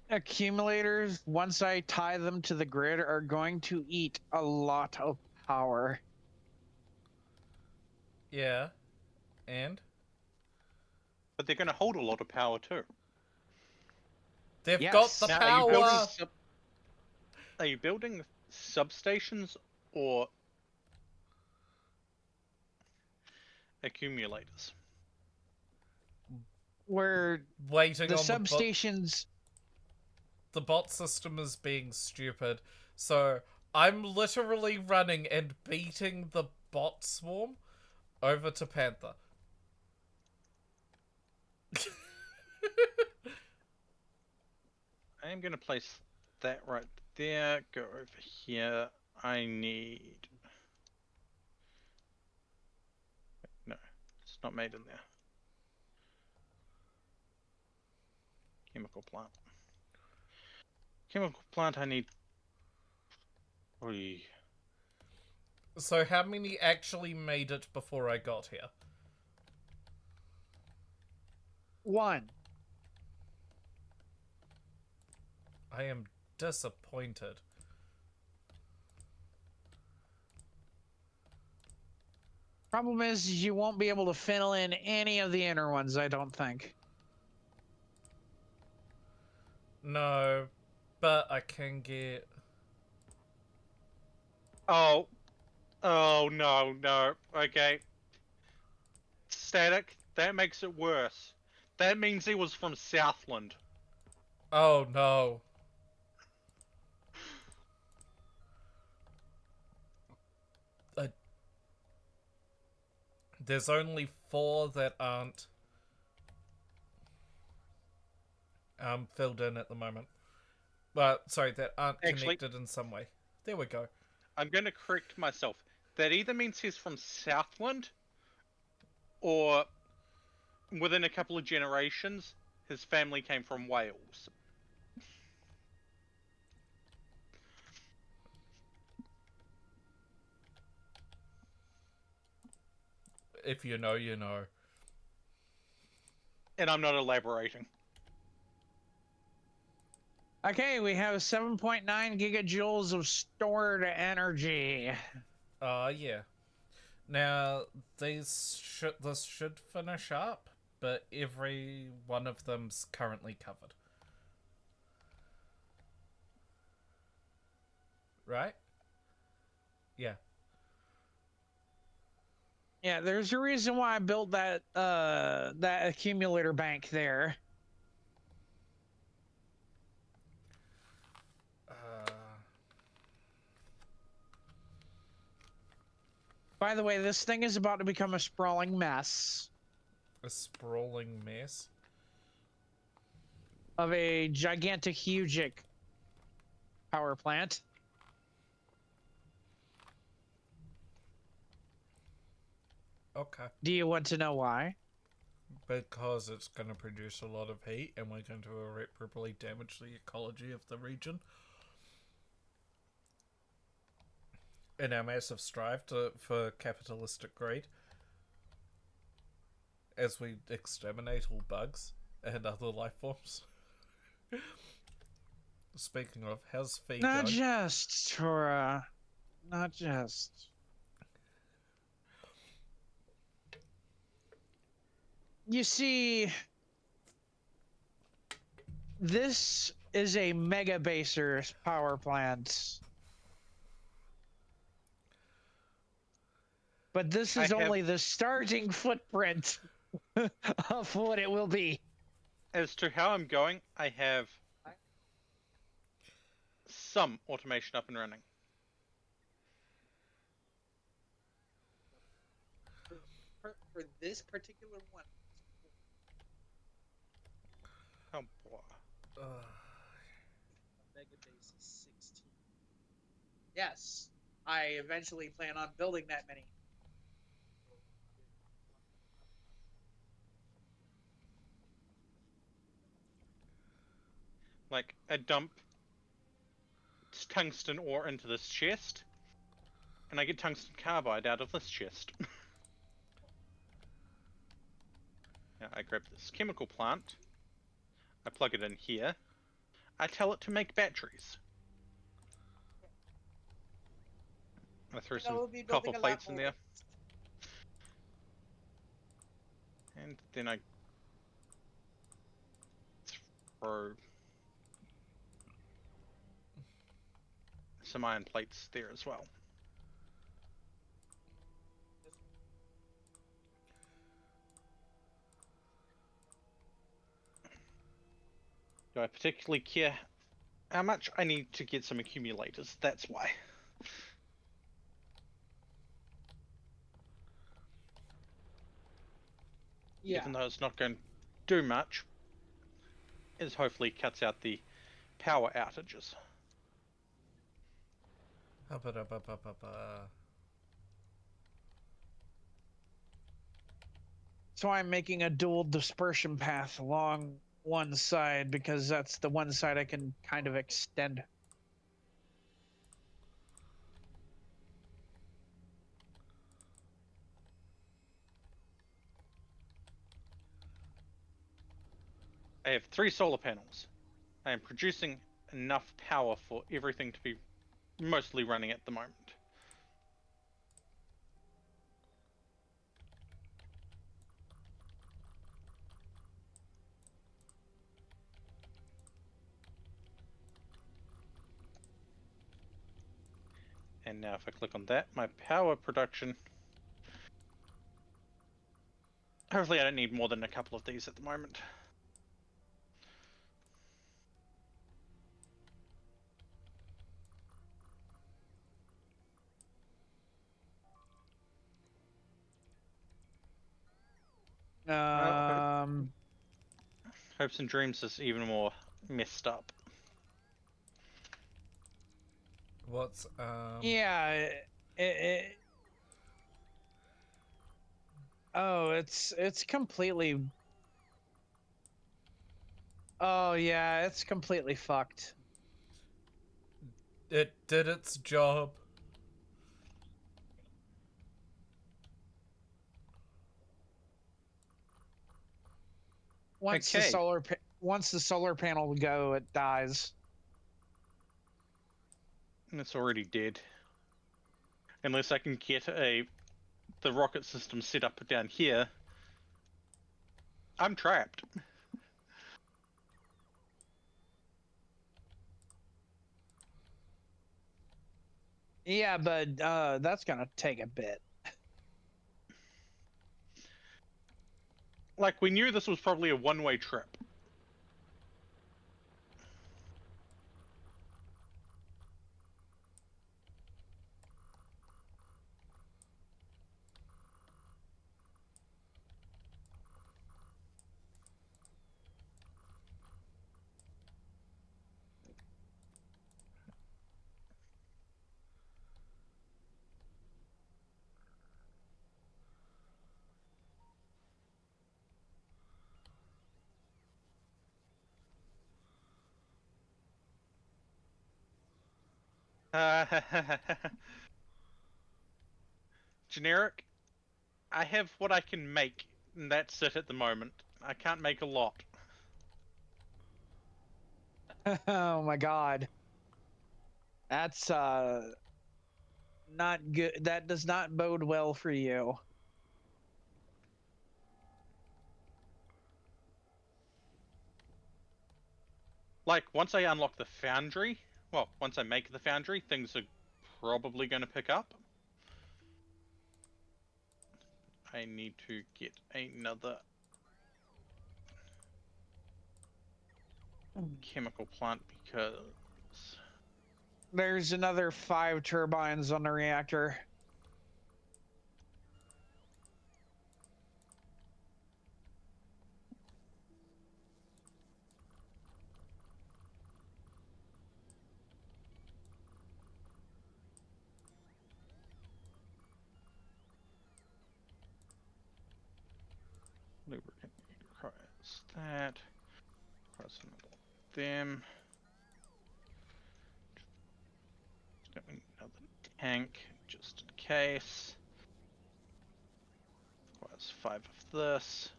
accumulators, once I tie them to the grid, are going to eat a lot of power. Yeah. And? But they're going to hold a lot of power too. They've Yes. got the Now, power! Are you building substations or accumulators? Where Waiting the on substations. the bot system is being stupid. So I'm literally running and beating the bot swarm over to Panther. I am going to place that right there. Go over here. I need... No, it's not made in there. Chemical plant. Chemical plant, I need... 3. So how many actually made it before I got here? 1. I am disappointed. Problem is, you won't be able to fill in any of the inner ones, I don't think. No, but I can get... Oh. Oh, no, no. Okay. Static, that makes it worse. That means he was from Southland. Oh no. There's only 4 that aren't filled in at the moment. Sorry, that aren't Actually- connected in some way. There we go. I'm going to correct myself. That either means he's from Southland, or within a couple of generations, his family came from Wales. If you know, you know. And I'm not elaborating. Okay, we have 7.9 gigajoules of stored energy. Yeah. Now, this should finish up, but every one of them's currently covered. Right? Yeah. Yeah, there's a reason why I built that that accumulator bank there. By the way, this thing is about to become a sprawling mess A sprawling mess. of a gigantic, huge power plant. Okay. Do you want to know why? Because it's going to produce a lot of heat and we're going to irreparably damage the ecology of the region. In our massive strive for capitalistic greed. As we exterminate all bugs and other life forms. Speaking of, how's Fee Not going? just, Tora. Not just. You see, this is a mega baser power plant. But this I is have, only the starting footprint of what it will be. as to how I'm going, I have some automation up and running. For this particular one. Oh boy. Mega base is 16. Yes, I eventually plan on building that many. Like, I dump tungsten ore into this chest, and I get tungsten carbide out of this chest. Now, I grab this chemical plant, I plug it in here, I tell it to make batteries. I throw some we'll be copper building a lot plates in more. there, and then I throw some iron plates there as well. Do I particularly care how much? I need to get some accumulators, that's why. Yeah. Even though it's not going to do much, it hopefully cuts out the power outages. So I'm making a dual dispersion path along one side because that's the one side I can kind of extend. I have 3 solar panels. I am producing enough power for everything to be mostly running at the moment. And now if I click on that, my power production... Hopefully I don't need more than a couple of these at the moment. Hopes and Dreams is even more messed up. What's Yeah. Oh, it's completely. Oh yeah, it's completely fucked. It did its job. Once Okay. once the solar panel go, it dies. And it's already dead. Unless I can get the rocket system set up down here, I'm trapped. Yeah, but that's gonna take a bit. Like, we knew this was probably a one-way trip. Generic, I have what I can make, and that's it at the moment. I can't make a lot. Oh my god. That's not good. That does not bode well for you. Like, once I unlock the foundry, well, once I make the foundry, things are probably going to pick up. I need to get another chemical plant because... There's another 5 turbines on the reactor. Lubricant requires that. Requires them. Don't we need another tank just in case. Requires 5 of this.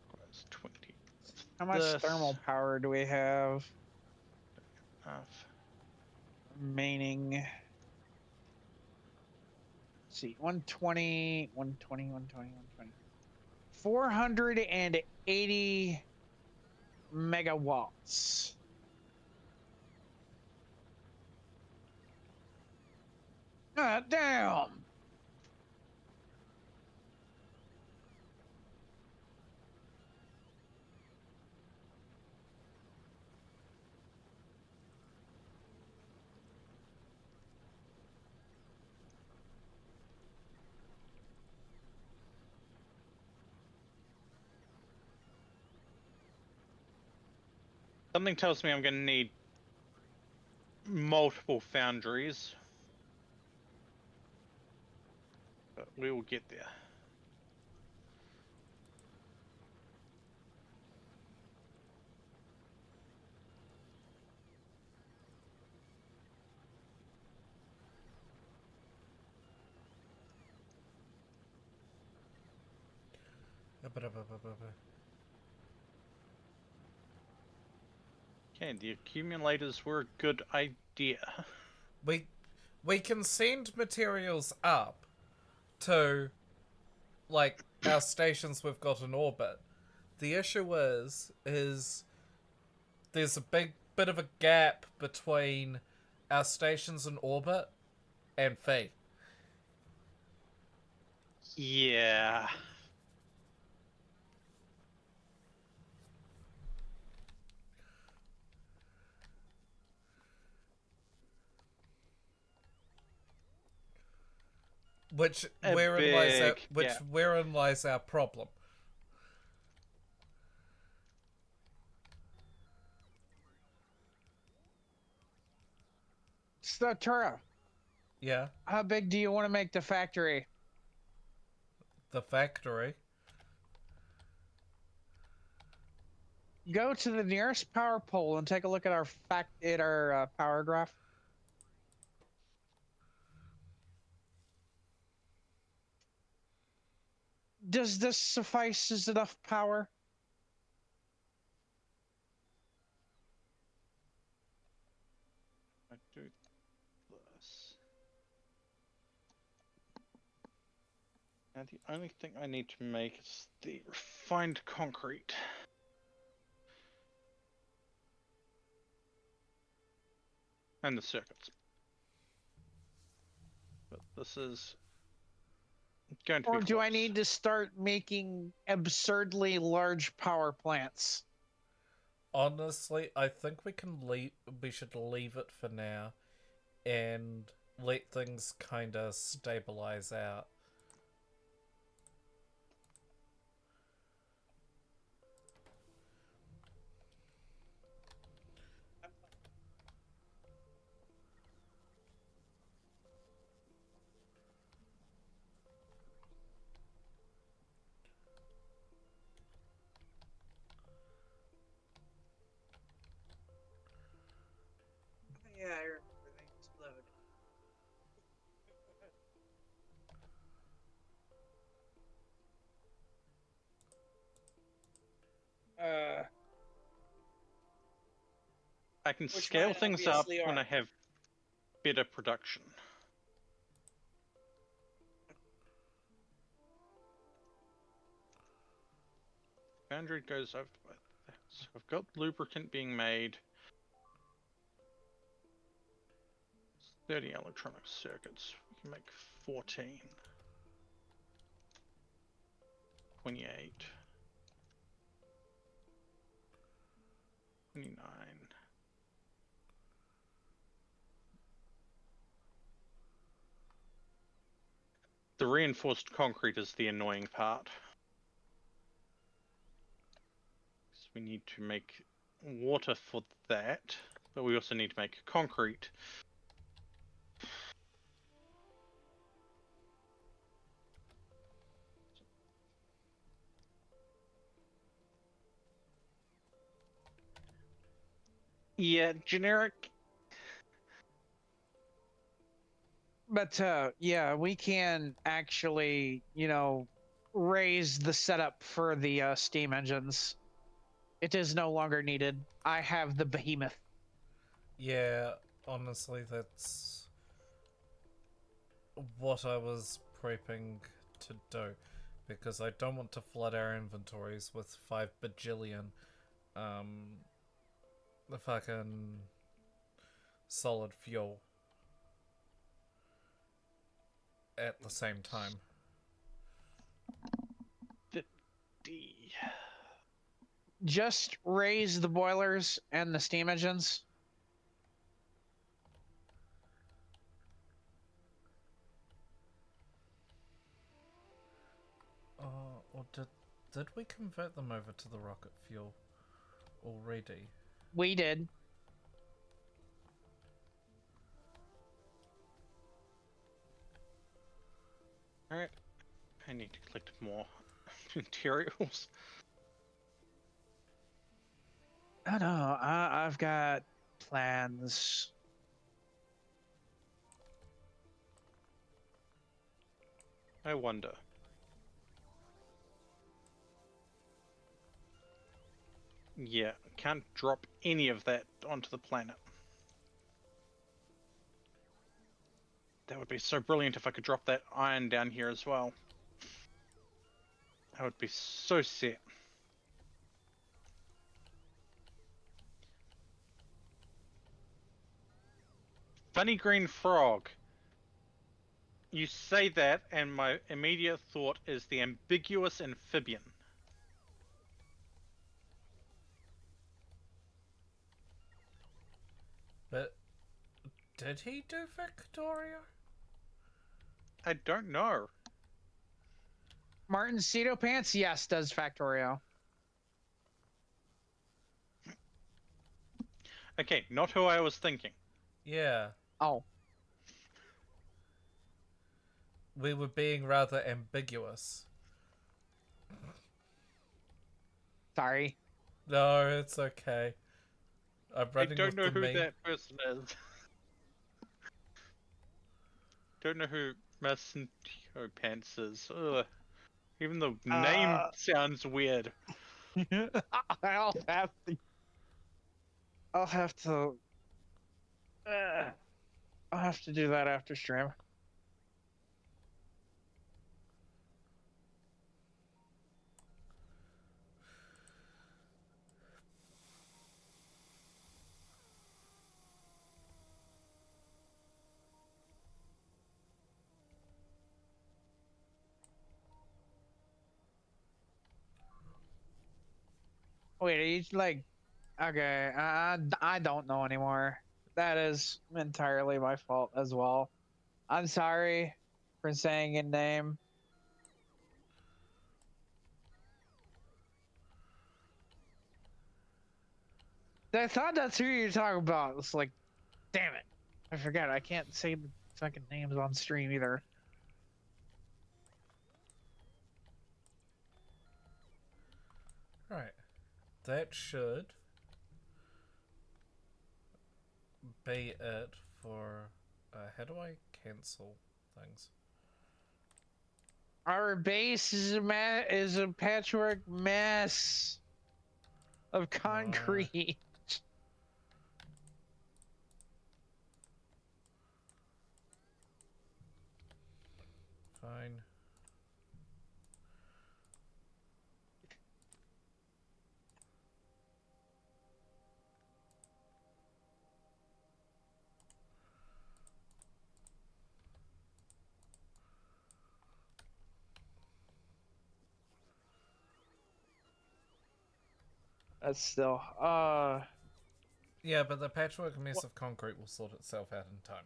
Requires 20 of How much this. thermal power do we have Enough. remaining? Let's see, 120, 120, 120, 120. 480 megawatts. God damn. Something tells me I'm going to need multiple foundries. But we will get there. Okay, the accumulators were a good idea. We can send materials up to, like, our stations we've got in orbit. The issue is there's a big bit of a gap between our stations in orbit and Fee. Yeah. Wherein lies our problem. Statura, Yeah, how big do you want to make the factory? the factory. Go to the nearest power pole and take a look at our power graph. Does this suffice as enough power? I do this. Now the only thing I need to make is the refined concrete. And the circuits. But this is going to be Or do I close. need to start making absurdly large power plants? Honestly, I think we should leave it for now and let things kind of stabilize out. Yeah, I remember they explode. I can Which scale mine things up obviously when are. I have better production. Foundry goes over by that. So I've got lubricant being made. 30 electronic circuits. We can make 14. 28. 29. The reinforced concrete is the annoying part. So we need to make water for that, but we also need to make concrete. Yeah, generic. But yeah, we can actually, raise the setup for the steam engines. It is no longer needed. I have the behemoth. Yeah, honestly, that's what I was prepping to do. Because I don't want to flood our inventories with 5 bajillion the fucking solid fuel at the same time. 50. Just raise the boilers and the steam engines. Or did we convert them over to the rocket fuel already? We did. Alright. I need to collect more materials. I don't know. I've got plans. I wonder. Yeah, can't drop any of that onto the planet. That would be so brilliant if I could drop that iron down here as well. I would be so set. Funny green frog. You say that, and my immediate thought is the ambiguous amphibian. But did he do Victoria? I don't know. Martin Cedo Pants, yes, does Factorio. Okay, not who I was thinking. Yeah. Oh. We were being rather ambiguous. Sorry. No, it's okay. I'm I running don't with know the who meme. that person is. Don't know who Macintio Pants is. Ugh. Even the name sounds weird. I'll have to. I'll have to. I'll have to do that after stream. Wait, are you like? Okay, I don't know anymore. That is entirely my fault as well. I'm sorry for saying a name. I thought that's who you're talking about. It's like, damn it, I forgot. I can't say the fucking names on stream either. Right. That should be it for... how do I cancel things? Our base is a patchwork mess of concrete. fine. That's still Yeah, but the patchwork mess What? of concrete will sort itself out in time.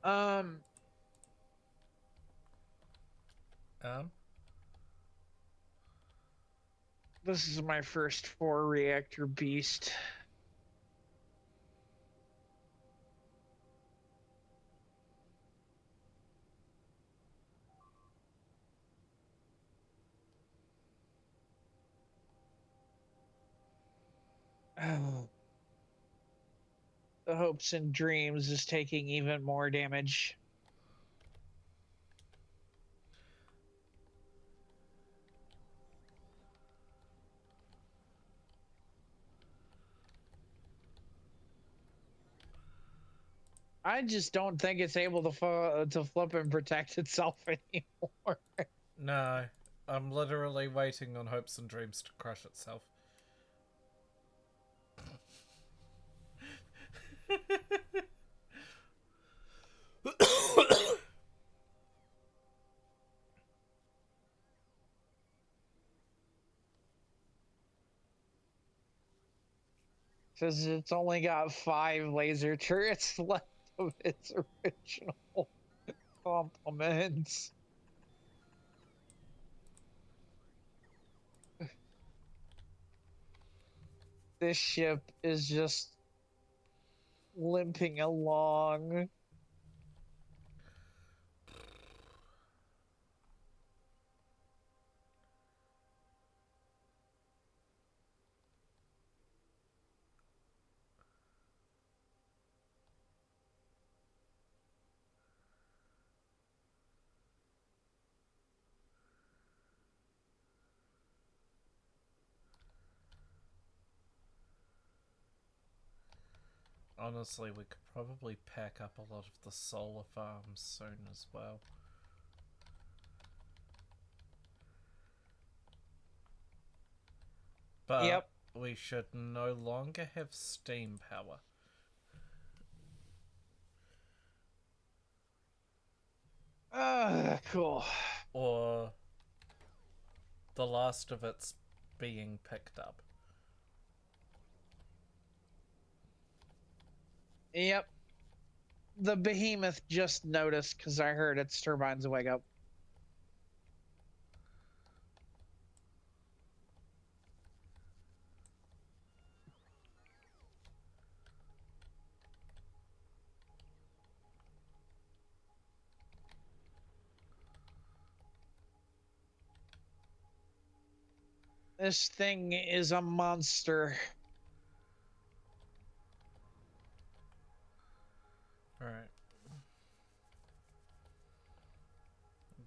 um Um, this is my first 4-reactor beast. Oh, the hopes and dreams is taking even more damage. I just don't think it's able to flip and protect itself anymore. no, I'm literally waiting on hopes and dreams to crush itself. Says it's only got 5 laser turrets left of its original complements. This ship is just limping along. Honestly, we could probably pack up a lot of the solar farms soon as well. But Yep. we should no longer have steam power. Cool. Or the last of it's being picked up. Yep. The behemoth just noticed because I heard its turbines wake up. This thing is a monster. Alright.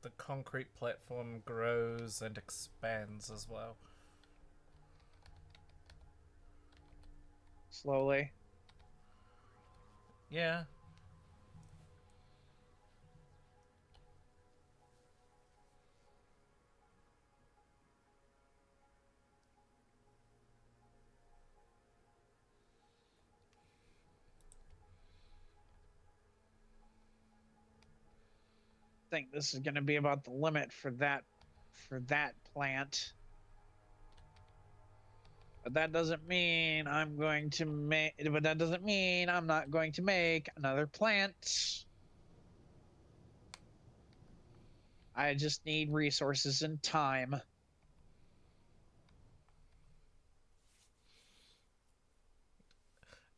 The concrete platform grows and expands as well. Slowly. Yeah. I think this is going to be about the limit for that plant. But that doesn't mean I'm going to make. But that doesn't mean I'm not going to make another plant. I just need resources and time.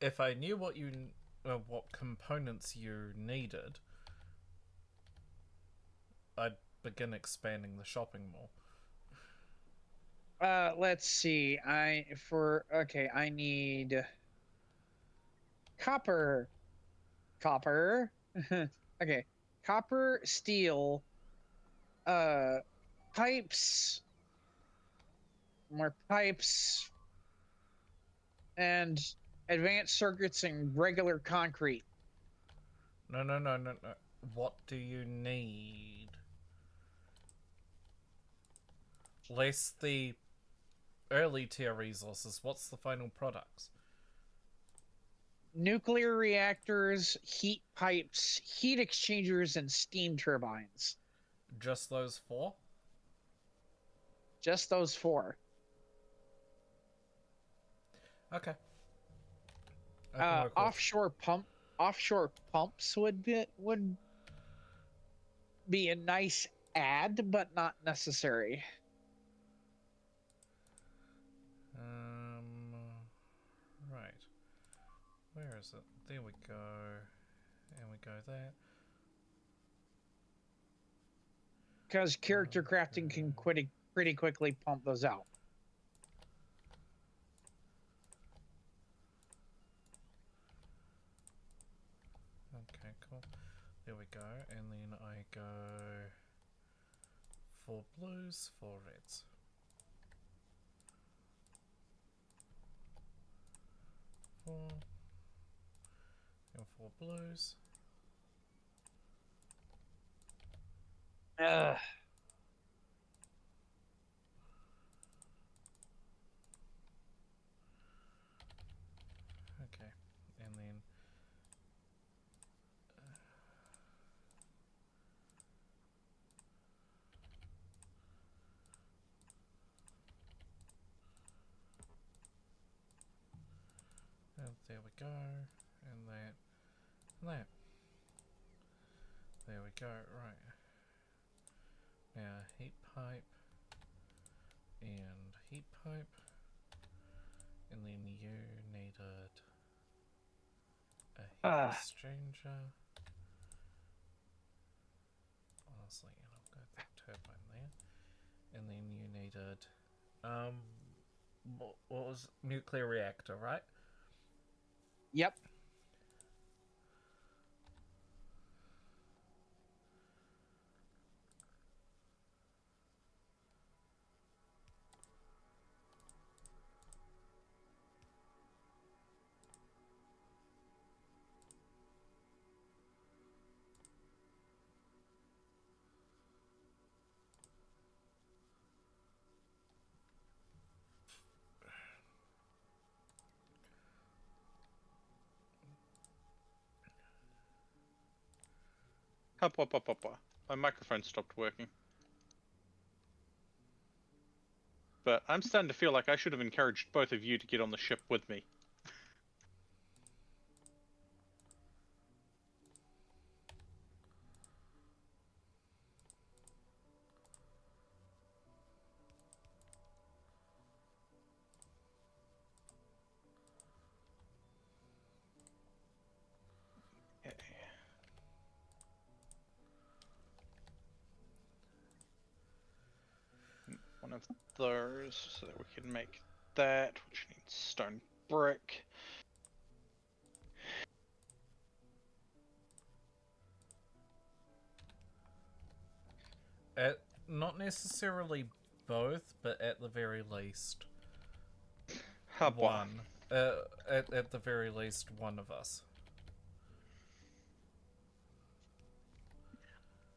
If I knew what what components you needed, I'd begin expanding the shopping mall. Let's see. I need copper. Copper. Okay. Copper, steel, uh pipes, more pipes, and advanced circuits and regular concrete. No. What do you need? Less the early tier resources. What's the final products? Nuclear reactors, heat pipes, heat exchangers, and steam turbines. Just those 4? Just those 4. Okay. I can work with. Offshore pumps would be a nice add, but not necessary. Right. Where is it? There we go. And we go there. Because character crafting can pretty quickly pump those out. Okay, cool. There we go. And then I go 4 blues, 4 reds. 4 and 4 blues. Ugh. Okay, and then and there we go, and that, and that. There we go. Right. Now heat pipe and heat pipe, and then you needed a heat exchanger. Honestly, and I've got that turbine there, and then you needed what was nuclear reactor, right? Yep. Up. My microphone stopped working. But I'm starting to feel like I should have encouraged both of you to get on the ship with me. One of those so that we can make that, which needs stone brick. Not necessarily both, but at the very least Hub one. At the very least, one of us.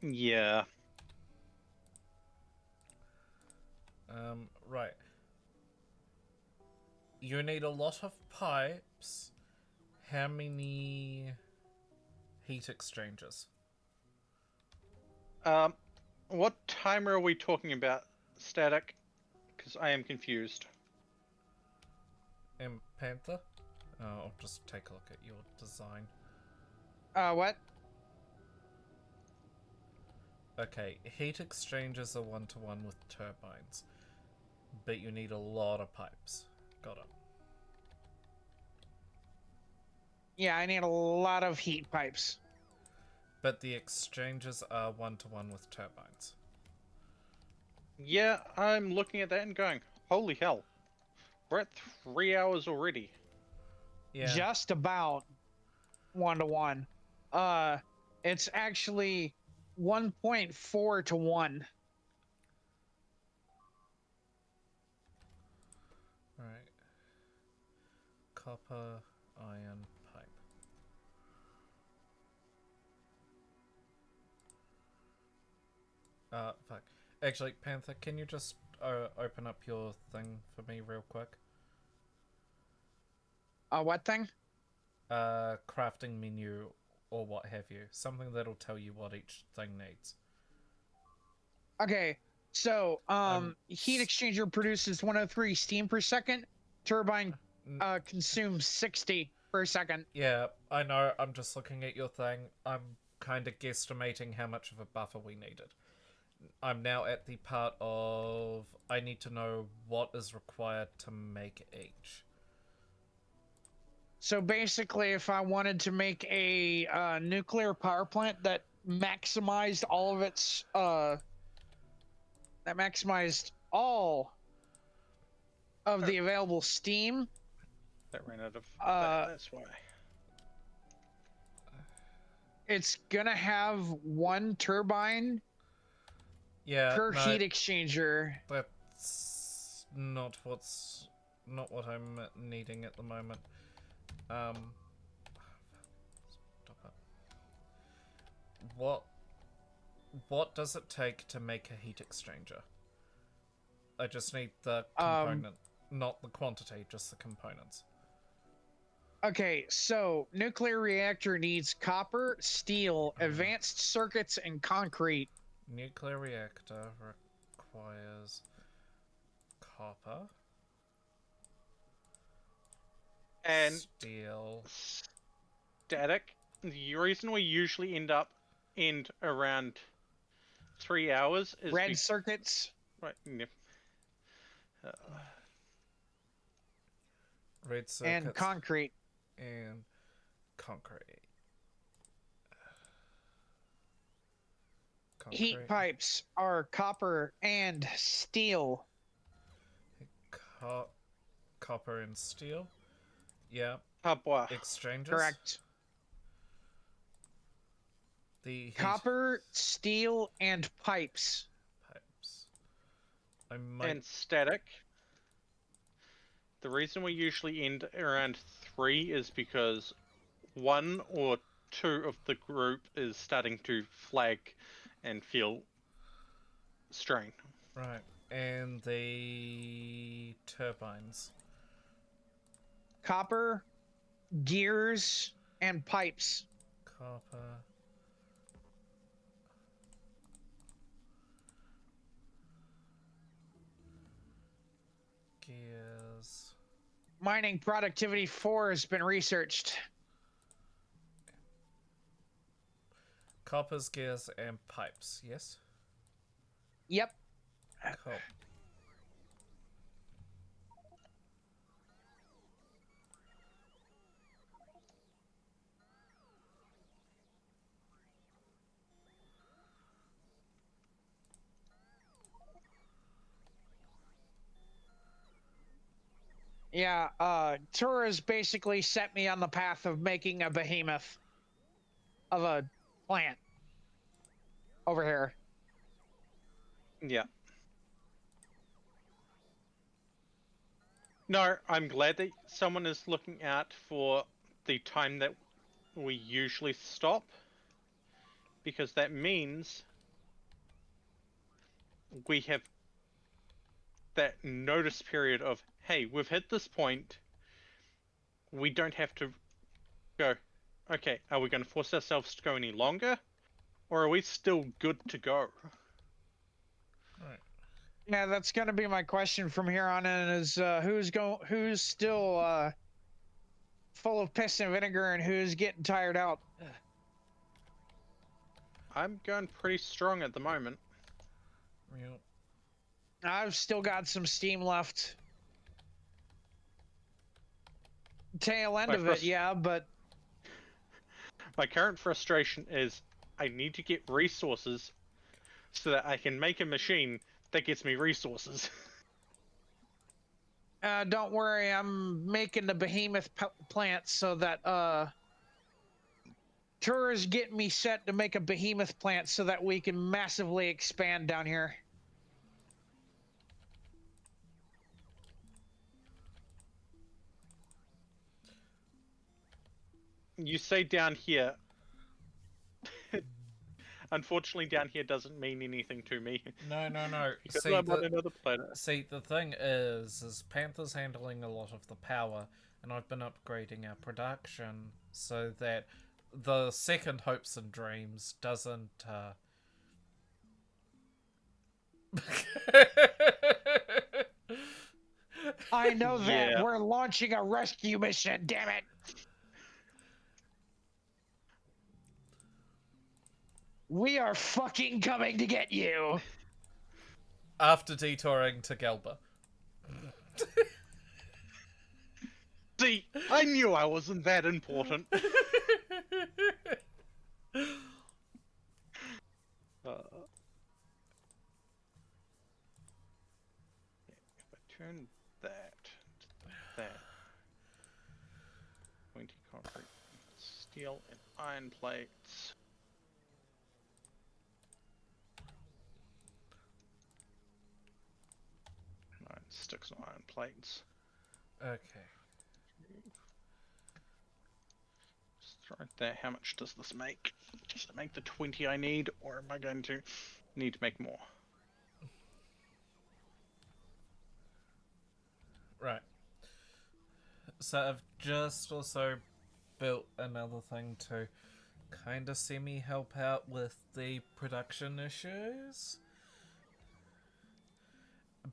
Yeah. Right. You need a lot of pipes. How many heat exchangers? What timer are we talking about, Static? Because I am confused. And Panther? I'll just take a look at your design. What? Okay, heat exchangers are 1-to-1 with turbines. But you need a lot of pipes. Got it. Yeah, I need a lot of heat pipes. But the exchangers are 1-to-1 with turbines. Yeah, I'm looking at that and going, holy hell. We're at 3 hours already. Yeah. Just about 1-to-1. It's actually 1.4 to 1. copper, iron, pipe. Fuck. Actually, Panther, can you just open up your thing for me real quick? What thing? Crafting menu or what have you. Something that'll tell you what each thing needs. Okay, so heat exchanger produces 103 steam per second. Turbine consumes 60 per second. Yeah, I know. I'm just looking at your thing. I'm kind of guesstimating how much of a buffer we needed. I'm now at the part of I need to know what is required to make each. So basically, if I wanted to make a nuclear power plant that maximized all of its that maximized all of the available steam, That ran out of. That's why. it's gonna have one turbine per no, heat exchanger. That's not what I'm needing at the moment. Stop it. What does it take to make a heat exchanger? I just need the component, not the quantity, just the components. Okay, so nuclear reactor needs copper, steel, advanced circuits, and concrete. Nuclear reactor requires copper And steel. Static. The reason we usually end around 3 hours is Red circuits. Right. Red circuits and concrete. And concrete. Heat pipes are copper and steel. Copper and steel. Yeah. Copper. Exchanges. Correct. The copper, steel, and pipes. And static. The reason we usually end around 3 is because 1 or 2 of the group is starting to flag and feel strain. Right. And the turbines. Copper, gears, and pipes. Copper. Gears. Mining productivity 4 has been researched. Coppers, gears, and pipes, yes? Yep. Cool. Yeah, Tura's basically set me on the path of making a behemoth of a plant over here. Yeah. No, I'm glad that someone is looking out for the time that we usually stop, because that means we have that notice period of, hey, we've hit this point, we don't have to go, okay, are we going to force ourselves to go any longer, or are we still good to go? Right. Yeah, that's gonna be my question from here on in is who's still full of piss and vinegar and who's getting tired out. I'm going pretty strong at the moment. Yep. I've still got some steam left. Tail end of it, yeah, but my current frustration is I need to get resources so that I can make a machine that gets me resources. don't worry, I'm making the behemoth plant so that Tura's getting me set to make a behemoth plant so that we can massively expand down here. You say down here. Unfortunately, down here doesn't mean anything to me. No. Because See, I'm on another planet. the thing is Panther's handling a lot of the power, and I've been upgrading our production so that the second Hopes and Dreams doesn't, I know that. Yeah. We're launching a rescue mission, damn it. We are fucking coming to get you. After detouring to Gelba. See, I knew I wasn't that important. If I turn that to that, pointy concrete, steel and iron plates. 9 sticks and iron plates. Okay. Just throw it there. How much does this make? Does it make the 20 I need, or am I going to need to make more? Right. So I've just also built another thing to kind of semi-help out with the production issues.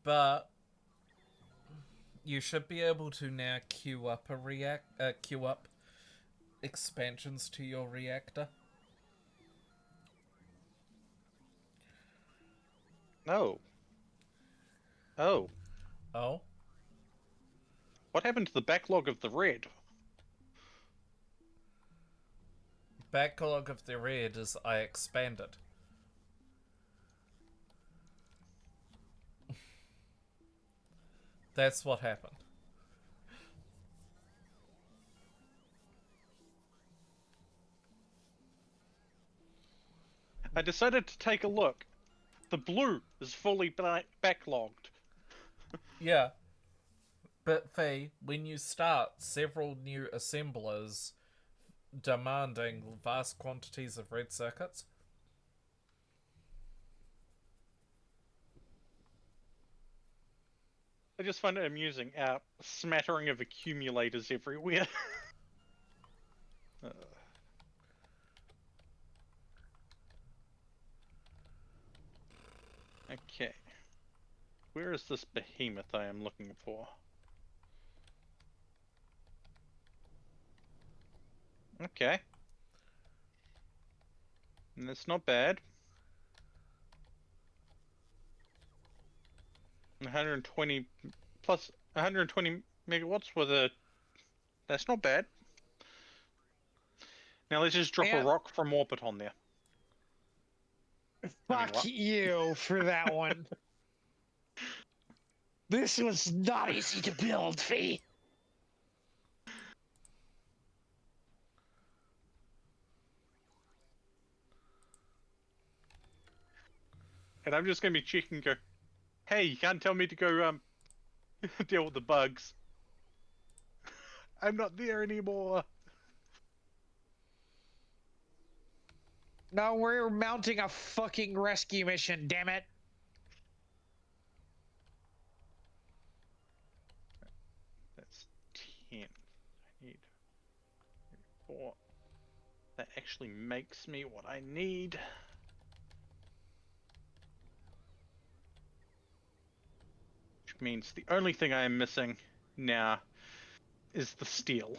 But you should be able to now queue up expansions to your reactor. Oh. Oh. Oh? What happened to the backlog of the red? Backlog of the red is I expanded. That's what happened. I decided to take a look. The blue is fully backlogged. Yeah. But Faye, when you start several new assemblers demanding vast quantities of red circuits, I just find it amusing. Smattering of accumulators everywhere. Okay. Where is this behemoth I am looking for? Okay. And that's not bad. 120 plus 120 megawatts with a... That's not bad. Now let's just drop a rock from orbit on there. Fuck you for that one. This was not easy to build, Fee. And I'm just gonna be checking. Go, hey, you can't tell me to go deal with the bugs. I'm not there anymore. No, we're mounting a fucking rescue mission, damn it. That's 10. I need 4. That actually makes me what I need. Which means the only thing I am missing now is the steel.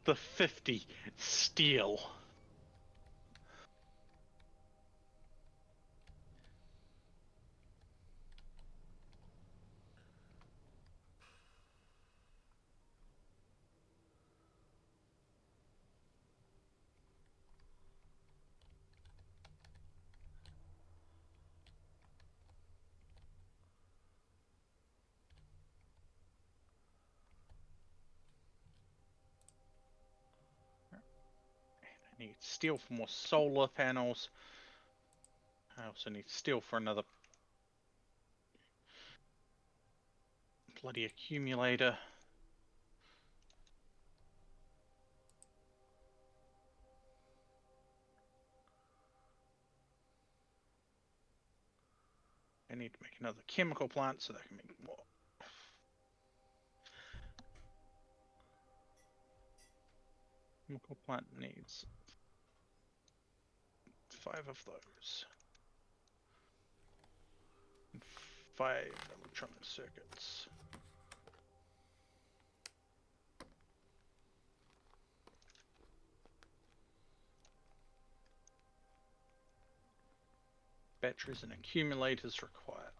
The 50 steel. I need steel for more solar panels. I also need steel for another bloody accumulator. need to make another chemical plant so they can make more. Chemical plant needs 5 of those. And 5 electronic circuits. Batteries and accumulators required.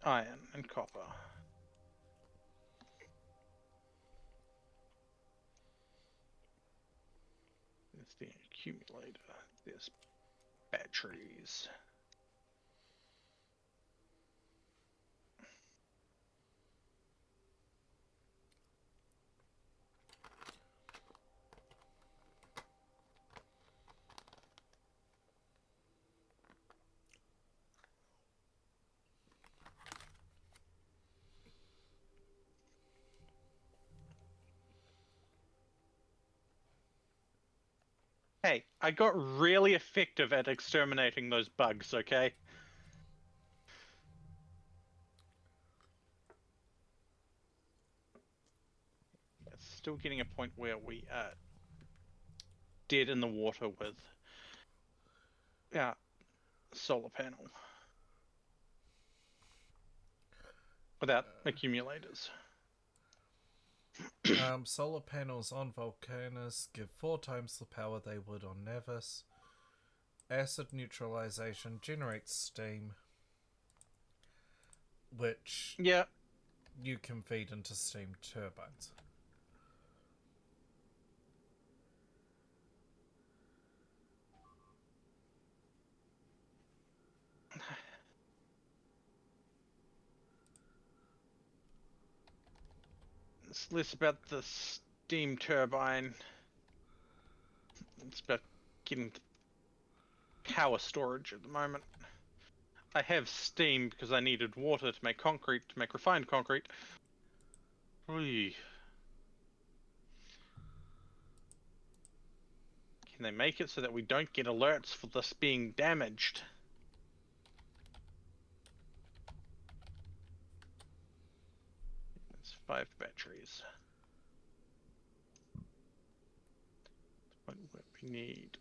Iron and copper. There's the accumulator. There's batteries. Hey, I got really effective at exterminating those bugs, okay? It's still getting a point where we are dead in the water with solar panel. Without accumulators. Solar panels on Vulcanus give 4 times the power they would on Nevis. Acid neutralization generates steam, which you can feed into steam turbines. It's less about the steam turbine. It's about getting power storage at the moment. I have steam because I needed water to make concrete, to make refined concrete. Oy. Can they make it so that we don't get alerts for this being damaged? There's 5 batteries. What we need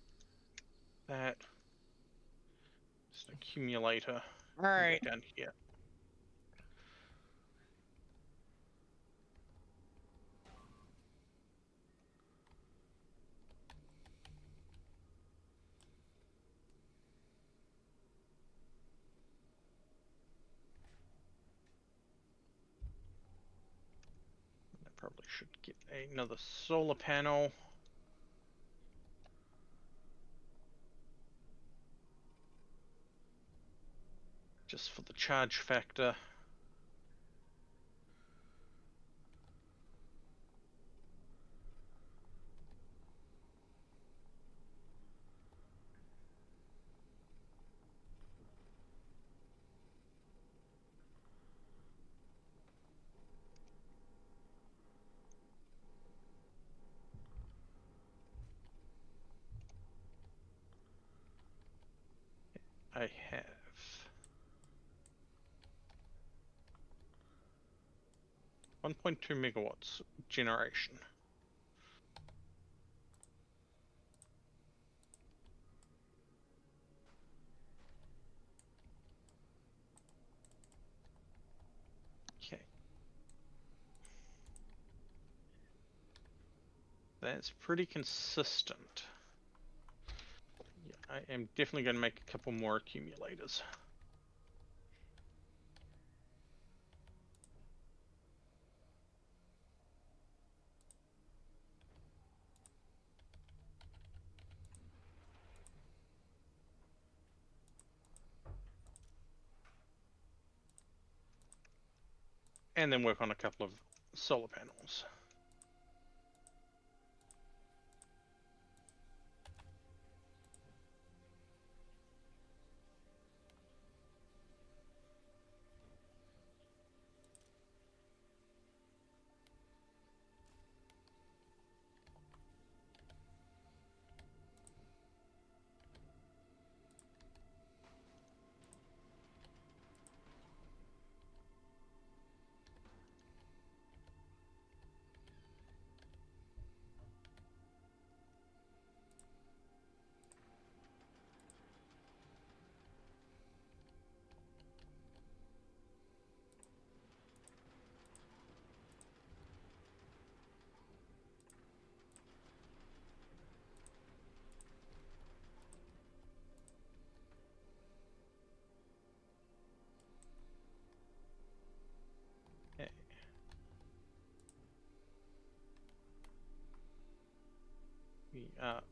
that. Just an accumulator. All right. Down here. I probably should get another solar panel. Just for the charge factor. I have 1.2 megawatts generation. Okay. That's pretty consistent. Yeah, I am definitely going to make a couple more accumulators. And then work on a couple of solar panels.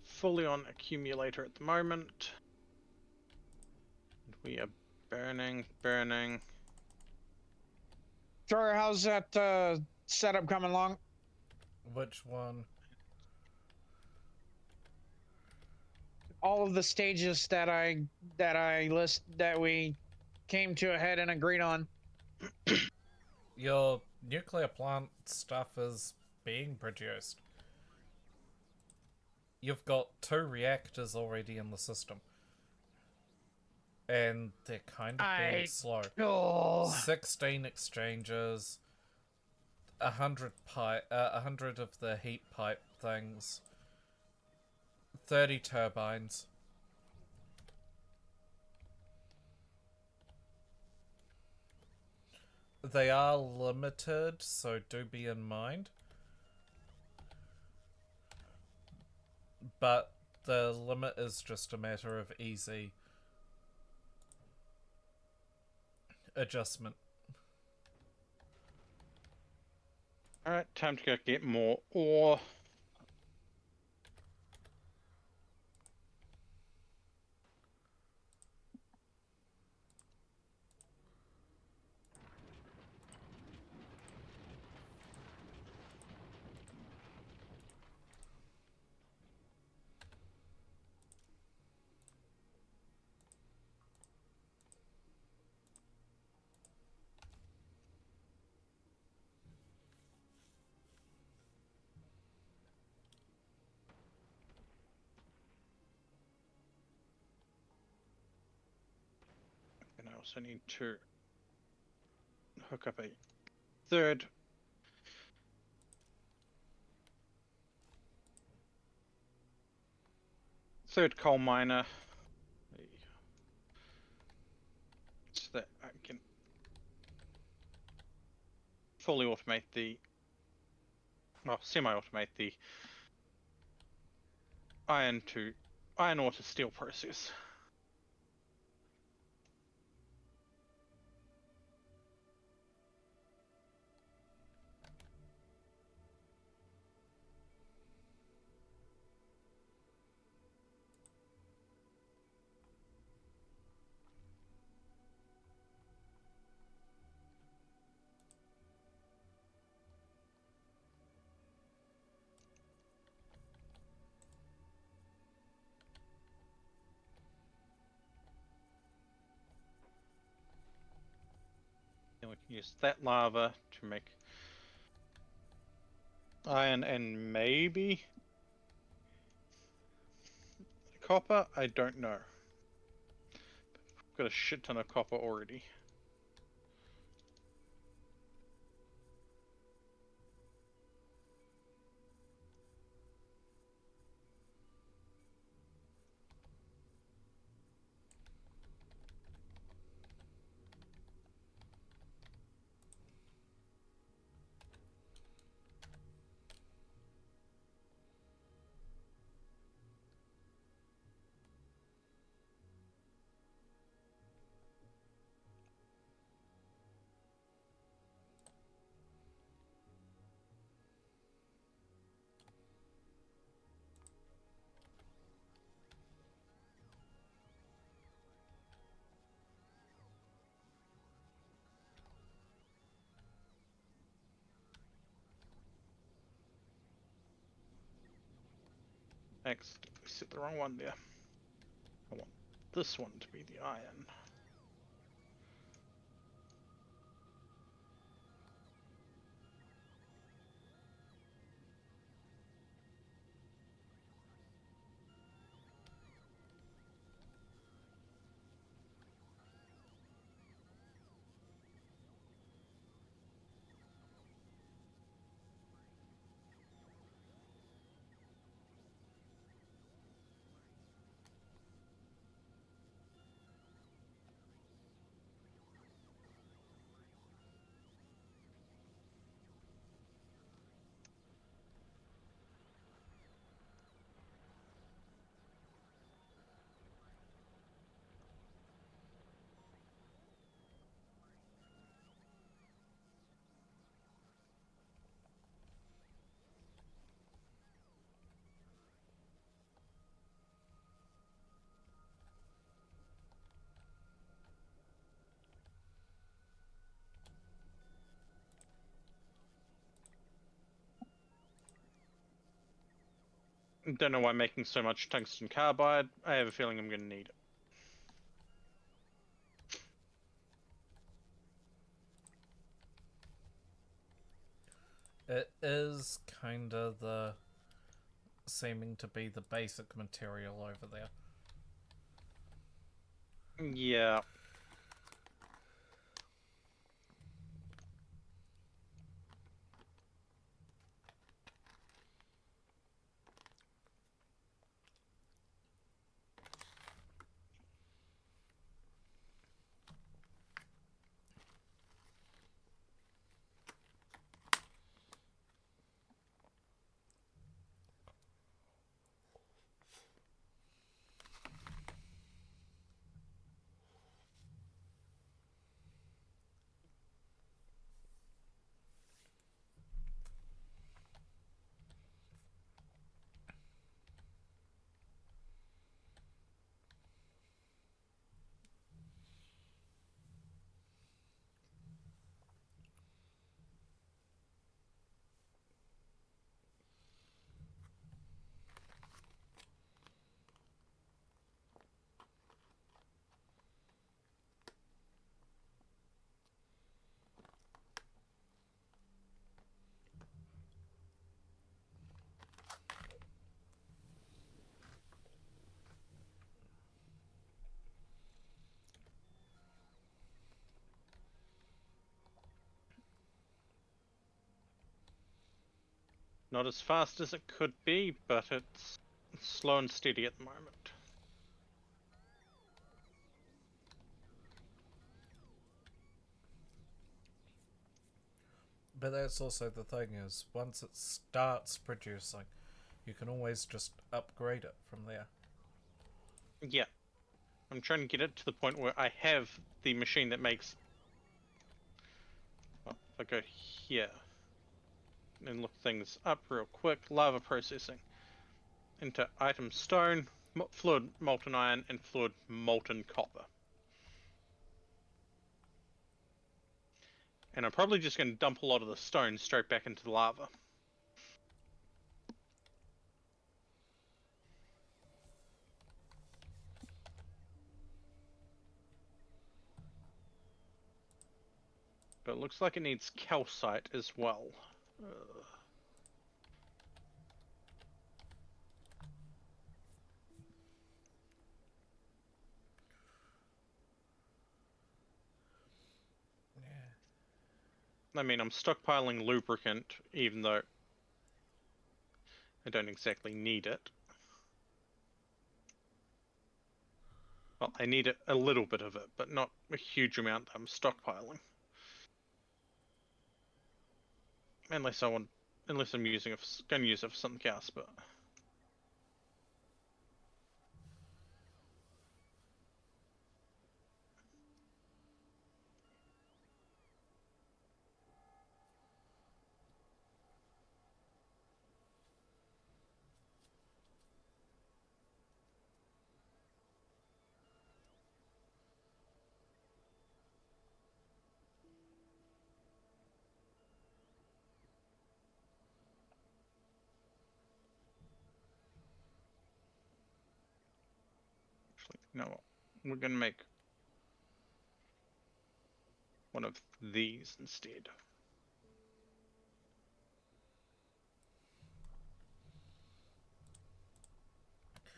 fully on accumulator at the moment. We are burning. Sure, how's that setup coming along? Which one? All of the stages that we came to a head and agreed on. Your nuclear plant stuff is being produced. You've got 2 reactors already in the system. And they're kind of being slow. Oh. 16 exchanges, 100 of the heat pipe things, 30 turbines. They are limited, so do be in mind. But the limit is just a matter of easy adjustment. Alright, time to go get more ore. And I also need to hook up a third coal miner so that I can fully automate semi-automate the iron ore to steel process. Then we can use that lava to make iron and maybe copper. I don't know. Got a shit ton of copper already. Next, I set the wrong one there. I want this one to be the iron. Don't know why I'm making so much tungsten carbide. I have a feeling I'm going to need it. It is kind of the seeming to be the basic material over there. Yeah. Not as fast as it could be, but it's slow and steady at the moment. But that's also the thing is, once it starts producing, you can always just upgrade it from there. Yeah. I'm trying to get it to the point where I have the machine that makes... Well, if I go here and look things up real quick, lava processing into item stone, fluid molten iron, and fluid molten copper. And I'm probably just going to dump a lot of the stone straight back into the lava. But it looks like it needs calcite as well. I mean, I'm stockpiling lubricant, even though I don't exactly need it. Well, I need a little bit of it, but not a huge amount I'm stockpiling. Unless I'm using it, going to use it for something else, but... Actually, you know what? We're going to make one of these instead.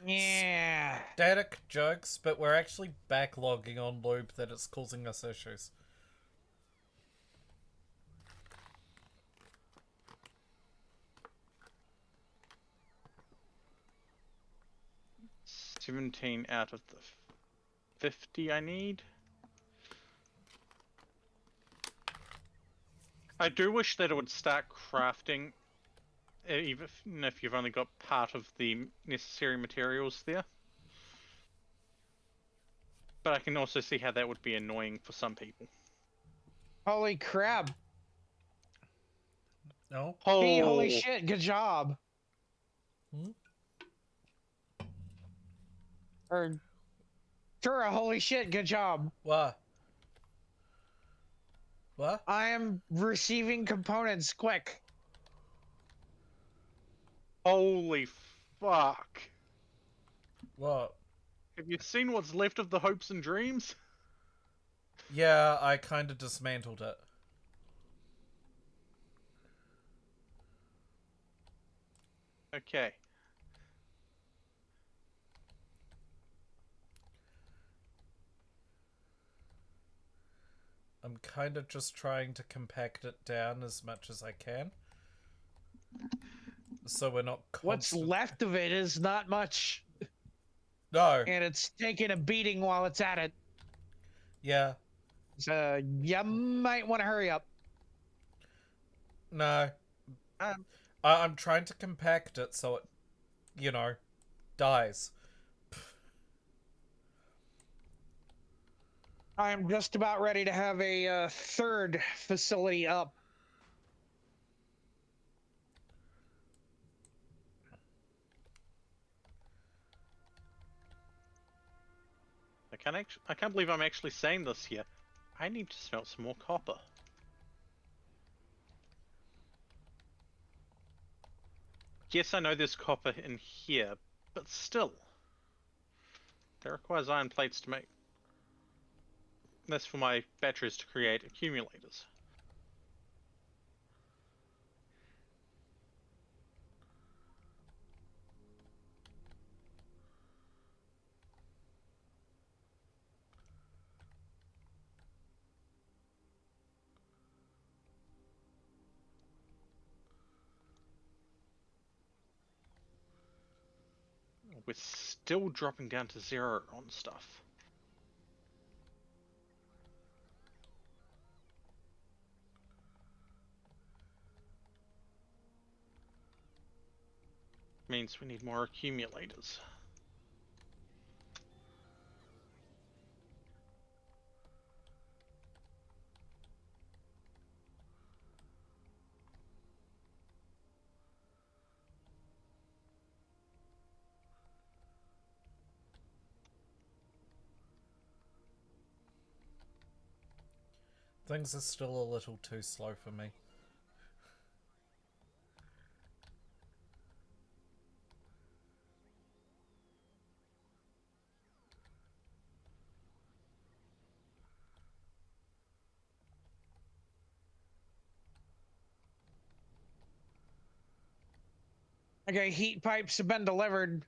Yeah. Static jokes, but we're actually backlogging on loop that it's causing us issues. $17 out of the 50 I need. I do wish that it would start crafting, even if you've only got part of the necessary materials there. But I can also see how that would be annoying for some people. Holy crap. No? Hey, holy shit, good job. Hmm? Or, sure, holy shit, good job. What? What? I am receiving components, quick. Holy fuck? What? Have you seen what's left of the hopes and dreams? Yeah, I kind of dismantled it. Okay. I'm kind of just trying to compact it down as much as I can. So we're not What's left of it is not much, No. and it's taking a beating while it's at it. Yeah. So you might want to hurry up. No. Um, I'm trying to compact it so it, dies. I'm just about ready to have a third facility up. I can't believe I'm actually saying this here. I need to smelt some more copper. Yes, I know there's copper in here, but still. That requires iron plates to make. That's for my batteries to create accumulators. We're still dropping down to 0 on stuff. Means we need more accumulators. Things are still a little too slow for me. Okay, heat pipes have been delivered.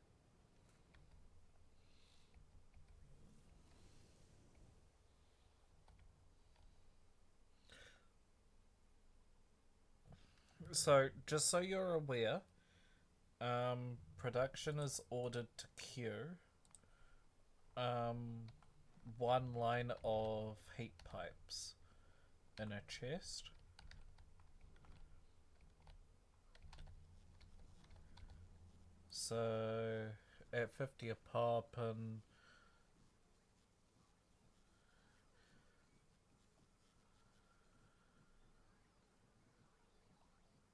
So, just so you're aware, production is ordered to queue. One line of heat pipes in a chest. So, at 50 a pop, and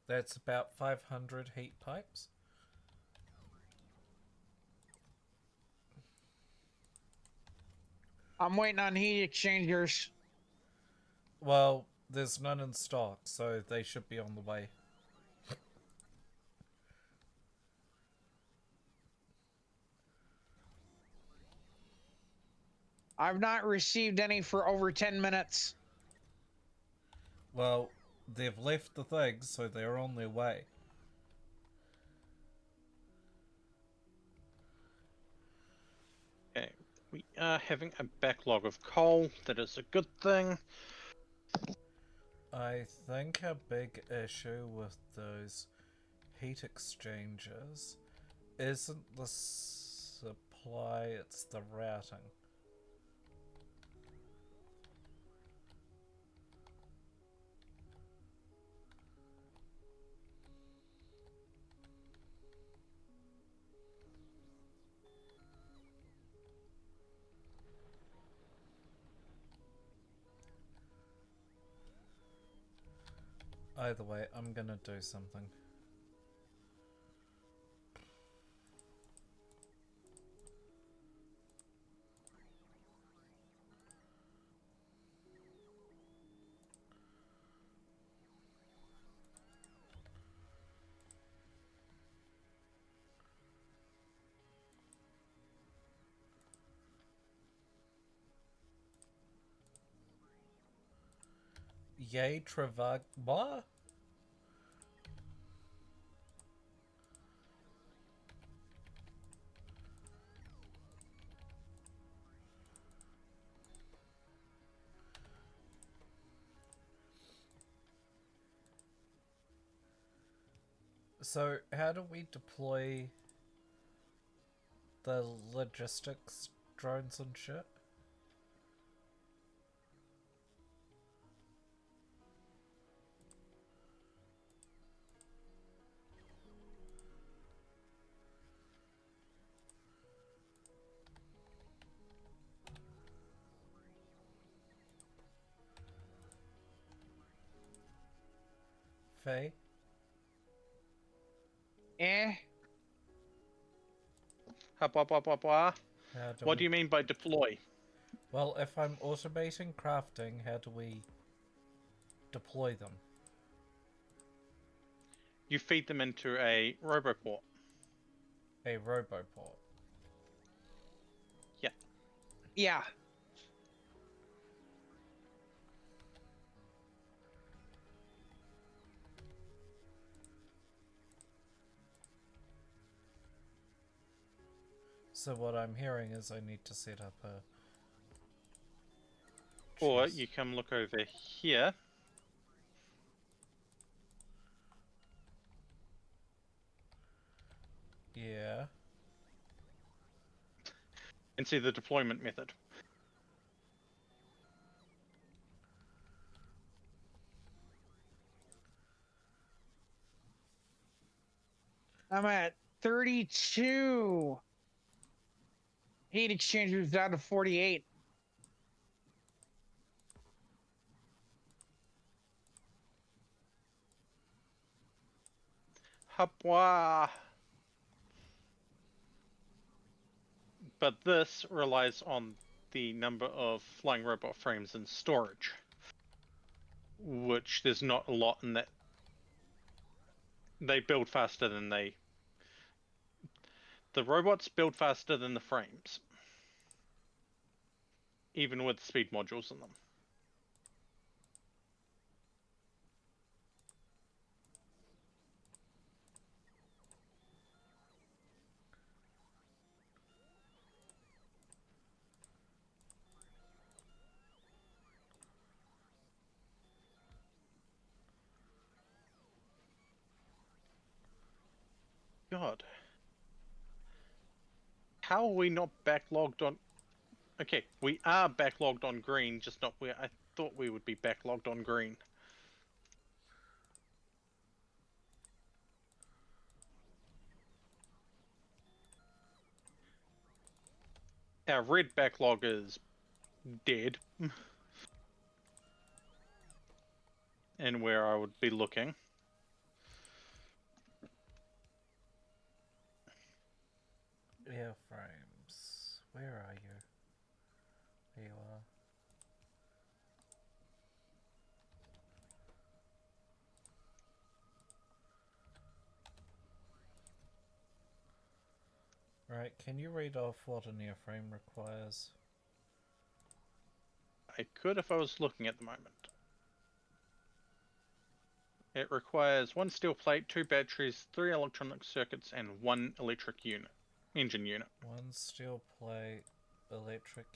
that's about 500 heat pipes. I'm waiting on heat exchangers. Well, there's none in stock, so they should be on the way. I've not received any for over 10 minutes. Well, they've left the thing, so they're on their way. Okay, we are having a backlog of coal. That is a good thing. I think a big issue with those heat exchangers isn't the supply, it's the routing. Either way, I'm gonna do something. Yay Travagma? So, how do we deploy the logistics drones and shit? Faye? Eh? What How do do we... you mean by deploy? Well, if I'm automating crafting, how do we deploy them? You feed them into a roboport. A roboport. Yeah. Yeah. So what I'm hearing is I need to set up a... Or Jeez. you come look over here. Yeah. And see the deployment method. I'm at 32. Heat exchangers down to 48. Hapwa. But this relies on the number of flying robot frames in storage, which there's not a lot in that. They build faster than they... The robots build faster than the frames, even with speed modules in them. God. How are we not backlogged on... Okay, we are backlogged on green, just not where I thought we would be backlogged on green. Our red backlog is dead. And where I would be looking. Airframes. Where are you? There you are. Right, can you read off what an airframe requires? I could if I was looking at the moment. It requires 1 steel plate, 2 batteries, 3 electronic circuits, and 1 electric engine unit. 1 steel plate, electric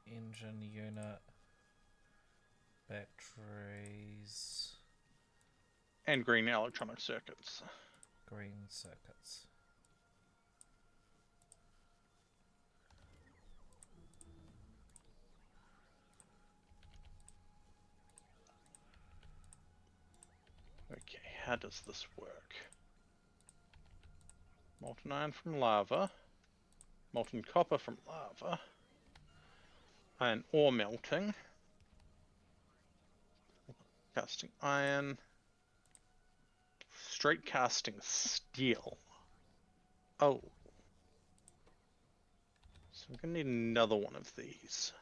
engine unit, batteries, And green electronic circuits. green circuits. Okay, how does this work? Molten iron from lava. Molten copper from lava. Iron ore melting. Casting iron. Straight casting steel. Oh. So I'm gonna need another one of these.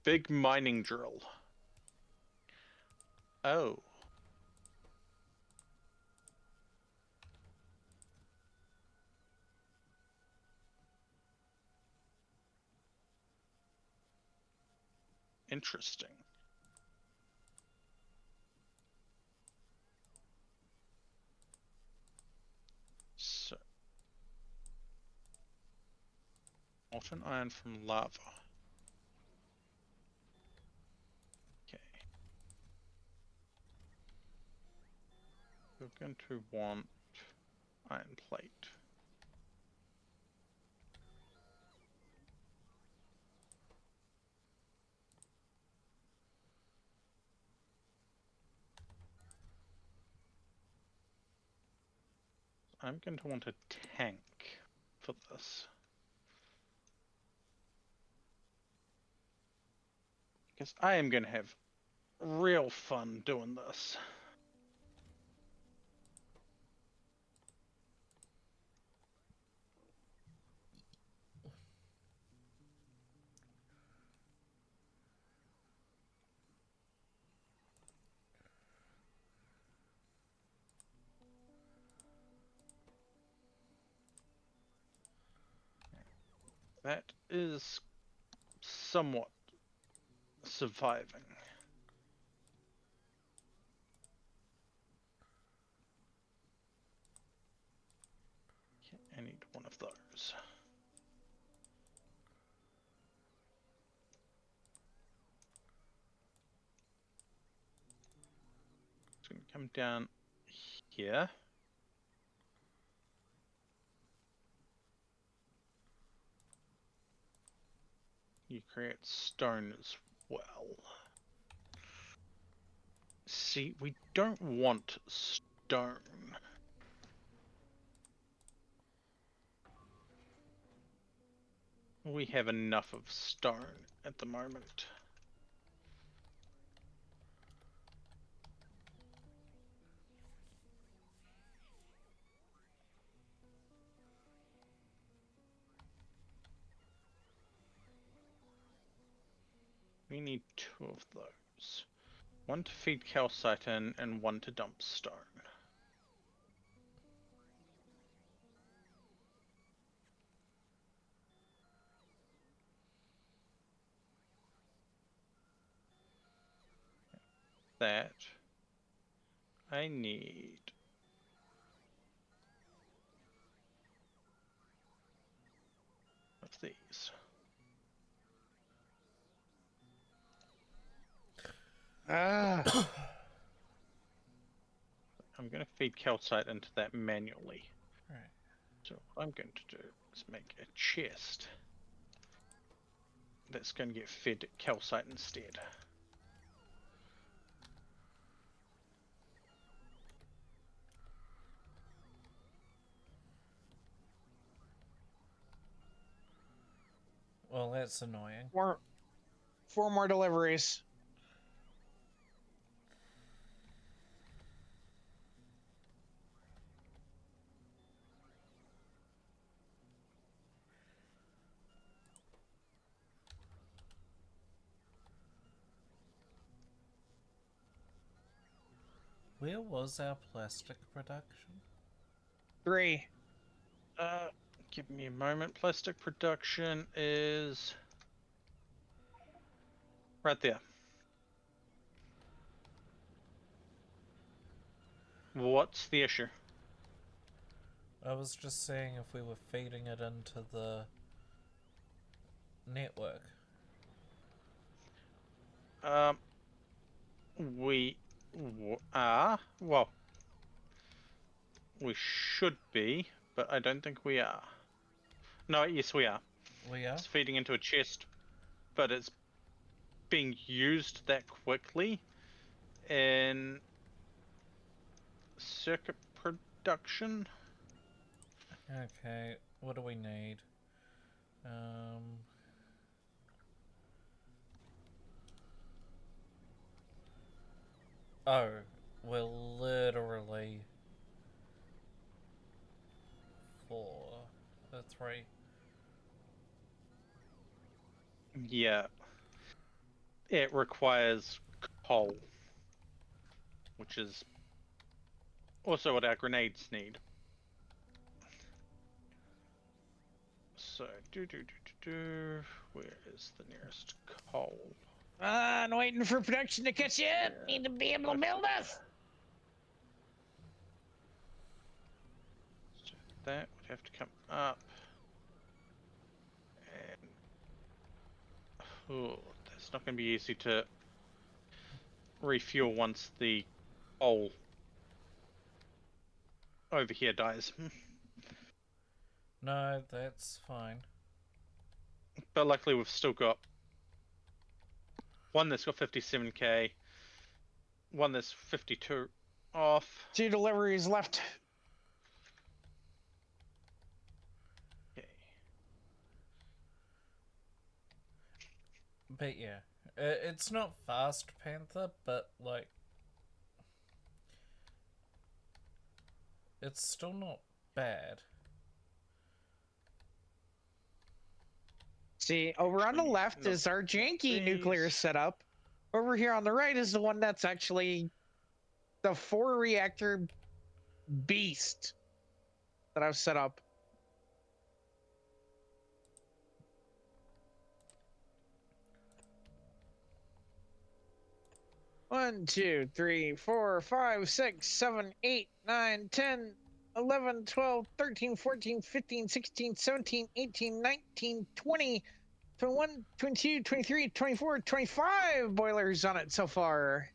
Big mining drill. Oh. Interesting. So, molten iron from lava. Okay. We're going to want iron plate. I'm going to want a tank for this. Because I am going to have real fun doing this. That is somewhat surviving. Okay, I need one of those. It's going to come down here. You create stone as well. See, we don't want stone. We have enough of stone at the moment. We need 2 of those. 1 to feed calcite in and 1 to dump stone. That I need of these. I'm going to feed calcite into that manually. Right. So what I'm going to do is make a chest that's going to get fed calcite instead. Well, that's annoying. Four more deliveries. Where was our plastic production? 3. Give me a moment. Plastic production is right there. What's the issue? I was just saying if we were feeding it into the network. We are. Well, we should be, but I don't think we are. No, yes, we are. We are? It's feeding into a chest, but it's being used that quickly in circuit production. Okay, what do we need? Oh, we're literally 3. Yeah. It requires coal, which is also what our grenades need. So, where is the nearest coal? I'm waiting for production to catch up. Need to be able to build us. So that would have to come up. And oh, that's not going to be easy to refuel once the coal over here dies. No, that's fine. But luckily we've still got one that's got 57k, one that's 52 off. 2 deliveries left. Okay. But yeah, it's not fast, Panther, but like, it's still not bad. See, over on the Actually, left not is our janky these. nuclear setup. Over here on the right is the one that's actually the 4-reactor beast that I've set up. One, 2, 3, 4, 5, 6, 7, 8, 9, 10, 11, 12, 13, 14, 15, 16, 17, 18, 19, 20, 21, 22, 23, 24, 25 boilers on it so far.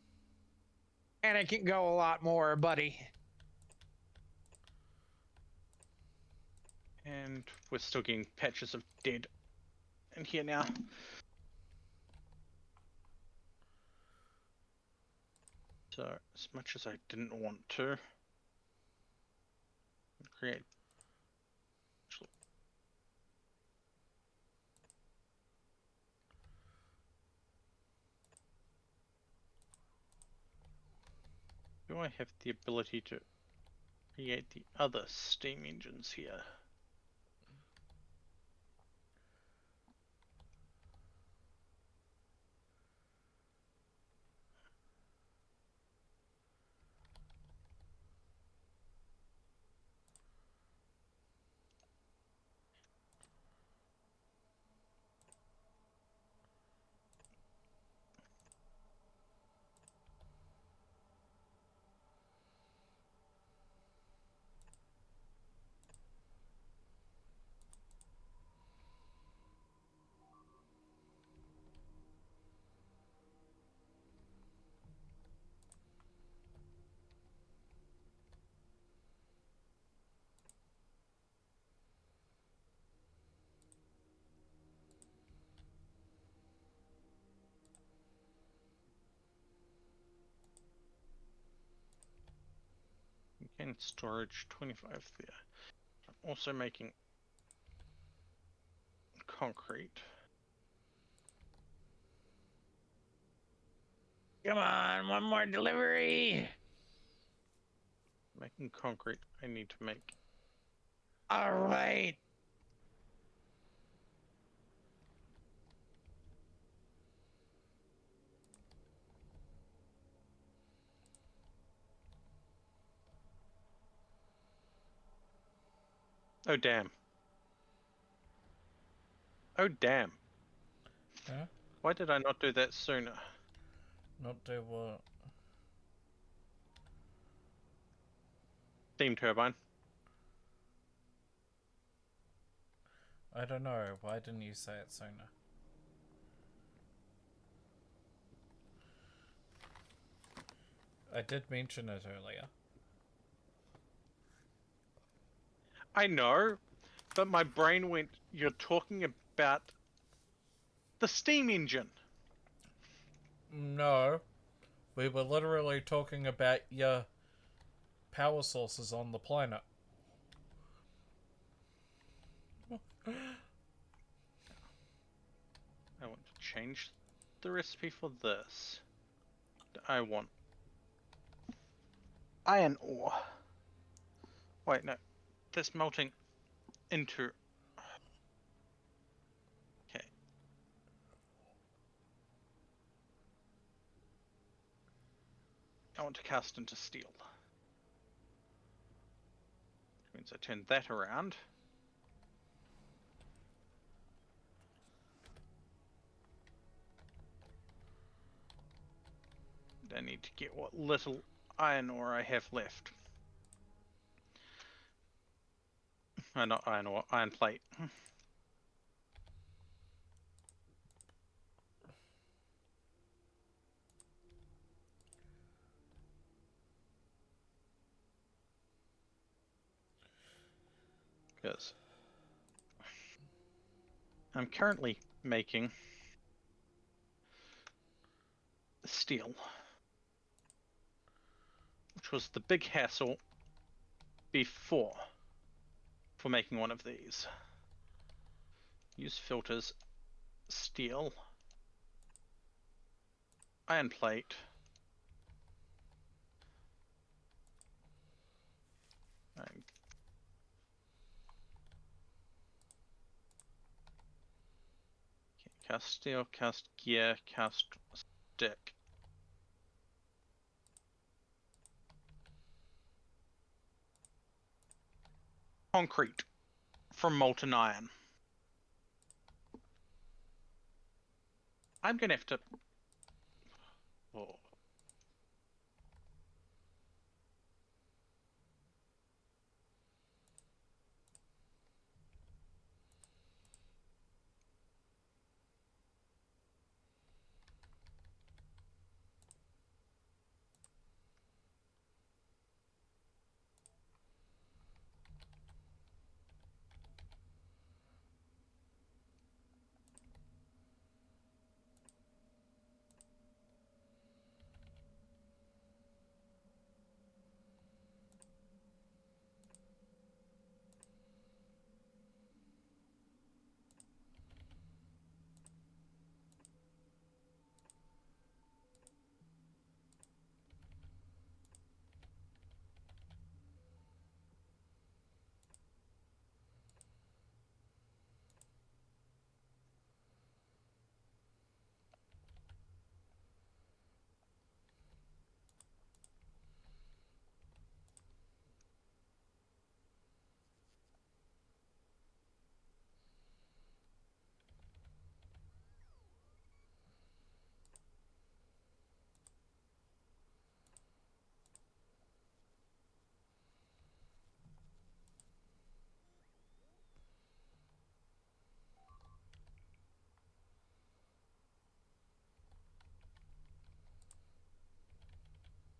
And it can go a lot more, buddy. And we're still getting patches of dead in here now. So, as much as I didn't want to create. Do I have the ability to create the other steam engines here? Again, storage 25 there. I'm also making concrete. Come on, one more delivery. Making concrete, I need to make. All right. Oh damn. Oh damn. Huh? Why did I not do that sooner? Not do what? Steam turbine. I don't know. Why didn't you say it sooner? I did mention it earlier. I know, but my brain went, you're talking about the steam engine. No. We were literally talking about your power sources on the planet. I want to change the recipe for this. I want iron ore. Wait, no. That's melting into... Okay. I want to cast into steel. Which means I turn that around. I need to get what little iron ore I have left. Not iron ore, iron plate. Because I'm currently making steel, which was the big hassle before for making one of these. Use filters, steel, iron plate, and cast steel, cast gear, cast stick. Concrete from molten iron. I'm gonna have to. Oh.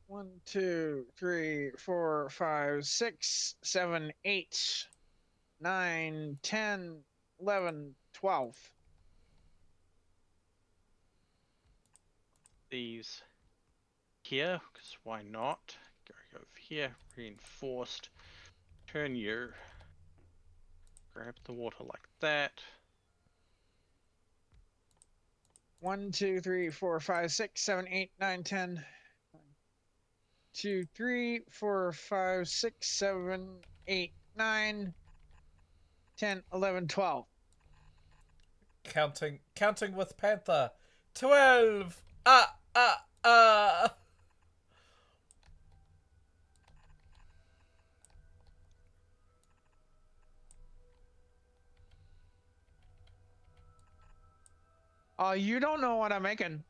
One, two, three, four, five, 6, 7, 8, 9, 10, 11, 12. These here, because why not? Go over here, reinforced. Turn you. Grab the water like that. 1, 2, 3, 4, 5, 6, 7, 8, 9, 10. 2, 3, 4, 5, 6, 7, 8, 9, 10, 11, 12. Counting with Panther. 12. Ah, ah, ah. You don't know what I'm making.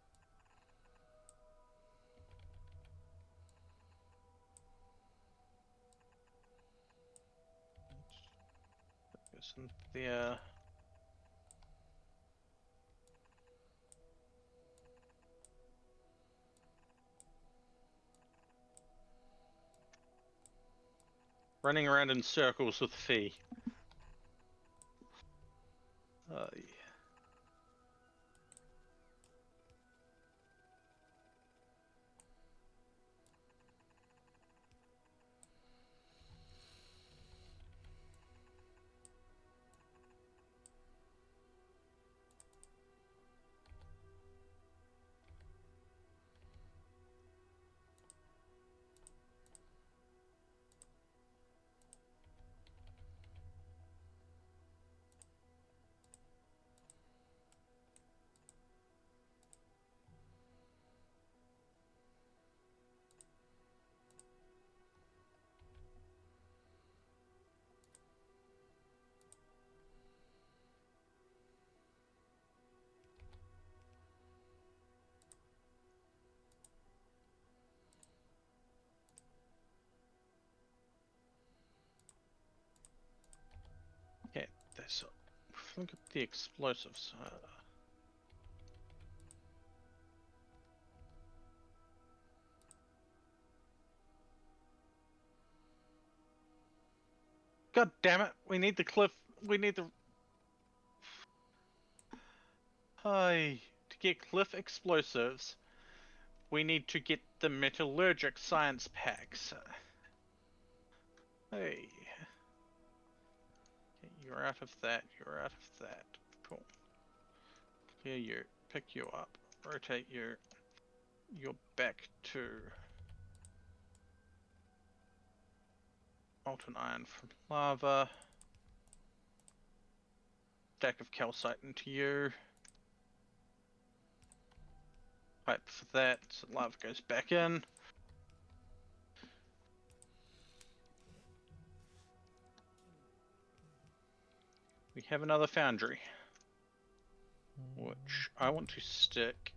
Isn't there? Running around in circles with Fee. Yeah. So, look at the explosives. God damn it! We need the cliff. We need the. Hi. To get cliff explosives, we need to get the metallurgic science packs. Hey. Okay, you're out of that. You're out of that. Cool. Clear you. Pick you up. Rotate you. You're back to molten iron from lava. Stack of calcite into you. Pipe for that, so lava goes back in. We have another foundry, which I want to stick.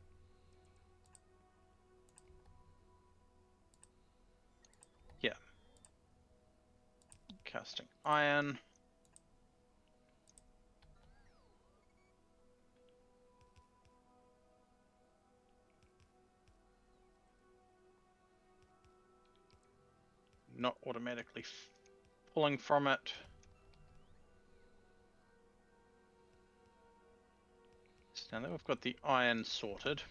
Yeah. Casting iron. Not automatically pulling from it. So now that we've got the iron sorted.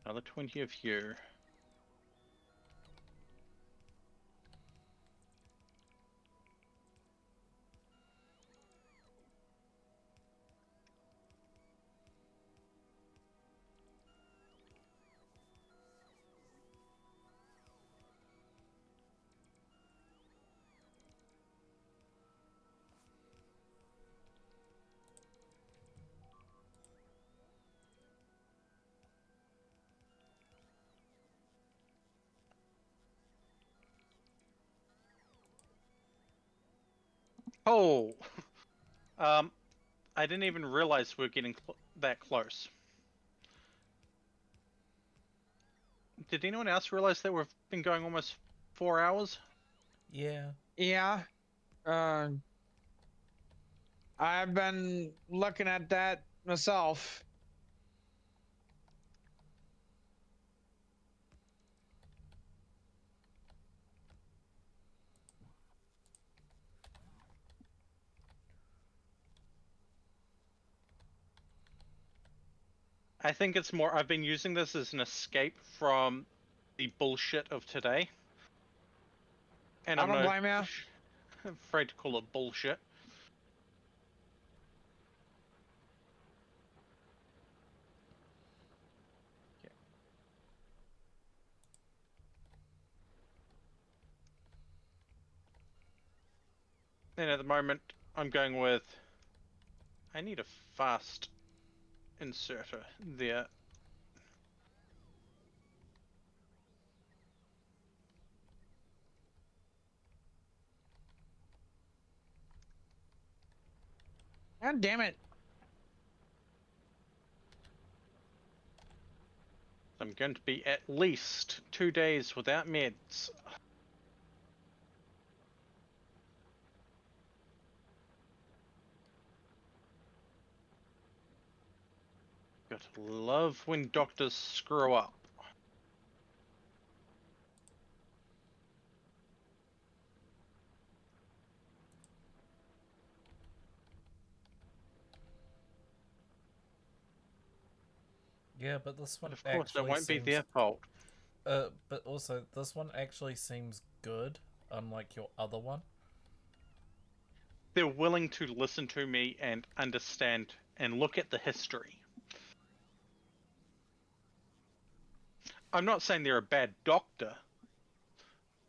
Another 20 of you. Oh! I didn't even realize we were getting that close. Did anyone else realize that we've been going almost 4 hours? Yeah. Yeah. I've been looking at that myself. I think it's more, I've been using this as an escape from the bullshit of today. And I I'm don't not blame you. afraid to call it bullshit. And at the moment, I'm going with, I need a fast inserter there. God damn it. I'm going to be at least 2 days without meds. Gotta love when doctors screw up. Yeah, but this one But of course, it actually won't be seems. their fault. But also, this one actually seems good, unlike your other one. They're willing to listen to me and understand and look at the history. I'm not saying they're a bad doctor.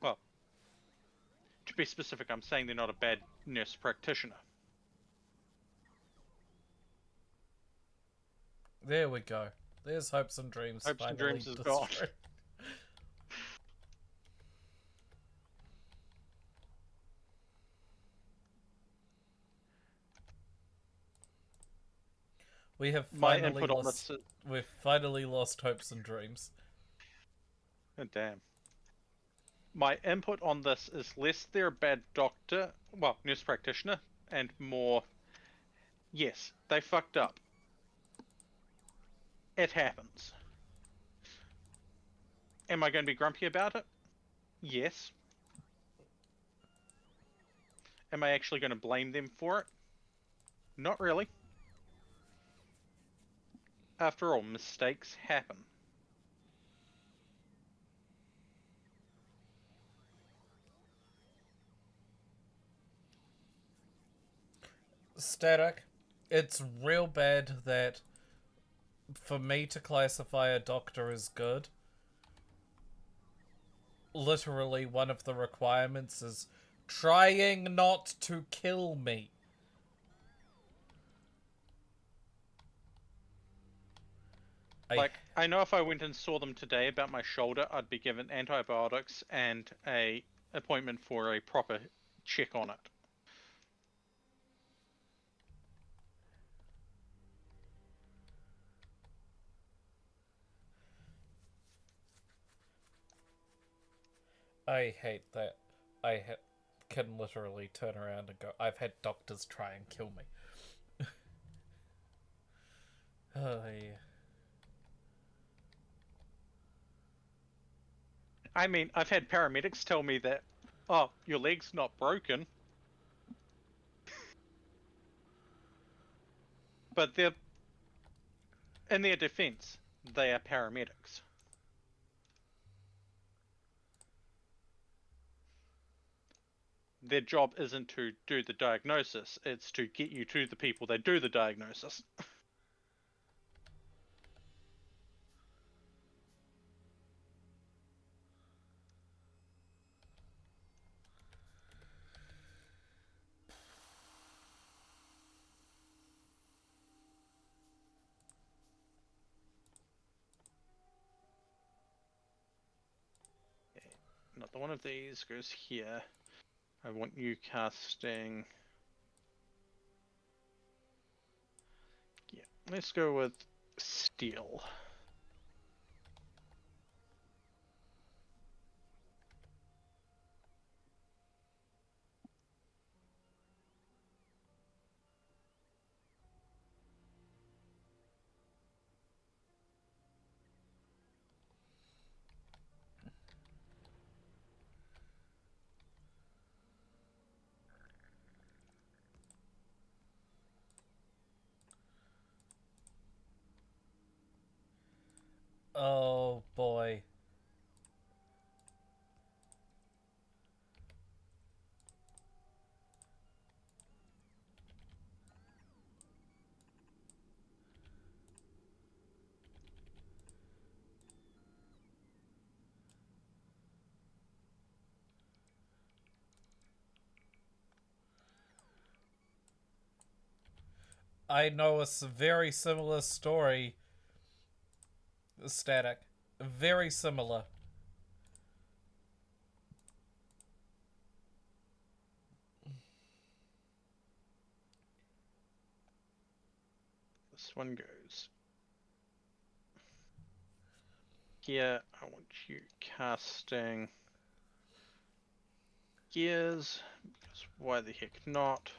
Well, to be specific, I'm saying they're not a bad nurse practitioner. There we go. There's hopes and dreams. Hopes and finally dreams is gone. destroyed. We have My finally input on lost. this. We've finally lost hopes and dreams. Oh, damn. My input on this is less they're a bad doctor, well, nurse practitioner, and more, yes, they fucked up. It happens. Am I going to be grumpy about it? Yes. Am I actually going to blame them for it? Not really. After all, mistakes happen. Static. It's real bad that for me to classify a doctor as good, literally one of the requirements is trying not to kill me. Like, I know if I went and saw them today about my shoulder, I'd be given antibiotics and a appointment for a proper check on it. I hate that. Can literally turn around and go, I've had doctors try and kill me. Oh, yeah. I mean, I've had paramedics tell me that, oh, your leg's not broken. But they're, in their defense, they are paramedics. Their job isn't to do the diagnosis, it's to get you to the people that do the diagnosis. Another one of these goes here. I want you casting... Yeah, let's go with steel. Oh boy. I know a very similar story. Static. Very similar. This one goes here. I want you casting gears, because why the heck not?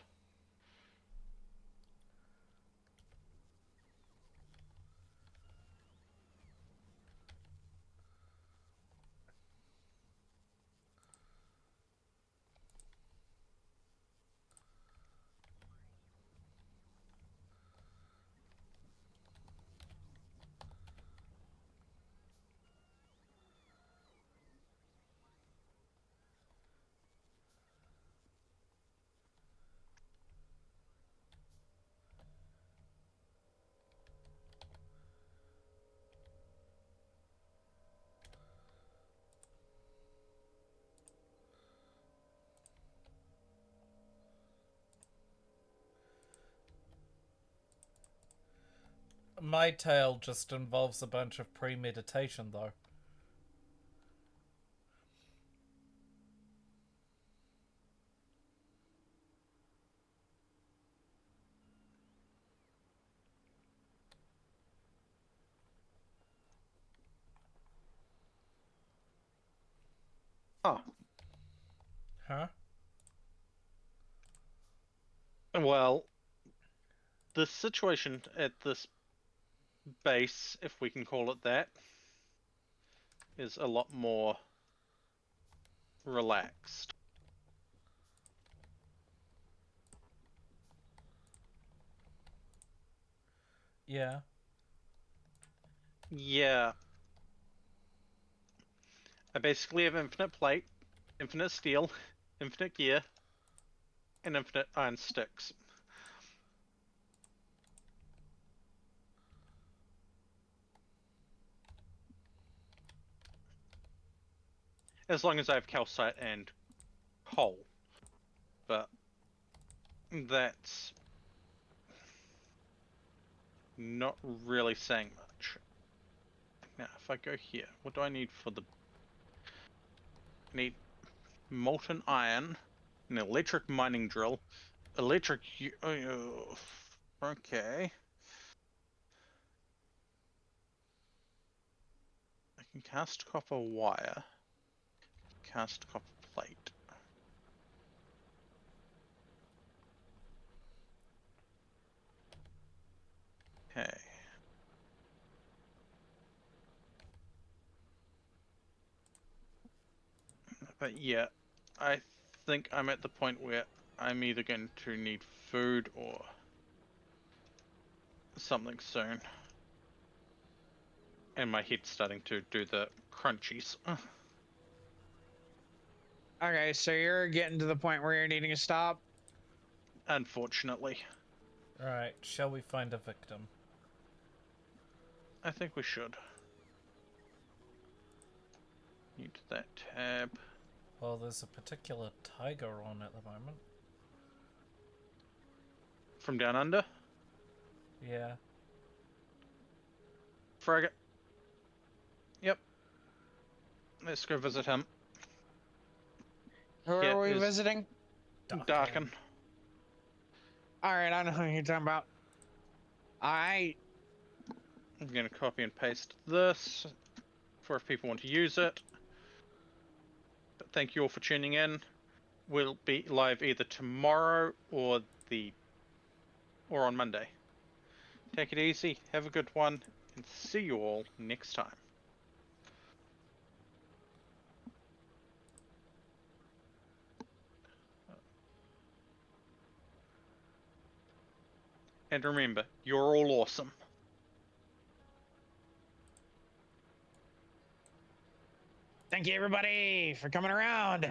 My tale just involves a bunch of premeditation, though. Oh, Huh? well, the situation at this base, if we can call it that, is a lot more relaxed. Yeah. Yeah, I basically have infinite plate, infinite steel, infinite gear, and infinite iron sticks. As long as I have calcite and coal. But that's not really saying much. Now, if I go here, what do I need for the... I need molten iron, an electric mining drill, electric... okay. I can cast copper wire, cast copper plate. Okay. But yeah, I think I'm at the point where I'm either going to need food or something soon. And my head's starting to do the crunchies. Okay, so you're getting to the point where you're needing to stop. Unfortunately. Alright, shall we find a victim? I think we should. Need that tab. Well, there's a particular tiger on at the moment. From down under? Yeah. Fraggot. Yep. Let's go visit him. Who Here are we is visiting? Darken. All right, I know who you're talking about. All right. I'm going to copy and paste this for if people want to use it. But thank you all for tuning in. We'll be live either tomorrow or on Monday. Take it easy, have a good one, and see you all next time. And remember, you're all awesome. Thank you, everybody, for coming around.